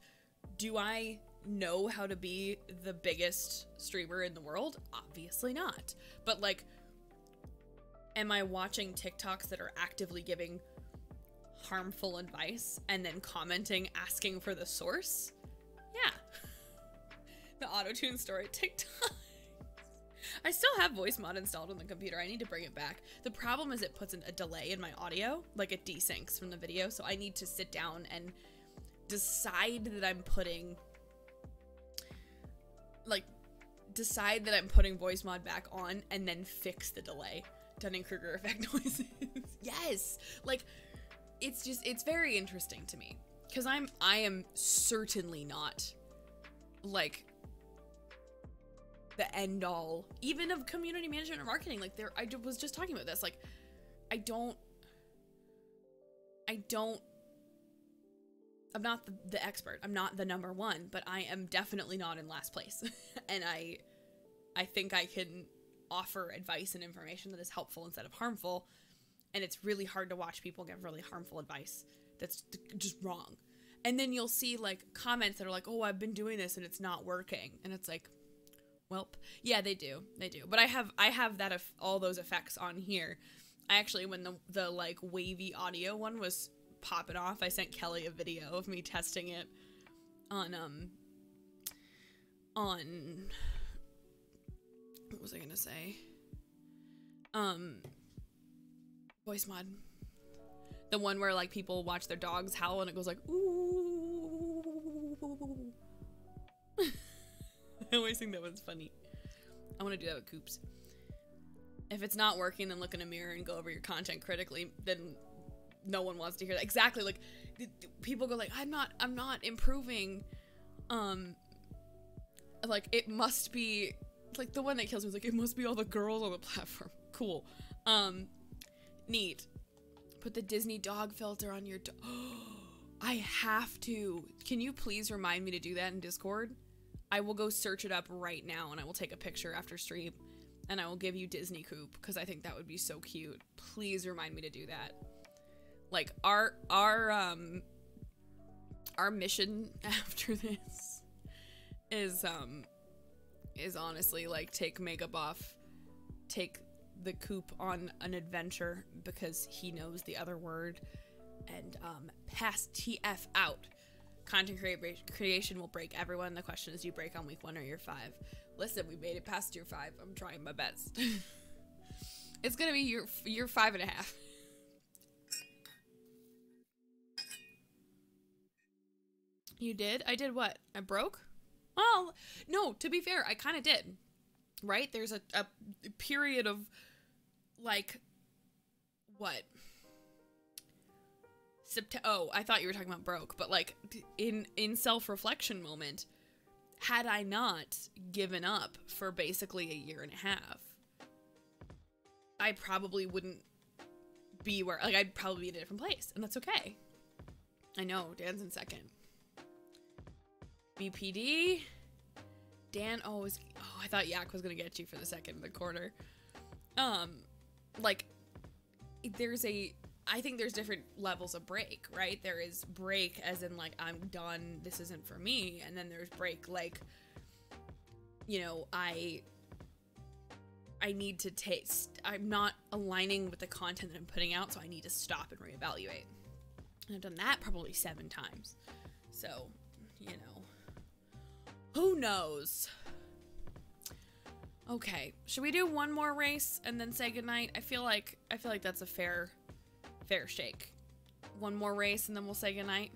Do I know how to be the biggest streamer in the world? Obviously not. But like, am I watching TikToks that are actively giving harmful advice and then commenting, asking for the source? Yeah. The auto-tune story TikTok. I still have voice mod installed on the computer. I need to bring it back. The problem is it puts a delay in my audio, like it desyncs from the video, so I need to sit down and decide that I'm putting voice mod back on and then fix the delay. Dunning-Kruger effect noises. Yes! Like, it's very interesting to me. Because I am certainly not, like, the end-all, even of community management or marketing. Like, I was just talking about this. Like, I'm not the expert. I'm not the number one, but I am definitely not in last place. And I think I can offer advice and information that is helpful instead of harmful. And it's really hard to watch people give really harmful advice that's just wrong. And then you'll see like comments that are like, oh, I've been doing this and it's not working. And it's like, well, yeah, they do. But I have that all those effects on here. I actually, when the like wavy audio one was popping off, I sent Kelly a video of me testing it on what was I gonna say? Voice mod. The one where like people watch their dogs howl and it goes like, ooh. I always think that one's funny. I want to do that with Coops. If it's not working, then look in a mirror and go over your content critically. Then no one wants to hear that. Exactly. Like people go like, I'm not improving. Like it must be like the one that kills me is like, it must be all the girls on the platform. Cool. Neat. Put the Disney dog filter on your I have to. Can you please remind me to do that in Discord? I will go search it up right now and I will take a picture after stream and I will give you Disney Coop because I think that would be so cute. Please remind me to do that. Like our mission after this is honestly like take makeup off take the coop on an adventure because he knows the other word, and pass TF out. Content creation will break everyone. The question is, do you break on week 1 or year 5? Listen, we made it past year 5. I'm trying my best. It's gonna be year 5.5. You did? I did what? I broke? Well, no, to be fair, I kind of did. Right? There's a period of, like, what? Oh, I thought you were talking about broke, but, like, in self-reflection moment, had I not given up for basically a year and a half, I probably wouldn't be where, like, I'd probably be in a different place, and that's okay. I know, Dan's in second. BPD. Dan, I thought Yak was gonna get you for the second in the corner. Like, I think there's different levels of break, right? There is break as in, like, I'm done, this isn't for me, and then there's break, like, you know, I need to I'm not aligning with the content that I'm putting out, so I need to stop and reevaluate. And I've done that probably 7 times. So, you know, who knows? Okay, should we do one more race and then say goodnight? I feel like that's a fair shake. One more race and then we'll say goodnight.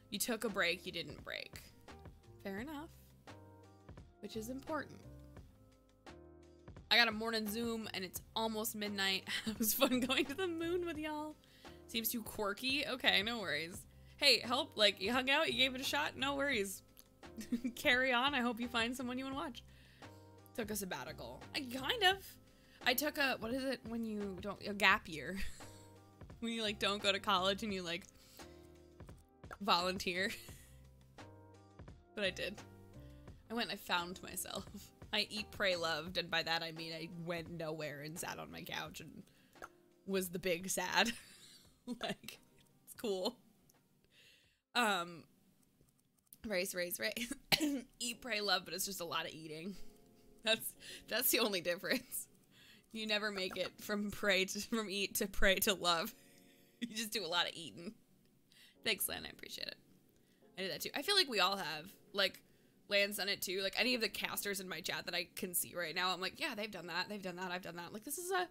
You took a break, you didn't break. Fair enough. Which is important. I got a morning Zoom and it's almost midnight. It was fun going to the moon with y'all. Seems too quirky. Okay, no worries. Hey, help, like, you hung out, you gave it a shot, no worries. Carry on. I hope you find someone you want to watch. Took a sabbatical. I took what is it when you don't, a gap year. When you, like, don't go to college and you, like, volunteer. But I did. I went and I found myself. I eat, pray, loved, and by that I mean I went nowhere and sat on my couch and was the big sad. Like, it's cool. Race. Eat, pray, love, but it's just a lot of eating. That's the only difference. You never make it from eat to pray to love. You just do a lot of eating. Thanks, Lan, I appreciate it. I did that too. I feel like we all have. Like, Lan's done it too. Like, any of the casters in my chat that I can see right now, I'm like, yeah, they've done that, I've done that. Like, this is a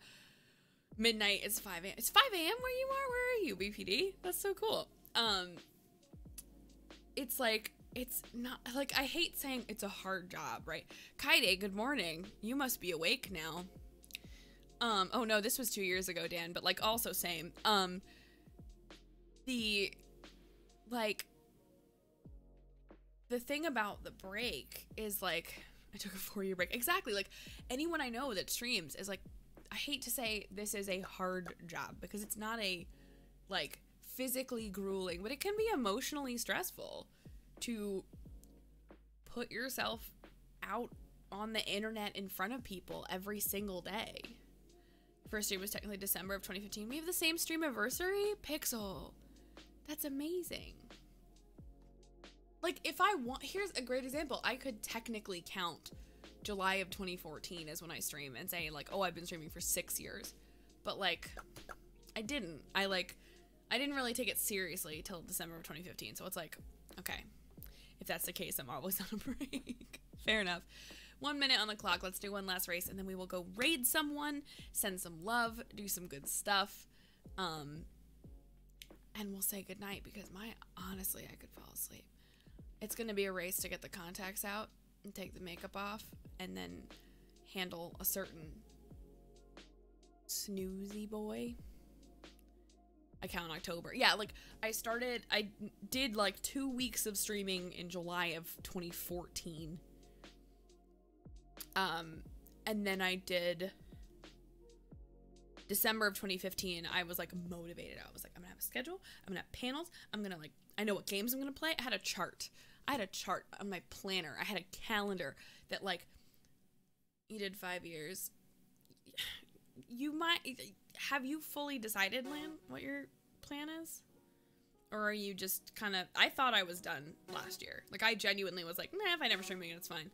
midnight, it's 5 a.m. It's 5 a.m. where you are? Where are you, BPD? That's so cool. It's like, it's not, like, I hate saying it's a hard job, right? Kaide, good morning. You must be awake now. Oh no, this was 2 years ago, Dan, but, like, also same. The thing about the break is, like, I took a 4-year break. Exactly. Like, anyone I know that streams is like, I hate to say this is a hard job because it's not a, like, physically grueling, but it can be emotionally stressful to put yourself out on the internet in front of people every single day. First stream was technically December of 2015. We have the same stream anniversary? Pixel. That's amazing. Like, if I want, here's a great example. I could technically count July of 2014 as when I stream and say, like, oh, I've been streaming for 6 years. But, like, I didn't. I didn't really take it seriously till December of 2015. So it's like, okay, if that's the case, I'm always on a break. Fair enough. 1 minute on the clock. Let's do one last race, and then we will go raid someone, send some love, do some good stuff, and we'll say goodnight because honestly, I could fall asleep. It's going to be a race to get the contacts out and take the makeup off and then handle a certain snoozy boy. I count October. Yeah, like, I did like 2 weeks of streaming in July of 2014. And then I did December of 2015. I was, like, motivated. I was like, I'm gonna have a schedule. I'm gonna have panels. I'm gonna, like, I know what games I'm gonna play. I had a chart on my planner. I had a calendar that, like, you did 5 years. Have you fully decided, Lan, what your plan is? Or are you just kind of, I thought I was done last year. Like, I genuinely was like, nah, if I never stream again, it's fine.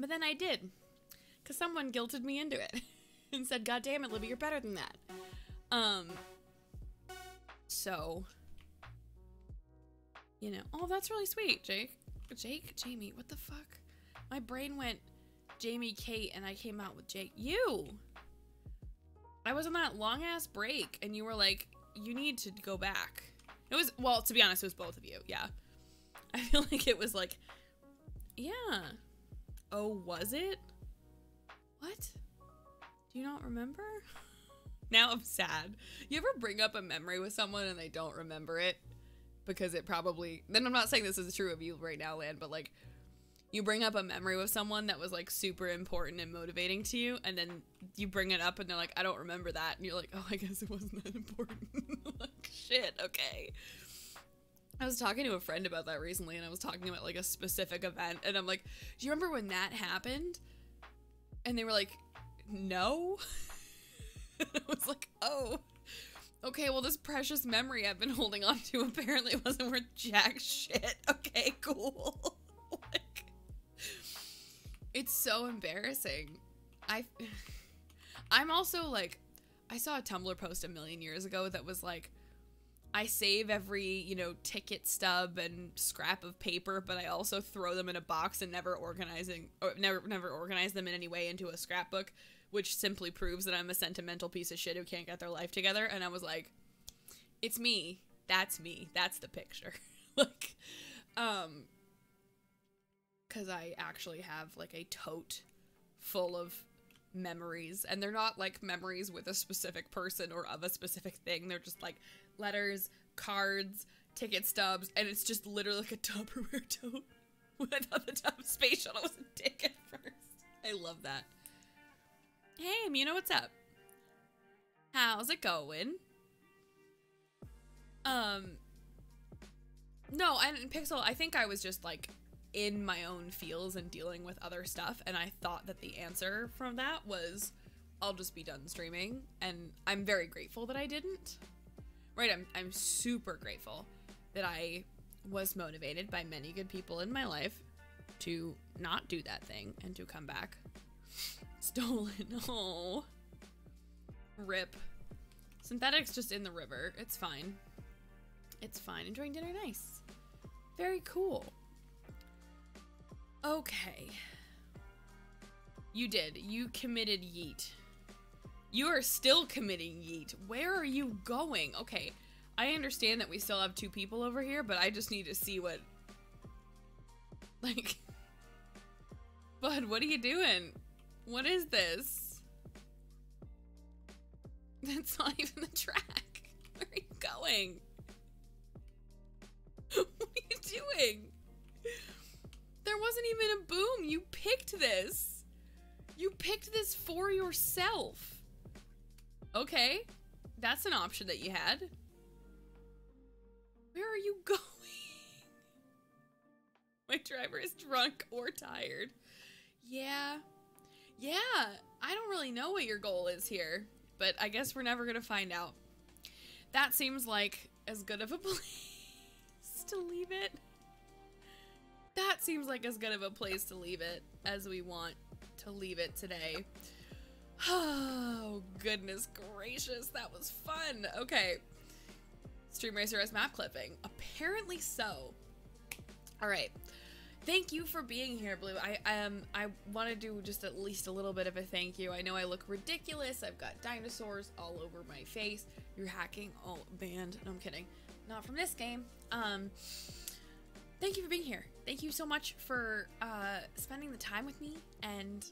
But then I did. because someone guilted me into it and said, God damn it, Libby, you're better than that. So, you know, oh, that's really sweet, Jamie, what the fuck? My brain went Jamie, Kate, and I came out with Jake. You! I was on that long-ass break, and you were like, you need to go back. It was, well, to be honest, it was both of you, yeah. I feel like it was like, yeah. Oh, was it? What? Do you not remember? Now I'm sad. You ever bring up a memory with someone and they don't remember it? Because it probably, then I'm not saying this is true of you right now, Lan, but like, you bring up a memory with someone that was like super important and motivating to you, and then you bring it up and they're like, I don't remember that. And you're like, oh, I guess it wasn't that important. Like, shit, okay. I was talking to a friend about that recently, and I was talking about like a specific event, and I'm like, do you remember when that happened? And they were like, no. I was like, oh, okay, well, this precious memory I've been holding on to apparently wasn't worth jack shit. Okay, cool. Like, it's so embarrassing. I'm also like, I saw a Tumblr post a million years ago that was like, I save every, you know, ticket stub and scrap of paper, but I also throw them in a box and never organize them in any way into a scrapbook, which simply proves that I'm a sentimental piece of shit who can't get their life together. And I was like, it's me. That's me. That's the picture. Like, because I actually have like a tote full of memories, and they're not like memories with a specific person or of a specific thing. They're just like letters, cards, ticket stubs, and it's just literally like a Tupperware tote. I thought the top space shuttle was a dick at first. I love that. Hey, Muna, what's up? How's it going? No, and Pixel, I think I was just like in my own feels and dealing with other stuff, and I thought that the answer from that was I'll just be done streaming, and I'm very grateful that I didn't. Right, I'm super grateful that I was motivated by many good people in my life to not do that thing and to come back. Stolen. Oh. Rip. Synthetic's just in the river. It's fine. It's fine. Enjoying dinner. Nice. Very cool. Okay. You did. You committed yeet. You are still committing yeet. Where are you going? Okay. I understand that we still have 2 people over here, but I just need to see what... Like... Bud, what are you doing? What is this? That's not even the track. Where are you going? What are you doing? There wasn't even a boom. You picked this. You picked this for yourself. Okay. That's an option that you had. Where are you going? My driver is drunk or tired. Yeah. Yeah. I don't really know what your goal is here, but I guess we're never gonna find out. That seems like as good of a place to leave it. That seems like as good of a place to leave it as we want to leave it today. Oh, goodness gracious. That was fun. Okay. Stream Racer S map clipping. Apparently so. All right. Thank you for being here, Blue. I want to do just at least a little bit of a thank you. I know I look ridiculous. I've got dinosaurs all over my face. You're hacking. Oh, banned. No, I'm kidding. Not from this game. Thank you for being here. Thank you so much for spending the time with me and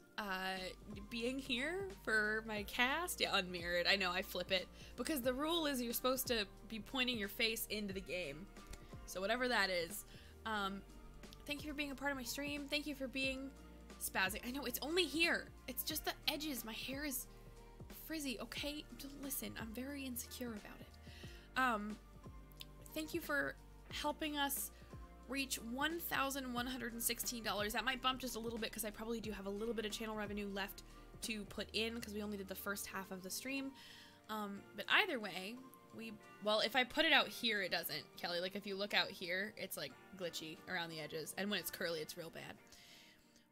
being here for my cast. Yeah, unmirrored. I know, I flip it. Because the rule is you're supposed to be pointing your face into the game. So whatever that is. Thank you for being a part of my stream. Thank you for being spazzing. I know, it's only here. It's just the edges. My hair is frizzy, okay? Listen, I'm very insecure about it. Thank you for helping us reach $1,116. That might bump just a little bit because I probably do have a little bit of channel revenue left to put in because we only did the first half of the stream. But either way, well, if I put it out here, it doesn't, Kelly. Like, if you look out here, it's, like, glitchy around the edges. And when it's curly, it's real bad.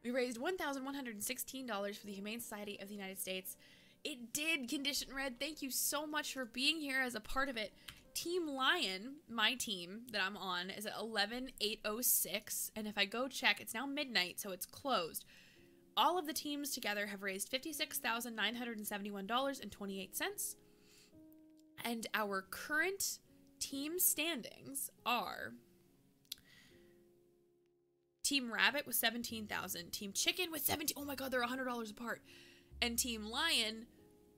We raised $1,116 for the Humane Society of the United States. It did, Condition Red. Thank you so much for being here as a part of it. Team Lion, my team that I'm on, is at 11,806, and if I go check, it's now midnight, so it's closed. All of the teams together have raised $56,971.28, and our current team standings are Team Rabbit with 17,000, Team Chicken with 17. Oh my God, they're $100 apart, and Team Lion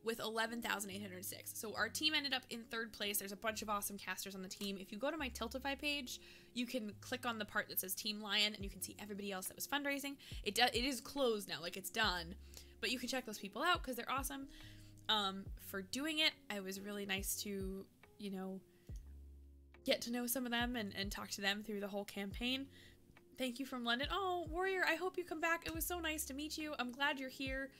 with 11,806. So our team ended up in third place. There's a bunch of awesome casters on the team. If you go to my Tiltify page, you can click on the part that says Team Lion, and you can see everybody else that was fundraising. It is closed now, like it's done, but you can check those people out because they're awesome for doing it. It was really nice to, you know, get to know some of them and talk to them through the whole campaign. Thank you from London. Oh, Warrior, I hope you come back. It was so nice to meet you. I'm glad you're here.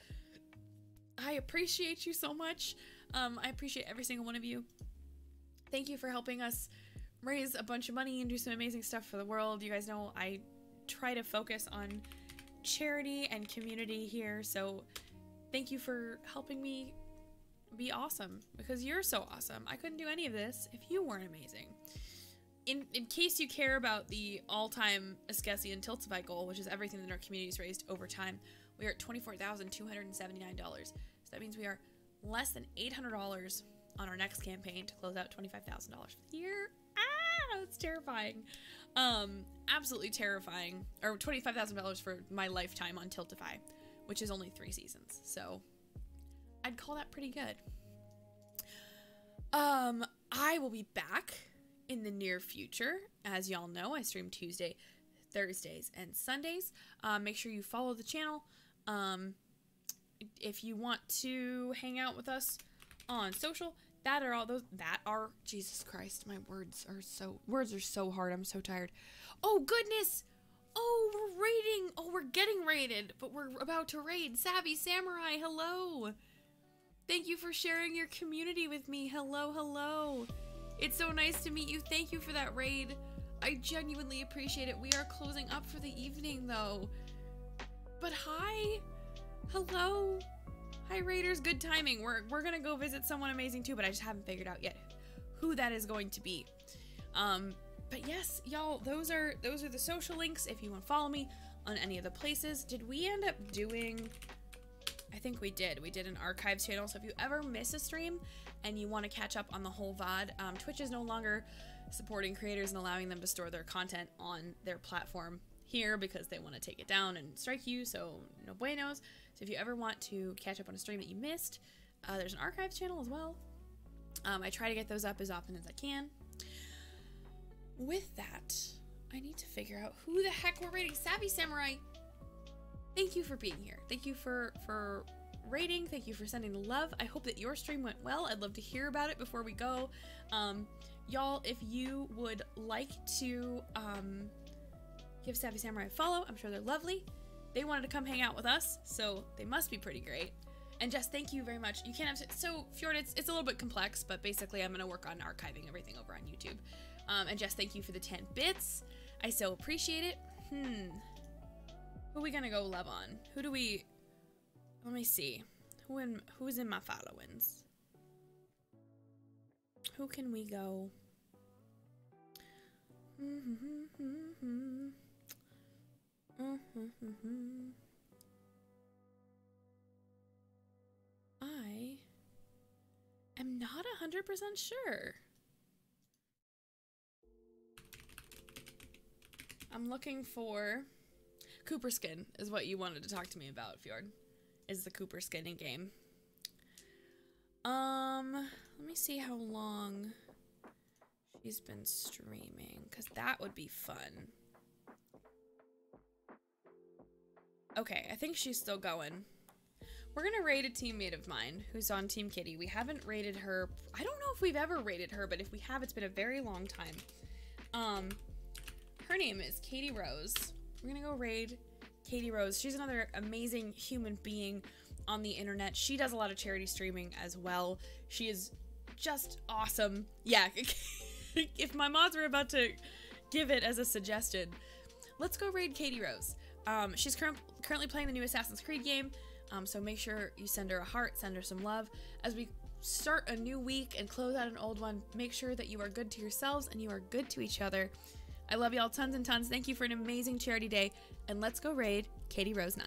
I appreciate you so much. I appreciate every single one of you. Thank you for helping us raise a bunch of money and do some amazing stuff for the world. You guys know I try to focus on charity and community here, so thank you for helping me be awesome, because you're so awesome. I couldn't do any of this if you weren't amazing. In case you care about the all-time Esqueci and Tiltify goal, which is everything that our community's raised over time, we are at $24,279. So that means we are less than $800 on our next campaign to close out $25,000 for the year. Ah, that's terrifying. Absolutely terrifying. Or $25,000 for my lifetime on Tiltify, which is only 3 seasons. So I'd call that pretty good. I will be back in the near future. As y'all know, I stream Tuesday, Thursdays, and Sundays. Make sure you follow the channel. If you want to hang out with us on social, Jesus Christ, my words are so hard. I'm so tired. Oh goodness. Oh, we're raiding. Oh, we're getting raided, but we're about to raid. Savvy Samurai, hello. Thank you for sharing your community with me. Hello, hello. It's so nice to meet you. Thank you for that raid. I genuinely appreciate it. We are closing up for the evening though. But hi. Hello. Hi Raiders, good timing. We're gonna go visit someone amazing too, but I just haven't figured out yet who that is going to be. But yes, y'all, those are the social links if you want to follow me on any of the places. Did we end up doing, I think we did. We did an archives channel, so if you ever miss a stream and you want to catch up on the whole VOD, Twitch is no longer supporting creators and allowing them to store their content on their platform here because they want to take it down and strike you, so no buenos. So if you ever want to catch up on a stream that you missed, there's an archives channel as well. I try to get those up as often as I can. With that, I need to figure out who the heck we're raiding. Savvy Samurai, thank you for being here. Thank you for raiding. Thank you for sending the love. I hope that your stream went well. I'd love to hear about it before we go. Y'all, if you would like to give Savvy Samurai a follow, I'm sure they're lovely. They wanted to come hang out with us, so they must be pretty great. And Jess, thank you very much. You can't have so Fjord, it's a little bit complex, but basically I'm gonna work on archiving everything over on YouTube. And Jess, thank you for the 10 bits. I so appreciate it. Who are we gonna go love on? Who do we? Let me see. Who's in my followings? Who can we go? I am not 100% sure. I'm looking for Cooper skin is what you wanted to talk to me about, Fjord. Is the Cooper skin in game. Let me see how long she's been streaming, because that would be fun. Okay, I think she's still going. We're gonna raid a teammate of mine who's on Team Kitty. We haven't raided her. I don't know if we've ever raided her, but if we have, it's been a very long time. Her name is Katie Rose. We're gonna go raid Katie Rose. She's another amazing human being on the internet. She does a lot of charity streaming as well. She is just awesome. Yeah, if my mods were about to give it as a suggestion, let's go raid Katie Rose. She's currently playing the new Assassin's Creed game, so make sure you send her a heart, send her some love. As we start a new week and close out an old one, make sure that you are good to yourselves and you are good to each other. I love y'all tons and tons. Thank you for an amazing charity day, and let's go raid Katie Rose 9.